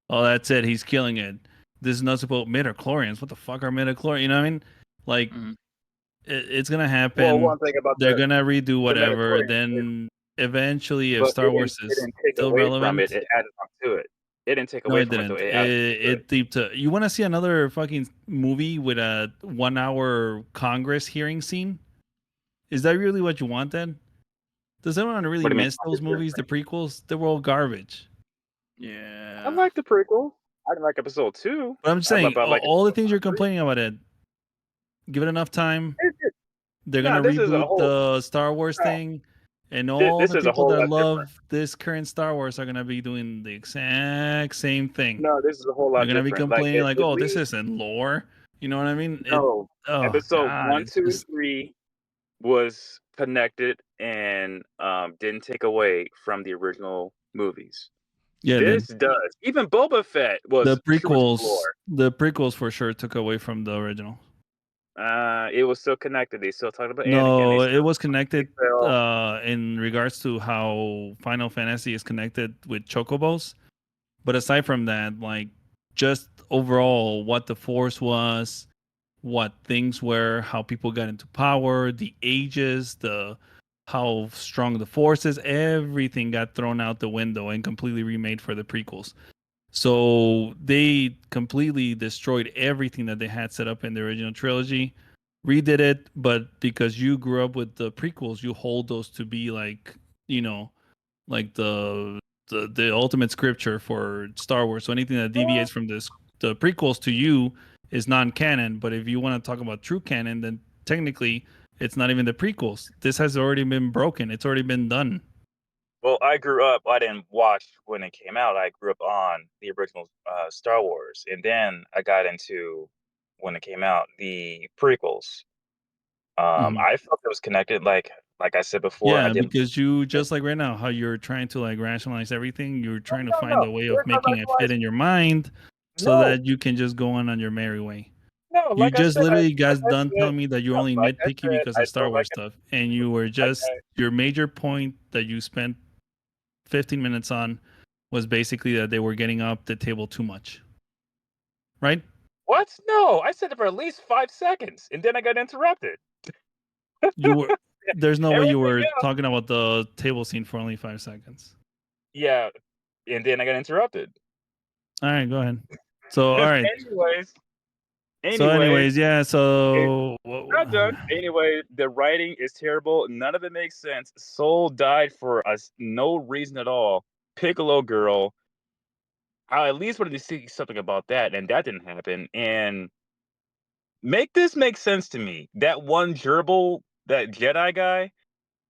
"Oh, that's it, he's killing it. This is not supposed midichlorians. What the fuck are midichlorians?" You know what I mean? Like, it's gonna happen. Well, one thing about they're gonna redo whatever. midichlorians Then eventually, if but Star Wars it is didn't take still away relevant, from it. It added on to it. It didn't take no, away it from it, though. didn't. It added on to It deep to. You want to see another fucking movie with a 1 hour Congress hearing scene? Is that really what you want? Then does anyone really What do you mean? miss those movies? The prequels? They were all garbage. I Yeah. like the prequel. I didn't like episode 2. But I'm just saying, I like all the episode things you're 3. complaining about it. Give it enough time. They're No, gonna this is a reboot whole. the Star Wars No, thing, and all this the is a people whole that lot different. love this current Star Wars are gonna be doing the exact same thing. No, this is a whole They're lot gonna be different. complaining like, At "Oh, this least isn't lore." You know what I mean? no. Oh Episode God, 1, it's 2, and just 3 was connected and didn't take away from the original movies. yeah. This does. Even Boba Fett was true to the lore. The prequels for sure took away from the original. It was still connected. They still talked about Anakin. No, They it was still connected fell. in regards to how Final Fantasy is connected with chocobos. But aside from that, like, just overall what the Force was, what things were, how people got into power, the ages, the how strong the Force is, everything got thrown out the window and completely remade for the prequels. So they completely destroyed everything that they had set up in the original trilogy, redid it, but because you grew up with the prequels, you hold those to be like, you know, like the ultimate scripture for Star Wars. So anything that deviates from the prequels to you is non-canon. But if you want to talk about true canon, then technically it's not even the prequels. This has already been broken. It's already been done. Well, I grew up. I didn't watch when it came out. I grew up on the original Star Wars, and then I got into when it came out the prequels. I felt it was connected. Like I said before, I Yeah, didn't. because you just like right now, how you're trying to like rationalize everything, you're trying to No, find a no, way of we're not making it fit rationalizing. in your mind so No, that you can just go on your merry way. no. You Like I just said, literally like guys I done said, telling me that you're no, only like I nitpicky said, because I of Star felt Wars like stuff, and you were just your major point that you spent 15 minutes on was basically that they were getting up the table too much, right? what? No, I said it for at least 5 seconds, and then I got interrupted. You were there's no way you Everything were else, talking about the table scene for only 5 seconds. yeah, and then I got interrupted. All right, go ahead. So all right. Anyways, Yeah. it's So not done. Anyway, the writing is terrible. None of it makes sense. Soul died for us, no reason at all. Piccolo girl. I at least wanted to see something about that, and that didn't happen. And make this make sense to me. That one gerbil, that Jedi guy,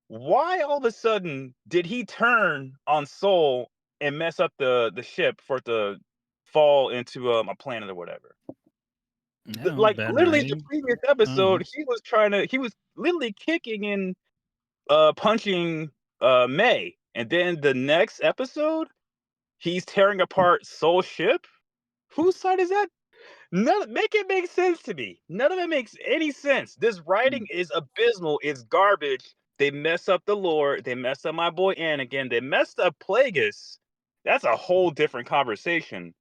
why all of a sudden did he turn on Soul and mess up the ship for it to fall into a planet or whatever? Like bad literally the writing. previous I don't know. episode, he was literally kicking and punching May. And then the next episode, he's tearing apart Soul ship. Whose side is that? Make it make sense to me. None of it makes any sense. This writing is abysmal. It's garbage. They mess up the lore. They mess up my boy Anakin. They messed up Plagueis. That's a whole different conversation.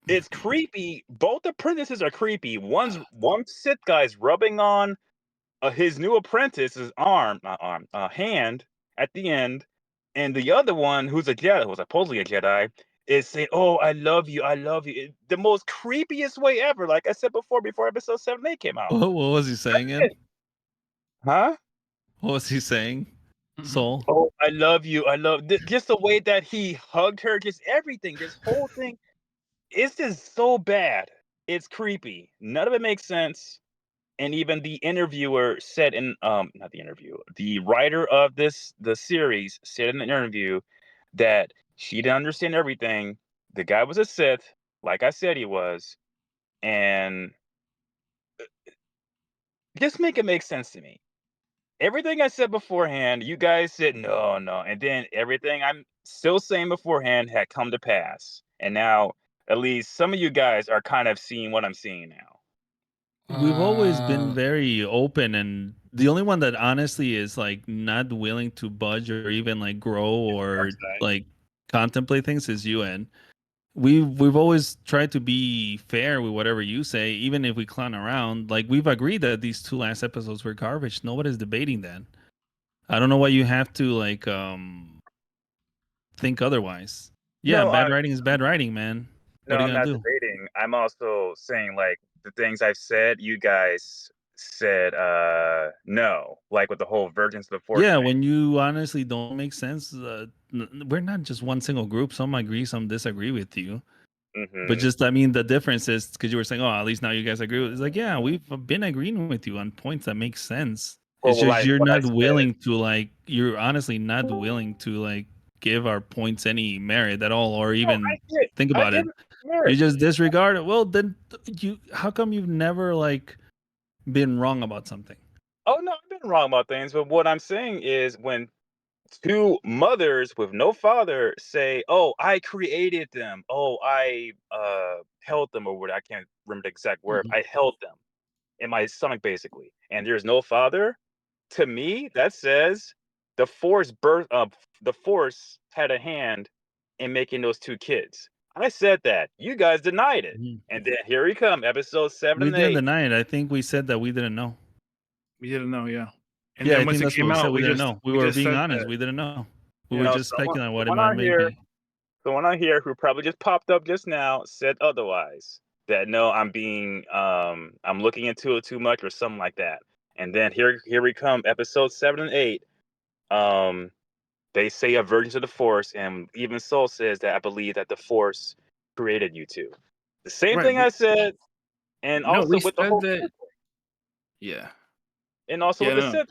It's creepy. Both apprentices are creepy. One Sith guy's rubbing on his new apprentice's hand at the end, and the other one, who's a Jedi, who's supposedly a Jedi, is saying, "Oh, I love you, I love you." The most creepiest way ever. Like I said before episode 7 8 came out. What was he saying? It? Huh? What was he saying? Soul. Oh, I love you. I love just the way that he hugged her. Just everything. This whole thing. It's just so bad. It's creepy. None of it makes sense. And even the interviewer said not the interviewer, the writer of the series said in an interview that she didn't understand everything. The guy was a Sith, like I said he was, and just make it make sense to me. Everything I said beforehand, you guys said no, and then everything I'm still saying beforehand had come to pass, and now at least some of you guys are kind of seeing what I'm seeing now. We've always been very open, and the only one that honestly is like not willing to budge or even like grow or like contemplate things is you. And we've always tried to be fair with whatever you say, even if we clown around. Like we've agreed that these 2 last episodes were garbage. Nobody's debating that. I don't know why you have to like think otherwise. Yeah, No, bad writing is bad writing, man. What are you I'm gonna not do? debating. I'm also saying like the things I've said, you guys said no, like with the whole Virgins of the Force Yeah, thing. when you honestly don't make sense, we're not just one single group. Some agree, some disagree with you. But just, I mean, the difference is because you were saying, oh, at least now you guys agree. It's like, yeah, we've been agreeing with you on points that make sense. It's just you're not willing to like, you're honestly not willing to like give our points any merit at all, or even think about it. You just disregard it. Well, then how come you've never like been wrong about something? Oh no, I've been wrong about things, but what I'm saying is when 2 mothers with no father say, "Oh, I created them. Oh, I held them," or what, I can't remember the exact word. I held them in my stomach, basically. And there's no father. To me, that says the Force had a hand in making those 2 kids. I said that. You guys denied it. And then here we come, episode 7 We and didn't 8. deny it. I think we said that we didn't know. We didn't know, yeah. And yeah, then I once think it that's came what we said. out, We didn't know. We were being honest. that. We didn't know. We You were know, just speculating what it someone might be. someone out here who probably just popped up just now said otherwise. That no, I'm being I'm looking into it too much or something like that. And then here we come, episode 7 and 8. They say a virgin of the Force, and even Soul says that I believe that the Force created you 2. The same thing I said, and No, also we with the said whole that. Yeah. and also with the Sith.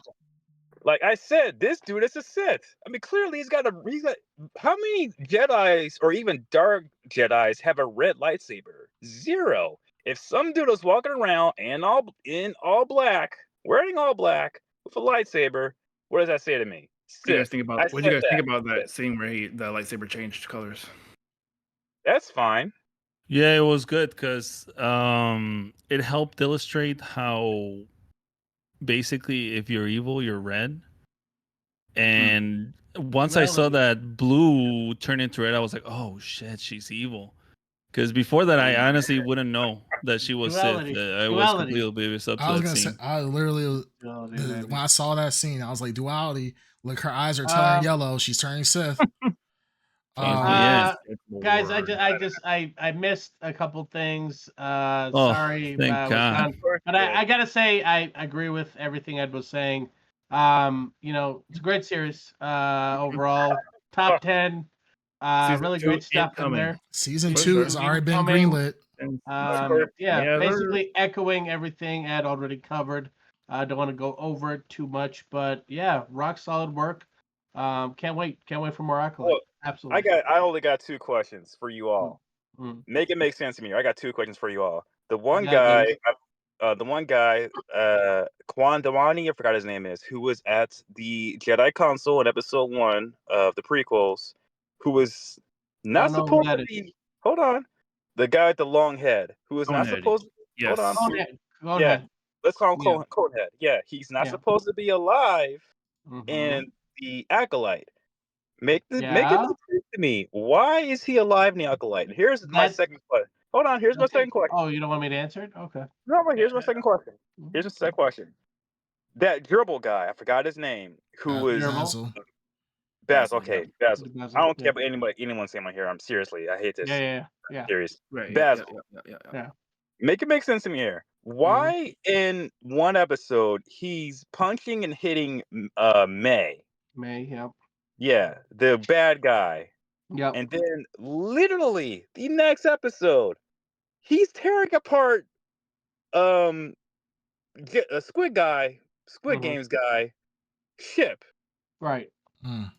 Like I said, this dude is a Sith. I mean, clearly he's got how many Jedis or even dark Jedis have a red lightsaber? 0. If some dude was walking around in all black, wearing all black with a lightsaber, what does that say to me? What do you guys think about that Sith. scene where the lightsaber changed colors? That's fine. Yeah, it was good because it helped illustrate how basically if you're evil, you're red. And once I saw that blue turn into red, I was like, oh shit, she's evil. Because before that, I honestly wouldn't know that she was Sith. I was completely oblivious up to that scene. I literally, when I saw that scene, I was like, duality. Look, her eyes are turning yellow. She's turning Sith. Guys, I missed a couple things. Sorry, thank God. but I gotta say I agree with everything Ed was saying. It's a great series. Overall, top 10. Really great stuff in there. Season 2 has already been greenlit. Basically echoing everything Ed already covered. I don't want to go over it too much, but yeah, rock solid work. Can't wait for more Acolyte. Well, Absolutely. I only got 2 questions for you all. Make it make sense to me. I got 2 questions for you all. The one guy, Quan Dawani, I forgot his name is, who was at the Jedi Council in episode 1 of the prequels, who was not supposed to be. Hold on, the guy with the long head, who was not supposed. Hold on. Conehead. Let's call him Conehead. Yeah, he's not supposed to be alive in the Acolyte. Make it make sense to me. Why is he alive in the Acolyte? Here's my second question. Hold on. Here's my second question. Oh, you don't want me to answer it? Okay. No, but here's my second question. That gerbil guy, I forgot his name, who was Basil. Okay, Basil. I don't care about anyone saying my hair. I'm seriously, I hate this. Yeah. Serious. Right. Basil. Yeah. Make it make sense to me here. Why in one episode he's punching and hitting May? Yep. Yeah, the bad guy. Yep. And then literally the next episode, he's tearing apart a Squid Games guy ship. Right.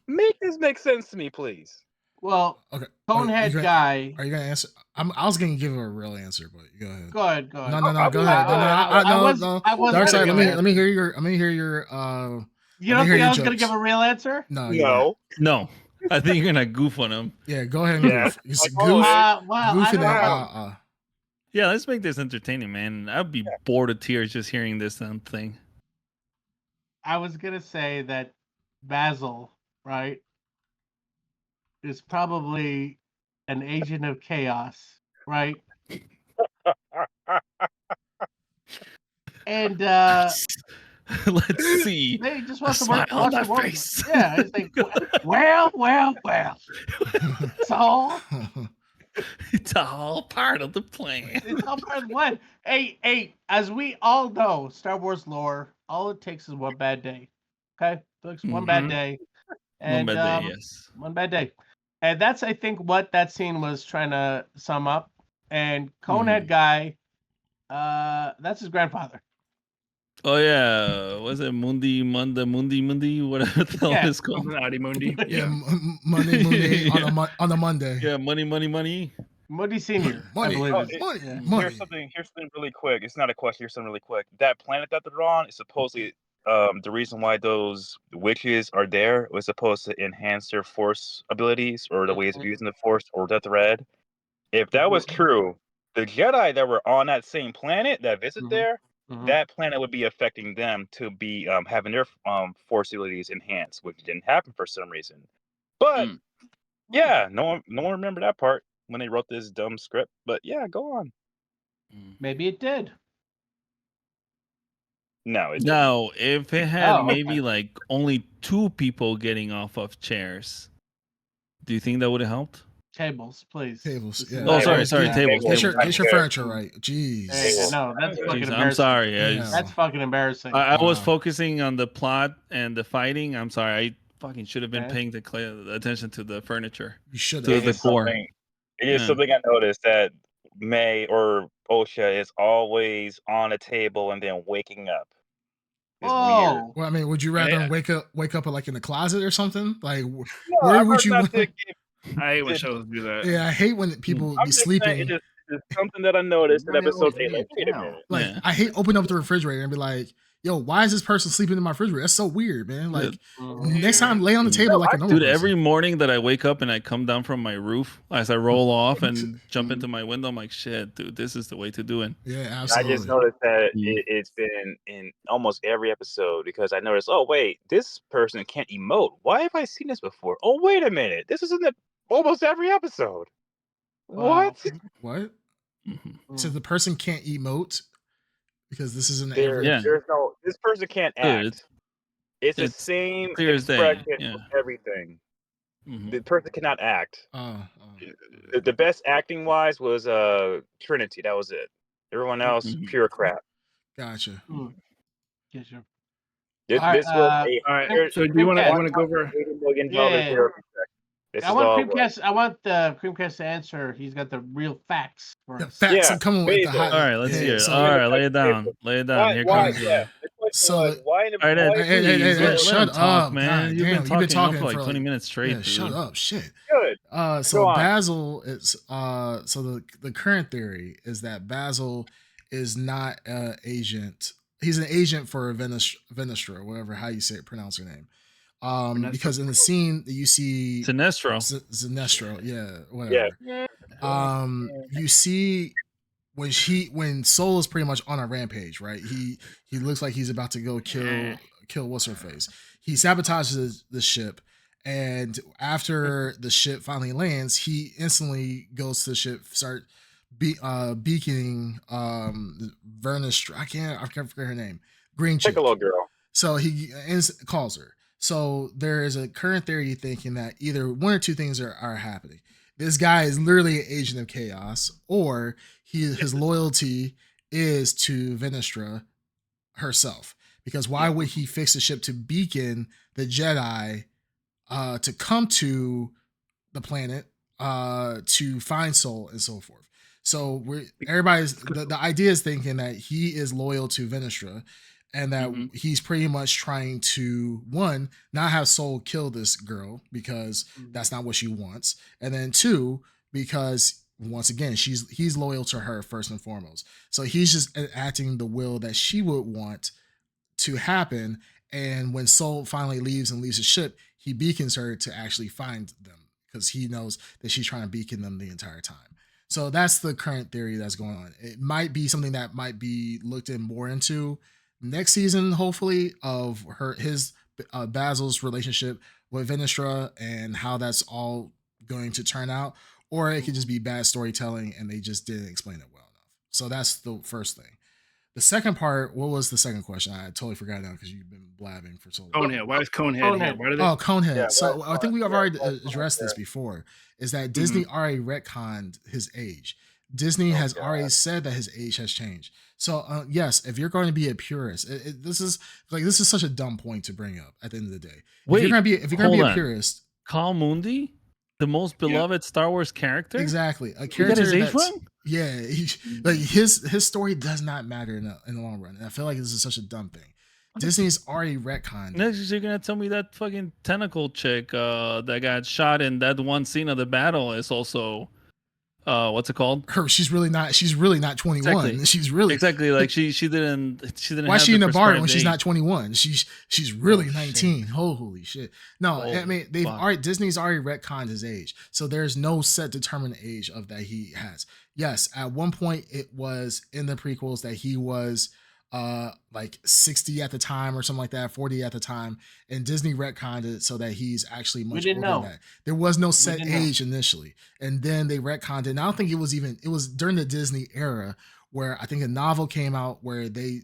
Make this make sense to me, please. Well, Okay. Conehead guy. Are you gonna answer? I was gonna give a real answer, but go ahead. Go ahead. No, go ahead. No. Dark side. Let me hear your. You don't think I was gonna give a real answer? No. No. I think you're gonna goof on him. Yeah, go ahead and goof. You goof. Goof and then. Yeah, let's make this entertaining, man. I'd be bored of tears just hearing this thing. I was gonna say that Basil, right, is probably an agent of chaos, right? And let's see. They just want to work on that face. Yeah, it's like, well. It's all part of the plan. It's all part of the plan. Hey, as we all know, Star Wars lore, all it takes is one bad day. Okay? It takes one bad day. And, one bad day, yes. One bad day. And that's, I think, what that scene was trying to sum up. And Conehead guy, that's his grandfather. Oh yeah, was it Mundi, whatever the hell it's called? Mundi. Yeah, Monday on a Monday. Yeah, money. Mundi Senior. Money. Here's something really quick. It's not a question. Here's something really quick. That planet that they're on is supposedly the reason why those witches are there was supposed to enhance their force abilities or the ways of using the force or the thread. If that was true, the Jedi that were on that same planet that visit there, that planet would be affecting them to be having their force abilities enhanced, which didn't happen for some reason. But yeah, no one remembered that part when they wrote this dumb script. But yeah, go on. Maybe it did. No, if it had maybe like only 2 people getting off of chairs, do you think that would have helped? Tables, please. Tables. Yeah. Oh, sorry, tables. Get your furniture right. Jeez. Hey, no, that's fucking embarrassing. I'm sorry. That's fucking embarrassing. I was focusing on the plot and the fighting. I'm sorry. I fucking should have been paying the attention to the furniture. You should have. To the core. It is something I noticed that May or Osha is always on a table and then waking up. It's weird. Well, I mean, would you rather wake up like in the closet or something? Like, where would you? I hate when shows do that. Yeah, I hate when people be sleeping. It's something that I noticed in episode 8. Like, wait a minute. Like, I hate opening up the refrigerator and be like, yo, why is this person sleeping in my refrigerator? That's so weird, man. Like, next time, lay on the table like a normal person. Every morning that I wake up and I come down from my roof, as I roll off and jump into my window, I'm like, shit, dude, this is the way to do it. Yeah, absolutely. I just noticed that it's been in almost every episode because I noticed, oh, wait, this person can't emote. Why have I seen this before? Oh, wait a minute. This is in almost every episode. Wow. What? So the person can't emote? Because this isn't there's no. This person can't act. It's the same expression for everything. The person cannot act. The best acting wise was Trinity. That was it. Everyone else, pure crap. Gotcha. Yes, sir. This was all right. So do you want to go over $80 million therapy check? I want Creamcast to answer. He's got the real facts for us. Facts. I'm coming with the high. All right, let's hear it. All right, lay it down. Here comes it. So, shut up, man. You've been talking for like 20 minutes straight. Yeah, shut up, shit. Good. So Basil is so the current theory is that Basil is not an agent. He's an agent for Venestra, whatever how you pronounce her name. Because in the scene that you see Sinestro, yeah, whatever. Yeah. You see when Soul is pretty much on a rampage, right? He looks like he's about to go kill what's her face. He sabotages the ship, and after the ship finally lands, he instantly goes to the ship, start beaconing Venestra. I can't forget her name. Green chick. Piccolo girl. So he calls her. So there is a current theory thinking that either one or two things are happening. This guy is literally an agent of chaos, or his loyalty is to Venestra herself. Because why would he fix the ship to beacon the Jedi to come to the planet to find Soul and so forth? So the idea is thinking that he is loyal to Venestra. and that he's pretty much trying to, one, not have Soul kill this girl because that's not what she wants, and then two, because once again he's loyal to her first and foremost. So he's just acting the will that she would want to happen. And when Soul finally leaves and leaves the ship, he beacons her to actually find them because he knows that she's trying to beacon them the entire time. So that's the current theory that's going on. It might be something that might be looked in more into next season, hopefully, of his Basil's relationship with Venestra and how that's all going to turn out. Or it could just be bad storytelling and they just didn't explain it well enough. So that's the first thing. The second part, what was the second question? I totally forgot now because you've been blabbing for so long. Conehead. Why is Conehead here? Why do they... Oh, Conehead. Yeah, so I think we've already addressed this before, is that Disney already retconned his age. Disney has already said that his age has changed. So if you're going to be a purist, this is such a dumb point to bring up at the end of the day. If you're going to be a purist, Kal Mundi, the most beloved Star Wars character, exactly, a character his age wrong? Yeah, his story does not matter in the long run. And I feel like this is such a dumb thing. Disney's already retconned. Next, you're gonna tell me that fucking tentacle chick that got shot in that one scene of the battle is also what's it called? She's really not 21. Exactly. She's really like she didn't why is she in a bar when she's not 21? She's really 19. Shit. Holy shit. No, I mean Disney's already retconned his age. So there's no set determined age of that he has. Yes, at one point it was in the prequels that he was like 60 at the time or something like that, 40 at the time, and Disney retconned it so that he's actually much older than that. There was no set age initially, and then they retconned it. And I don't think it was during the Disney era where I think a novel came out where they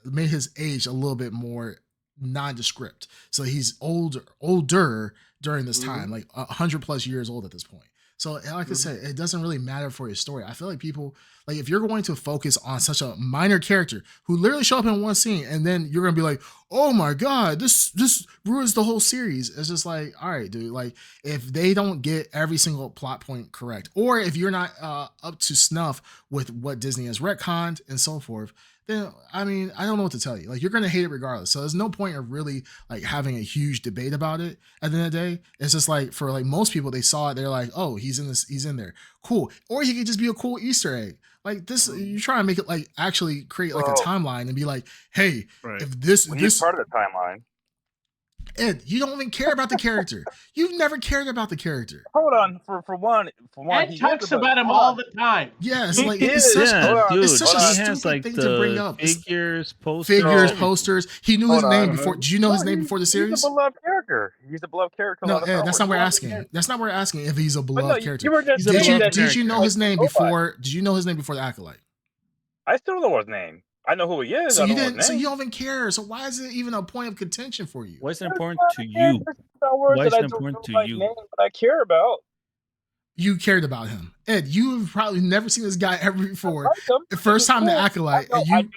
made his age a little bit more nondescript, so he's older during this time, like 100+ years old at this point. So like I said, it doesn't really matter for his story. I feel like people, like if you're going to focus on such a minor character who literally show up in one scene and then you're going to be like, oh my God, this ruins the whole series. It's just like, all right, dude, like if they don't get every single plot point correct, or if you're not up to snuff with what Disney has retconned and so forth, then I mean, I don't know what to tell you. Like you're gonna hate it regardless. So there's no point of really like having a huge debate about it at the end of the day. It's just like for like most people, they saw it, they're like, oh, he's in there. Cool. Or he could just be a cool Easter egg. Like this, you try and make it like actually create like a timeline and be like, hey, if this part of the timeline. Ed, you don't even care about the character. You've never cared about the character. Hold on, for one, Ed talks about him all the time. Yes, like it's such a stupid thing to bring up. Figures, posters. He knew his name before. Did you know his name before the series? He's a beloved character. He's a beloved character. No, Ed, that's not what we're asking. That's not what we're asking if he's a beloved character. Did you know his name before? Did you know his name before the Acolyte? I still don't know his name. I know who he is. So you don't even care. So why is it even a point of contention for you? Why is it important to you? Why is it important to you? I care about. You cared about him, Ed. You've probably never seen this guy ever before. The first time the Acolyte, I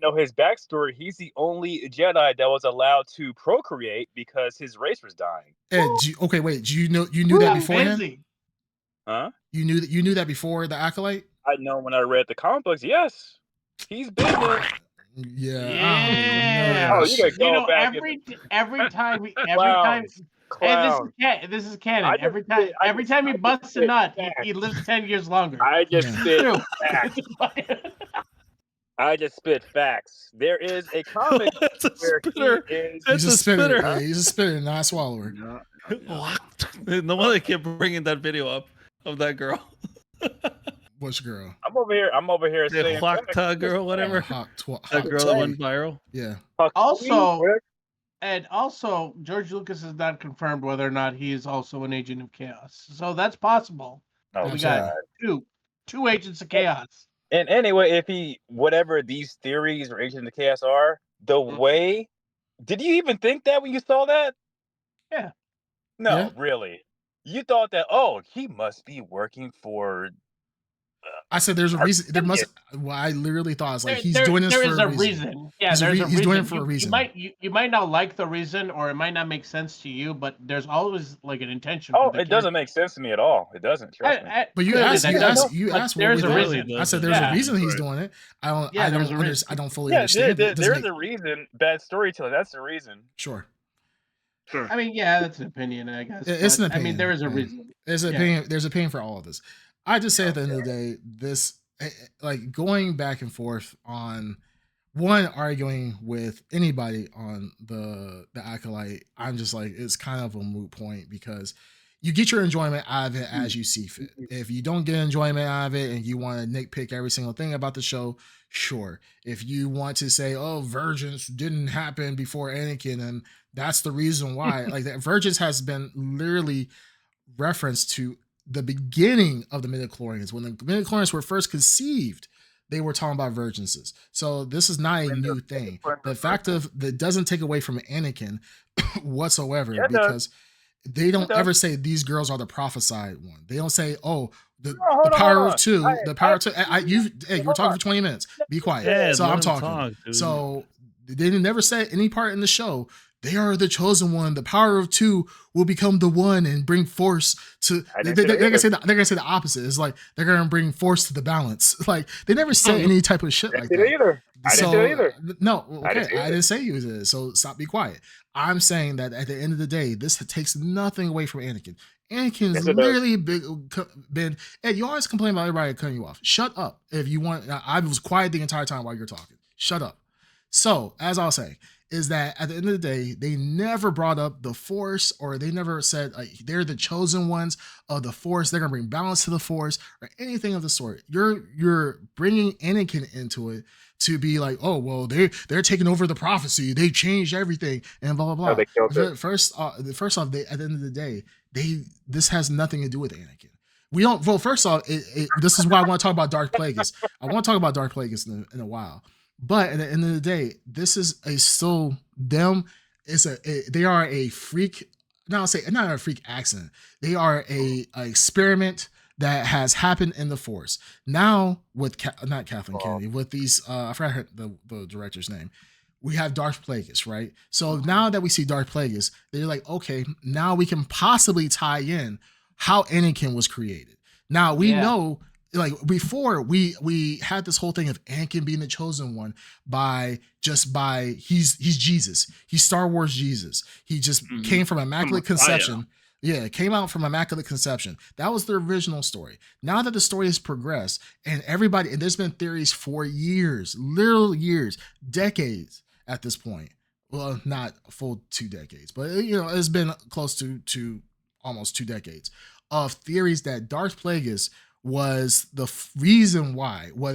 know his backstory. He's the only Jedi that was allowed to procreate because his race was dying. Ed, you knew that beforehand? Huh? You knew that before the Acolyte? I know when I read the comic books. Yes. He's been there. Yeah. Oh, you gotta go back. Every time, and this is canon. Every time he busts a nut, he lives 10 years longer. I just spit facts. I just spit facts. There is a comic where he's a spitter. He's a spitter, not a swallower. No wonder they kept bringing that video up of that girl. Which girl? I'm over here saying Huacta girl, whatever. That girl that went viral. Yeah. Also, George Lucas has not confirmed whether or not he is also an agent of chaos. So that's possible. Oh, we got two agents of chaos. And anyway, whatever these theories or agents of chaos are, the way, did you even think that when you saw that? Yeah. No, really. You thought that, he must be working for I said there's a reason. There must. Well, I literally thought it's like he's doing this for a reason. Yeah, there's a reason. He's doing it for a reason. You might not like the reason, or it might not make sense to you, but there's always like an intention. Oh, it doesn't make sense to me at all. It doesn't. Trust me. But you asked. There's a reason. I said there's a reason he's doing it. I don't fully understand. There's a reason. Bad storytelling. That's the reason. Sure. I mean, yeah, that's an opinion, I guess. It's an opinion. I mean, there is a reason. There's an opinion. There's an opinion for all of this. I just say at the end of the day, this like going back and forth on one arguing with anybody on the Acolyte. I'm just like, it's kind of a moot point because you get your enjoyment out of it as you see fit. If you don't get enjoyment out of it and you want to nitpick every single thing about the show, sure. If you want to say, oh, Virgins didn't happen before Anakin and that's the reason why, like that Virgins has been literally referenced to the beginning of the midichlorians. When the midichlorians were first conceived, they were talking about virginses. So this is not a new thing. The fact of that doesn't take away from Anakin whatsoever, because they don't ever say these girls are the prophesied one. They don't say, oh, the power of two, the power of two. You were talking for 20 minutes. Be quiet. Yeah, so I'm talking. So they never said any part in the show. They are the chosen one. The power of two will become the one and bring force to. They're gonna say the opposite. It's like they're gonna bring force to the balance. Like they never say any type of shit like that. I didn't say either. No, okay, I didn't say you did. So stop, be quiet. I'm saying that at the end of the day, this takes nothing away from Anakin. Anakin's literally been. Ed, you always complain about everybody cutting you off. Shut up. If you want, I was quiet the entire time while you're talking. Shut up. So as I'll say, is that at the end of the day, they never brought up the Force, or they never said they're the chosen ones of the Force. They're gonna bring balance to the Force or anything of the sort. You're bringing Anakin into it to be like, oh well, they're taking over the prophecy. They changed everything and blah blah blah. First off, at the end of the day, this has nothing to do with Anakin. We don't. Well, first off, this is why I want to talk about Darth Plagueis. I want to talk about Darth Plagueis in a while. But at the end of the day, this is they are a freak. Not a freak accident. They are a experiment that has happened in the Force. Now with not Kathleen Kennedy, with these I forgot the director's name. We have Darth Plagueis, right? So now that we see Darth Plagueis, they're like, okay, now we can possibly tie in how Anakin was created. Now we know. Like before, we had this whole thing of Anakin being the chosen one by he's Jesus. He's Star Wars Jesus. He just came from immaculate conception. Yeah, came out from immaculate conception. That was the original story. Now that the story has progressed and there's been theories for years, literal years, decades at this point. Well, not a full 2 decades, but it's been close to almost 2 decades of theories that Darth Plagueis was the reason why, when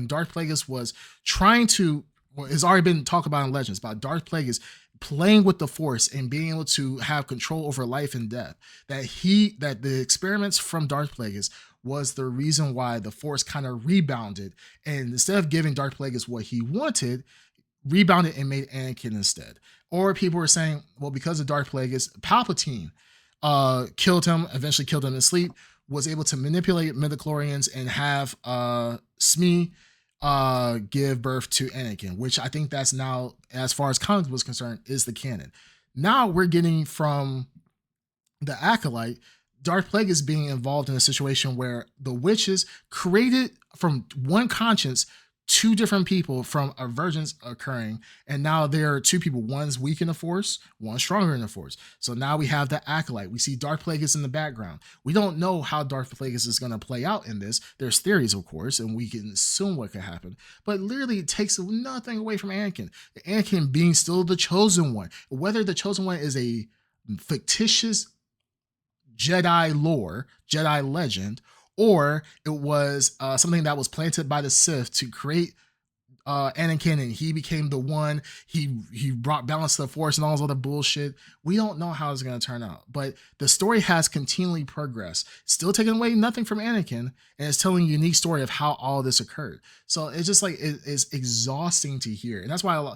Darth Plagueis was trying to, it's already been talked about in Legends about Darth Plagueis playing with the Force and being able to have control over life and death, that the experiments from Darth Plagueis was the reason why the Force kind of rebounded, and instead of giving Darth Plagueis what he wanted, rebounded and made Anakin instead. Or people were saying, well, because of Darth Plagueis, Palpatine eventually killed him in sleep, was able to manipulate midichlorians and have Smee give birth to Anakin, which I think that's now, as far as comics was concerned, is the canon. Now we're getting from the Acolyte, Darth Plagueis being involved in a situation where the witches created from one conscience 2 different people from a virgins occurring, and now there are 2 people. One's weak in the Force, one's stronger in the Force. So now we have the Acolyte. We see Darth Plagueis in the background. We don't know how Darth Plagueis is going to play out in this. There's theories, of course, and we can assume what could happen. But literally, it takes nothing away from Anakin. Anakin being still the chosen one. Whether the chosen one is a fictitious Jedi lore, Jedi legend, or it was something that was planted by the Sith to create Anakin, and he became the one. He brought balance to the Force and all this other bullshit. We don't know how it's going to turn out, but the story has continually progressed, still taking away nothing from Anakin, and it's telling a unique story of how all this occurred. So it's just like it's exhausting to hear, and that's why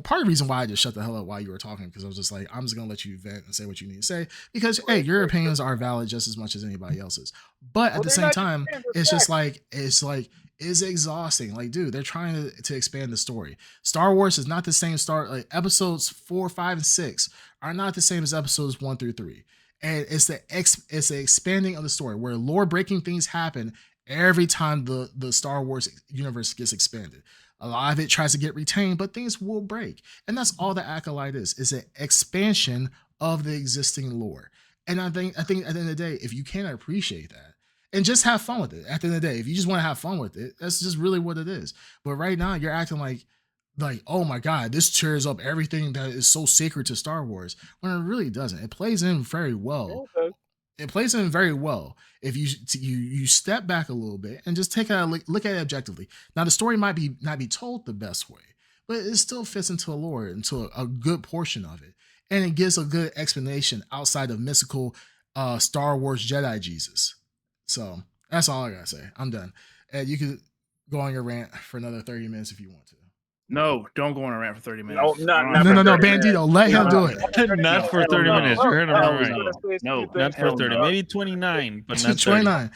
part of the reason why I just shut the hell up while you were talking, because I was just like, I'm just gonna let you vent and say what you need to say, because hey, your opinions are valid just as much as anybody else's. But at the same time, it's just like it's exhausting. Like, dude, they're trying to expand the story. Star Wars is not the same. Like episodes 4, 5, and 6 are not the same as episodes 1 through 3. And it's the expanding of the story where lore breaking things happen every time the Star Wars universe gets expanded. A lot of it tries to get retained, but things will break. And that's all the Acolyte is an expansion of the existing lore. And I think at the end of the day, if you can't appreciate that and just have fun with it, at the end of the day, if you just want to have fun with it, that's just really what it is. But right now you're acting like, oh my God, this tears up everything that is so sacred to Star Wars, when it really doesn't. It plays in very well. It plays in very well if you step back a little bit and just take a look at it objectively. Now, the story might not be told the best way, but it still fits into a lore, into a good portion of it, and it gives a good explanation outside of mystical Star Wars Jedi Jesus. So that's all I gotta say. I'm done. Ed, you could go on your rant for another 30 minutes if you want to. No, don't go on a rant for 30 minutes. No, Bandito, let him do it. Not for 30 minutes. You're heard of No, not for 30. Maybe 29, but not 29.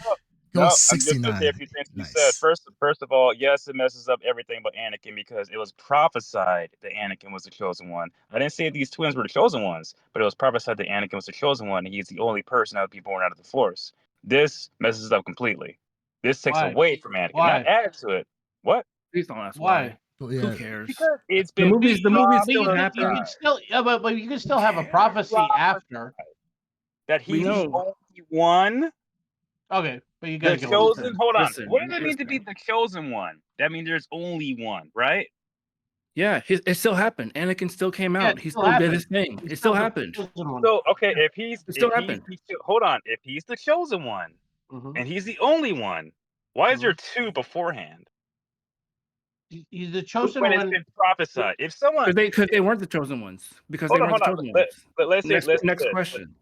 Go 69. I'm just a few things you said. First of all, yes, it messes up everything but Anakin, because it was prophesied that Anakin was the chosen one. I didn't say these twins were the chosen ones, but it was prophesied that Anakin was the chosen one, and he's the only person that would be born out of the Force. This messes up completely. This takes away from Anakin, not add to it. What? Please don't ask why. Yeah. Who cares? Because it's the been movies still you happen. can still, but you can still have a prophecy after that he's the only one. Okay, but you gotta the chosen. Hold on. Listen, what does it mean to be the chosen one? That means there's only one, right? Yeah, it still happened. Anakin still came out. He still did his thing. It still happened. So okay, if he's hold on. If he's the chosen one and he's the only one, why is there two beforehand? He's the chosen when one. It's been prophesied. If someone because they weren't the chosen ones. Because they weren't the chosen ones. But let's say next question.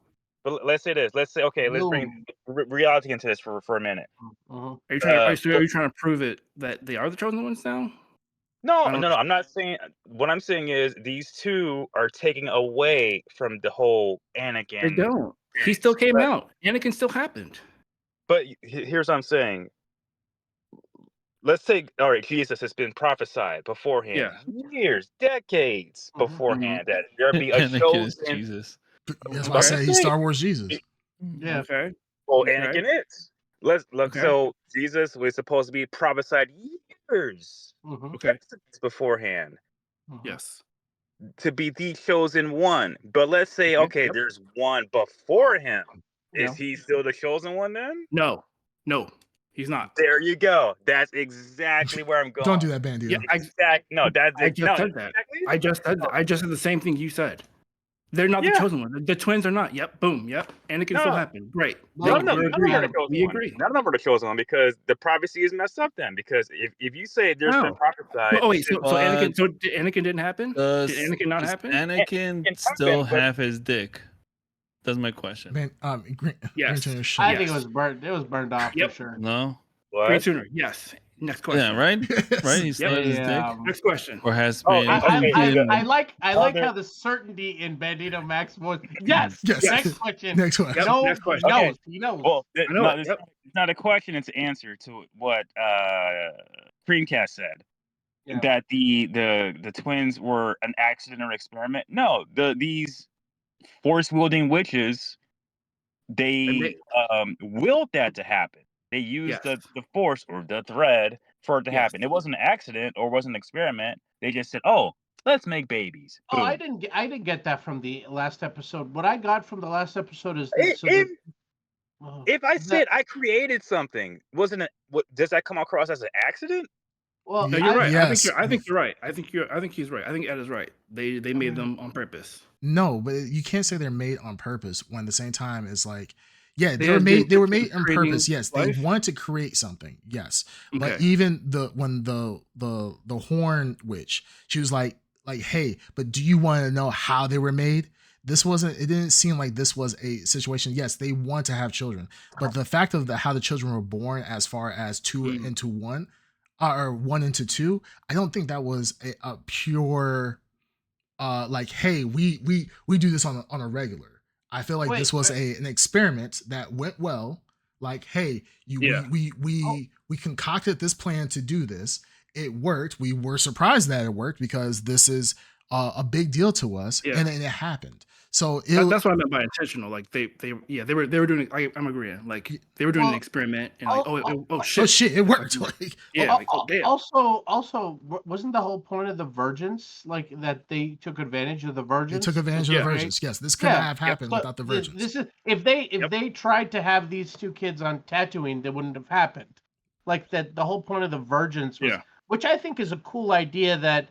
But let's say this. Let's say let's bring reality into this for a minute. Are you trying to prove it that they are the chosen ones now? No. I'm not saying. What I'm saying is these two are taking away from the whole Anakin. They don't. He still came out. Anakin still happened. But here's what I'm saying. Let's say, all right, Jesus has been prophesied beforehand, years, decades beforehand, that there'll be a chosen Jesus. That's why I say he's Star Wars Jesus. Yeah. Okay. Well, Anakin is. Let's look. So Jesus was supposed to be prophesied years beforehand. Yes. To be the chosen one. But let's say, there's one before him. Is he still the chosen one then? No, he's not. There you go. That's exactly where I'm going. Don't do that, Bandito. I just said that. I just said the same thing you said. They're not the chosen one. The twins are not. Yep. Boom. Yep. Anakin still happened. Great. We agree. None of them are the chosen one because the prophecy is messed up then. Because if you say there's been prophesied. Oh wait. So Anakin didn't happen? Did Anakin not happen? Anakin still have his dick. That's my question. Man, yes. I think it was burnt. It was burned off for sure. No. Green Tuner. Yes. Next question. Yeah. Right. Right. He's still his dick. Next question. Or has been. I like how the certainty in Bandito Max was. Yes. Next question. Next question. No. Next question. He knows. Well, it's not a question. It's an answer to what Creamcast said. Yeah. That the twins were an accident or experiment. No, these force wielding witches, they willed that to happen. They used the force or the thread for it to happen. It wasn't an accident or wasn't an experiment. They just said, "Oh, let's make babies." Oh, I didn't get that from the last episode. What I got from the last episode is if I said I created something, does that come across as an accident? Well, no, you're right. Yes. I think you're right. I think he's right. I think Ed is right. They made them on purpose. No, but you can't say they're made on purpose when at the same time it's like, they were made on purpose. Yes, life. They wanted to create something. Yes, but even when the horn witch, she was like, hey, but do you want to know how they were made? It didn't seem like this was a situation. Yes, they want to have children, but the fact of how the children were born, as far as 2 into 1, or 1 into 2, I don't think that was a pure like, hey, we do this on a regular. I feel like this was an experiment that went well. Like, hey, we concocted this plan to do this. It worked. We were surprised that it worked because this is a big deal to us, and it happened. So that's what I meant by intentional. Like they were doing. I'm agreeing. Like they were doing an experiment, and like oh shit, it worked. Like, also, wasn't the whole point of the Virgins like that they took advantage of the Virgins? They took advantage of the Virgins. Yes, this could not have happened without the Virgins. This is if they tried to have these two kids on Tatooine, that wouldn't have happened. Like that, the whole point of the Virgins was, which I think is a cool idea. That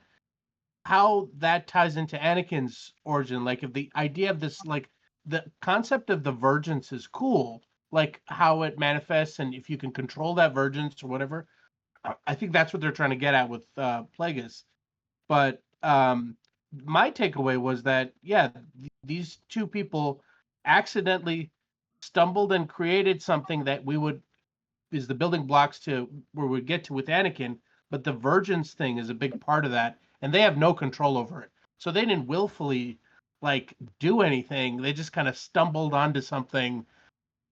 how that ties into Anakin's origin. Like if the idea of this, like the concept of the Virgins is cool. Like how it manifests, and if you can control that Virgins or whatever. I think that's what they're trying to get at with Plagueis. But my takeaway was that, these two people accidentally stumbled and created something that is the building blocks to where we get to with Anakin. But the Virgins thing is a big part of that, and they have no control over it. So they didn't willfully like do anything. They just kind of stumbled onto something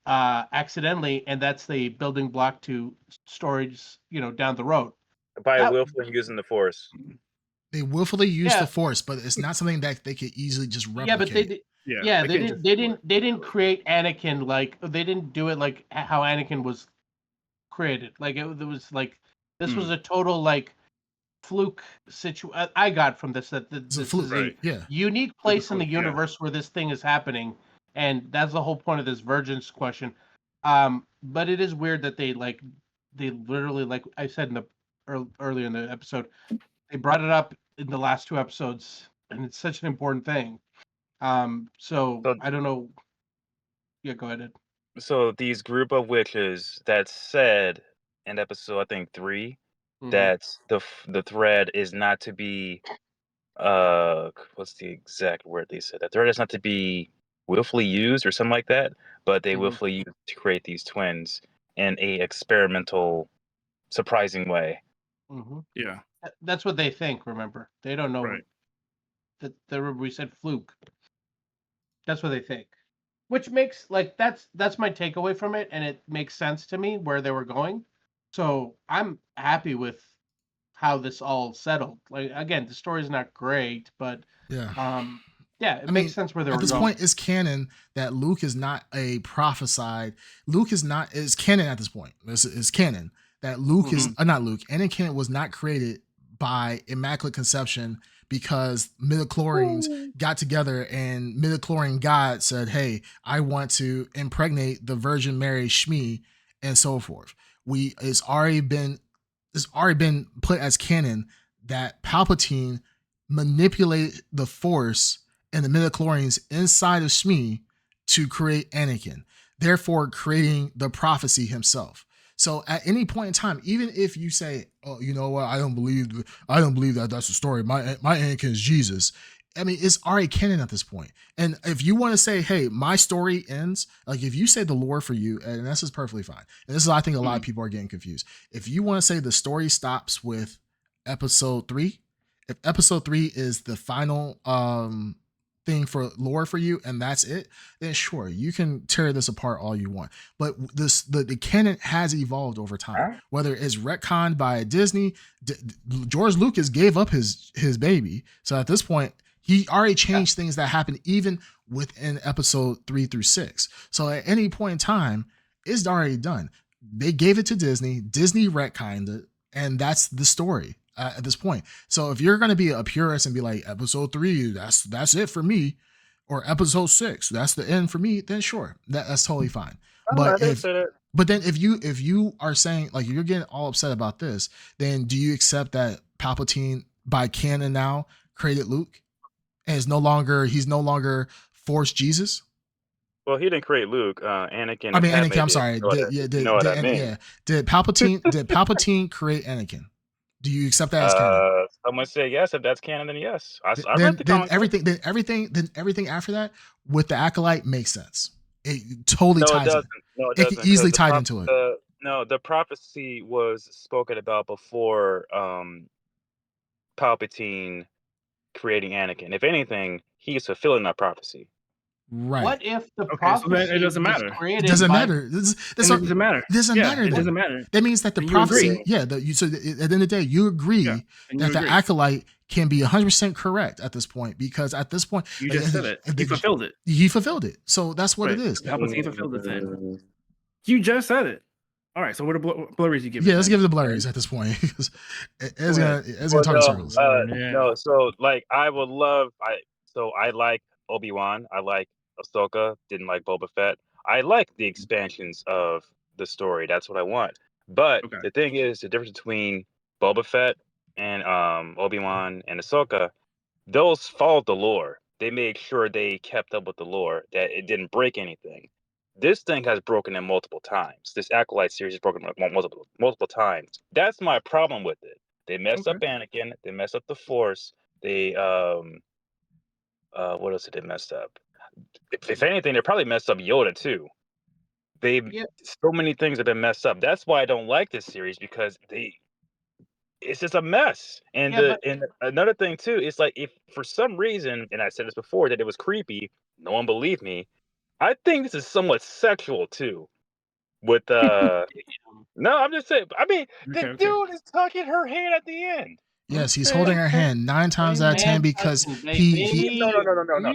accidentally, and that's the building block to storage, down the road. By willfully using the Force. They willfully use the Force, but it's not something that they could easily just replicate. Yeah, but they didn't create Anakin like they didn't do it like how Anakin was created. Like it was like this was a total like fluke situation. I got from this that this is a unique place in the universe where this thing is happening. And that's the whole point of this Virgins question. But it is weird that they literally, like I said earlier in the episode, they brought it up in the last two episodes, and it's such an important thing. So I don't know. Yeah, go ahead, Ed. So these group of witches that said in episode, I think 3, that the thread is not to be, what's the exact word they said? The thread is not to be willfully used or something like that, but they willfully used to create these twins in a experimental, surprising way. Yeah, that's what they think. Remember, they don't know that. We said fluke. That's what they think, which makes that's my takeaway from it, and it makes sense to me where they were going. So I'm happy with how this all settled. Like again, the story's not great, but it makes sense where they were going. At this point, it's canon that Luke is not a prophesied. Luke is canon at this point. It's canon that Luke is not Luke. Anakin was not created by Immaculate Conception because midichlorians got together and midichlorian God said, "Hey, I want to impregnate the Virgin Mary Shmi," and so forth. It's already been put as canon that Palpatine manipulated the Force and the midichlorians inside of Shmi to create Anakin, therefore creating the prophecy himself. So at any point in time, even if you say, "Oh, you know what? I don't believe that that's the story. My Anakin is Jesus." I mean, it's already canon at this point. And if you want to say, "Hey, my story ends," like if you say the lore for you, and this is perfectly fine. And this is, I think, a lot of people are getting confused. If you want to say the story stops with episode 3, if episode 3 is the final thing for lore for you and that's it, then sure, you can tear this apart all you want. But the canon has evolved over time, whether it's retconned by Disney. George Lucas gave up his baby, so at this point he already changed things that happened even within episode 3 through 6. So at any point in time, it's already done. They gave it to Disney retconned it, and that's the story at this point. So if you're going to be a purist and be like, episode 3, that's it for me, or episode 6, that's the end for me, then sure, that's totally fine. But then if you are saying, like, you're getting all upset about this, then do you accept that Palpatine by canon now created Luke and he's no longer Force Jesus? Well, he didn't create Luke. Anakin. I mean, Anakin. I'm sorry. Did Palpatine create Anakin? Do you accept that as canon? I'm gonna say yes. If that's canon, then yes. I read the comic. Everything after that with the Acolyte makes sense. It totally ties in. No, it doesn't. It can easily tie into it. The prophecy was spoken about before Palpatine creating Anakin. If anything, he's fulfilling that prophecy. Right. What if the Okay, so prophecy then it doesn't matter. was created It doesn't by matter. It doesn't matter. It doesn't matter. It Then. doesn't matter. That means that the And you prophecy, agree. yeah. So at the end of the day, you agree Yeah, and that you the agree. acolyte can be 100% correct at this point, because at this point, You just said it. He fulfilled it. He fulfilled it. So that's what it is. Palpatine fulfilled it then. You just said it. All right, so what blurries you give? Yeah, let's give it the blurries at this point. It's gonna talk in circles. No, so like I would love. I like Obi-Wan. I like Ahsoka. Didn't like Boba Fett. I like the expansions of the story. That's what I want. But the thing is, the difference between Boba Fett and Obi-Wan and Ahsoka, those followed the lore. They made sure they kept up with the lore, that it didn't break anything. This thing has broken it multiple times. This Acolyte series has broken multiple times. That's my problem with it. They messed up Anakin. They messed up the Force. They what else did they mess up? If anything, they probably messed up Yoda too. So many things have been messed up. That's why I don't like this series, because it's just a mess. And and another thing too is, like, if for some reason, and I said this before, that it was creepy, no one believed me. I think this is somewhat sexual too. With no, I'm just saying. I mean, the dude is tucking her hand at the end. Yes, he's holding her hand 9 times out of 10 because he no.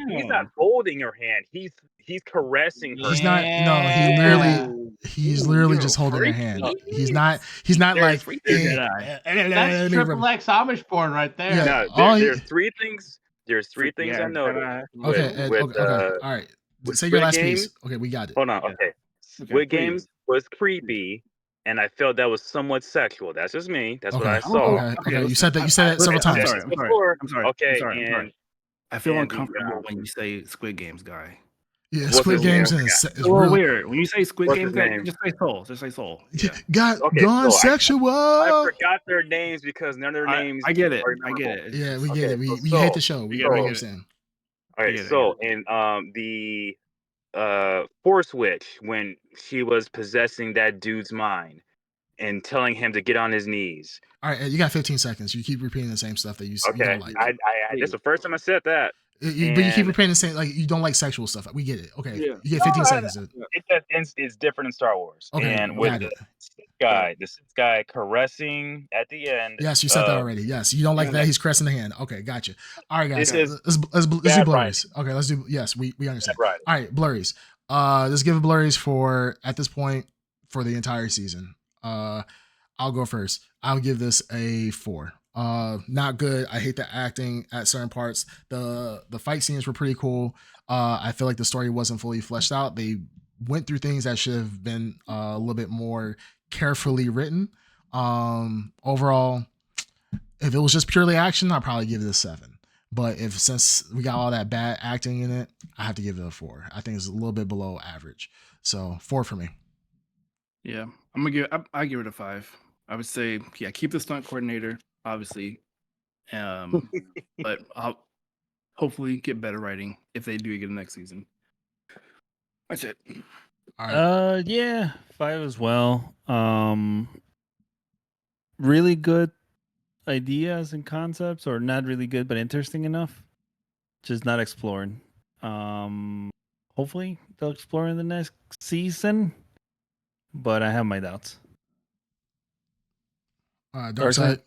He's not holding her hand. He's caressing her. He's not. No, he's literally just holding her hand. He's not like. That's triple X Amish porn right there. Yeah, no, there's three things. There's three things I noticed. Okay, all right. Say your last piece. Okay, we got it. Hold on. Okay. Squid Games was creepy, and I felt that was somewhat sexual. That's just me. That's what I saw. Okay. You said that several times. I'm sorry. Okay, I feel uncomfortable when you say Squid Games guy. Yeah, Squid Games is real weird. When you say Squid Games guy, just say Soul. Just say Soul. Yeah. Gone sexual. I forgot their names because none of their names. I get it. Yeah, we get it. We hate the show. We understand. All right. So in the Force Witch, when she was possessing that dude's mind and telling him to get on his knees. All right, you got 15 seconds. You keep repeating the same stuff that you don't like. I this is the first time I said that. But you keep repeating the same, like you don't like sexual stuff. We get it. Okay, you get 15 seconds. It's different in Star Wars. Okay, and with this guy caressing at the end. Yes, you said that already. Yes, you don't like that. He's caressing the hand. Okay, gotcha. All right, guys, let's do blurries. Okay, let's do. Yes, we understand. Right. All right, blurries. Let's give blurries for at this point for the entire season. I'll go first. I'll give this a 4. Not good. I hate the acting at certain parts. The fight scenes were pretty cool. I feel like the story wasn't fully fleshed out. They went through things that should have been a little bit more carefully written. Overall, if it was just purely action, I'd probably give it a 7. But since we got all that bad acting in it, I have to give it a 4. I think it's a little bit below average. So 4 for me. Yeah, I give it a 5. I would say, keep the stunt coordinator, obviously, but I'll hopefully get better writing if they do get the next season. That's it. All right. Yeah, 5 as well. Really good ideas and concepts, or not really good but interesting enough, just not exploring. Hopefully they'll explore in the next season, but I have my doubts. Dark Side.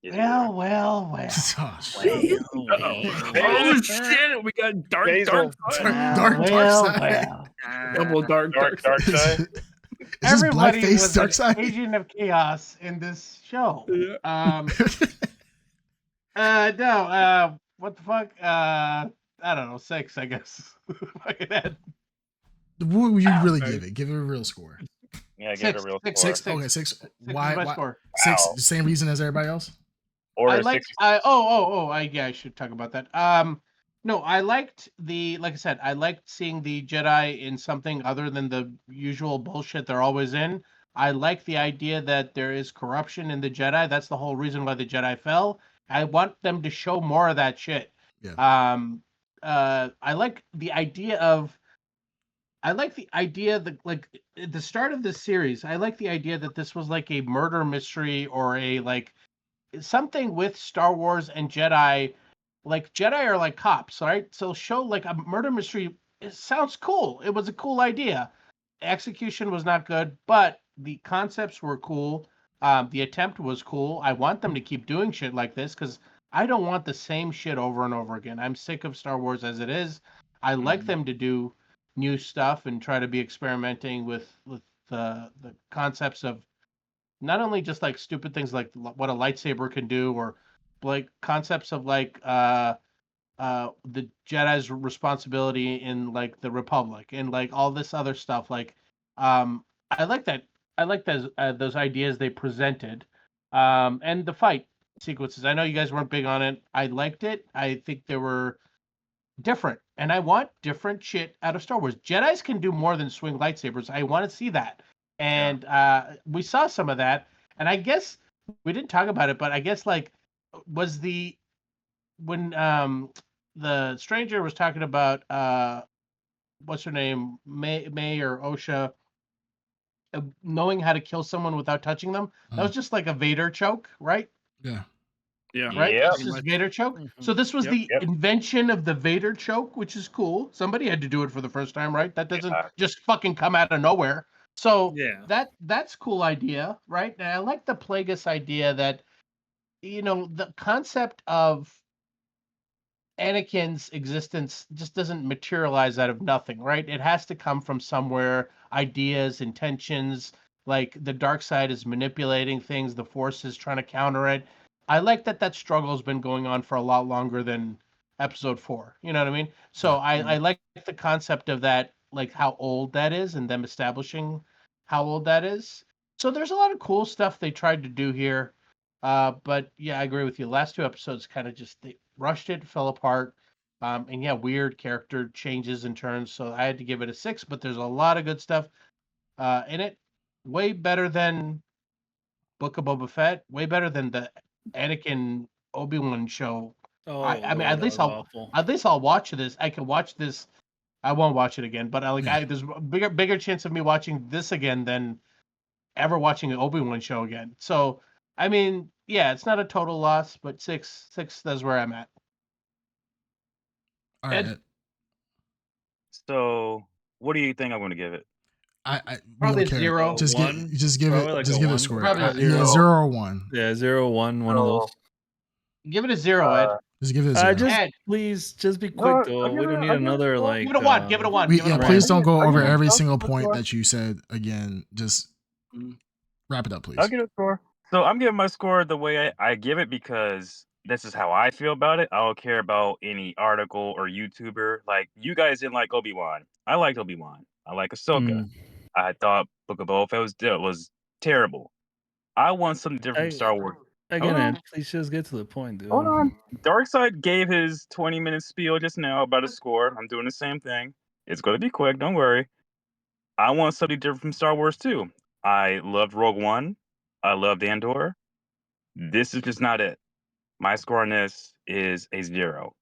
Well. Oh, shit! We got dark side. Double dark side. Is this blackface dark side? Agent of chaos in this show. No. What the fuck? I don't know. 6, I guess. What would you really give it? Give it a real score. Yeah, give it a real score. 6. Okay, 6. Why? Score. 6. The same reason as everybody else. Or I should talk about that. No, I liked like I said, I liked seeing the Jedi in something other than the usual bullshit they're always in. I like the idea that there is corruption in the Jedi. That's the whole reason why the Jedi fell. I want them to show more of that shit. Yeah. I like the idea that, like, at the start of this series, I like the idea that this was like a murder mystery or a, like, something with Star Wars and Jedi. Like Jedi are like cops, right? So show like a murder mystery. It sounds cool. It was a cool idea. Execution was not good, but the concepts were cool. The attempt was cool. I want them to keep doing shit like this because I don't want the same shit over and over again. I'm sick of Star Wars as it is. I like them to do new stuff and try to be experimenting with the concepts of not only just like stupid things like what a lightsaber can do, or like concepts of like the Jedi's responsibility in like the Republic and like all this other stuff. Like, I like that. I like those ideas they presented, and the fight sequences. I know you guys weren't big on it. I liked it. I think they were different, and I want different shit out of Star Wars. Jedi's can do more than swing lightsabers. I want to see that, and we saw some of that. And I guess we didn't talk about it, but I guess like was the when the stranger was talking about what's her name, May or Osha, knowing how to kill someone without touching them. That was just like a Vader choke, right? Yeah. Yeah. Right? Yep. It's just Vader choke. So this was the invention of the Vader choke, which is cool. Somebody had to do it for the first time, right? That doesn't just fucking come out of nowhere. So that's cool idea, right? And I like the Plagueis idea that, you know, the concept of Anakin's existence just doesn't materialize out of nothing, right? It has to come from somewhere, ideas, intentions, like the dark side is manipulating things, the Force is trying to counter it. I like that struggle has been going on for a lot longer than episode 4. You know what I mean? So I like the concept of that, like how old that is and them establishing how old that is. So there's a lot of cool stuff they tried to do here. But yeah, I agree with you. Last 2 episodes kind of just they rushed it, fell apart. And yeah, weird character changes and turns. So I had to give it a 6, but there's a lot of good stuff in it. Way better than Book of Boba Fett. Way better than the Anakin Obi-Wan show. Oh, I mean, Lord, at least I'll watch this. I can watch this. I won't watch it again, but there's a bigger chance of me watching this again than ever watching an Obi-Wan show again. So, I mean, yeah, it's not a total loss, but 6, that's where I'm at. All right. Ed? So, what do you think I'm going to give it? I Probably don't care. 0. Just give it like just a give it a 1. score. Probably 0 or 1. Yeah, 0, 1, one of those. Give it a 0, Ed. Just give it a 0. Just Ed. please, just be quick though. We don't need another like. Give it a 1. Give it a 1. Please don't go over every single point that you said again. Just wrap it up, please. I'll give it a score. So I'm giving my score the way I give it because this is how I feel about it. I don't care about any article or YouTuber. Like, you guys didn't like Obi-Wan. I liked Obi-Wan. I like Ahsoka. I thought Book of Boba Fett was terrible. I want something different from Star Wars. Again, Ed, please just get to the point, dude. Hold on. Darkseid gave his 20-minute spiel just now about a score. I'm doing the same thing. It's going to be quick. Don't worry. I want something different from Star Wars too. I loved Rogue One. I loved Andor. This is just not it. My score on this is a 0.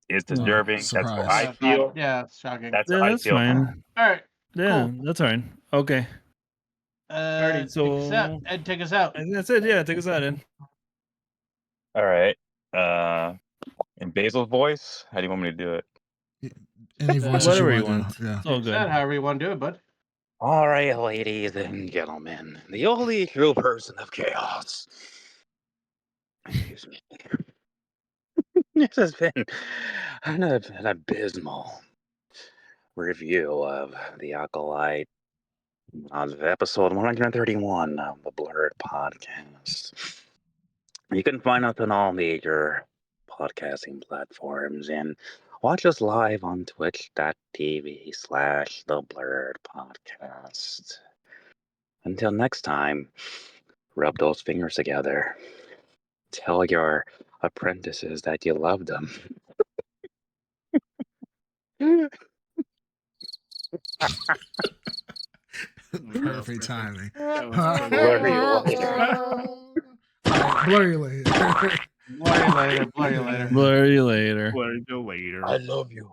It's deserving. That's what I feel. Yeah, it's shocking. That's how I feel. Fine. All right. Yeah, cool. that's fine. Okay. Alright, so take us out. Ed, take us out. That's it. Yeah, take us out, Ed. All right. In Basil's voice, how do you want me to do it? Any voice whatever you want. want. Yeah. It's all good. However you want to do it, bud. All right, ladies and gentlemen, the only true person of chaos. Excuse me. This has been an abysmal review of the Acolyte of episode 131 of the Blrd podcast. You can find us on all major podcasting platforms and watch us live on twitch.tv/the Blrd podcast. Until next time, rub those fingers together. Tell your apprentices that you love them. Perfect timing. Blurry later. Blur you later. Blur you later. Blur you later. I love you.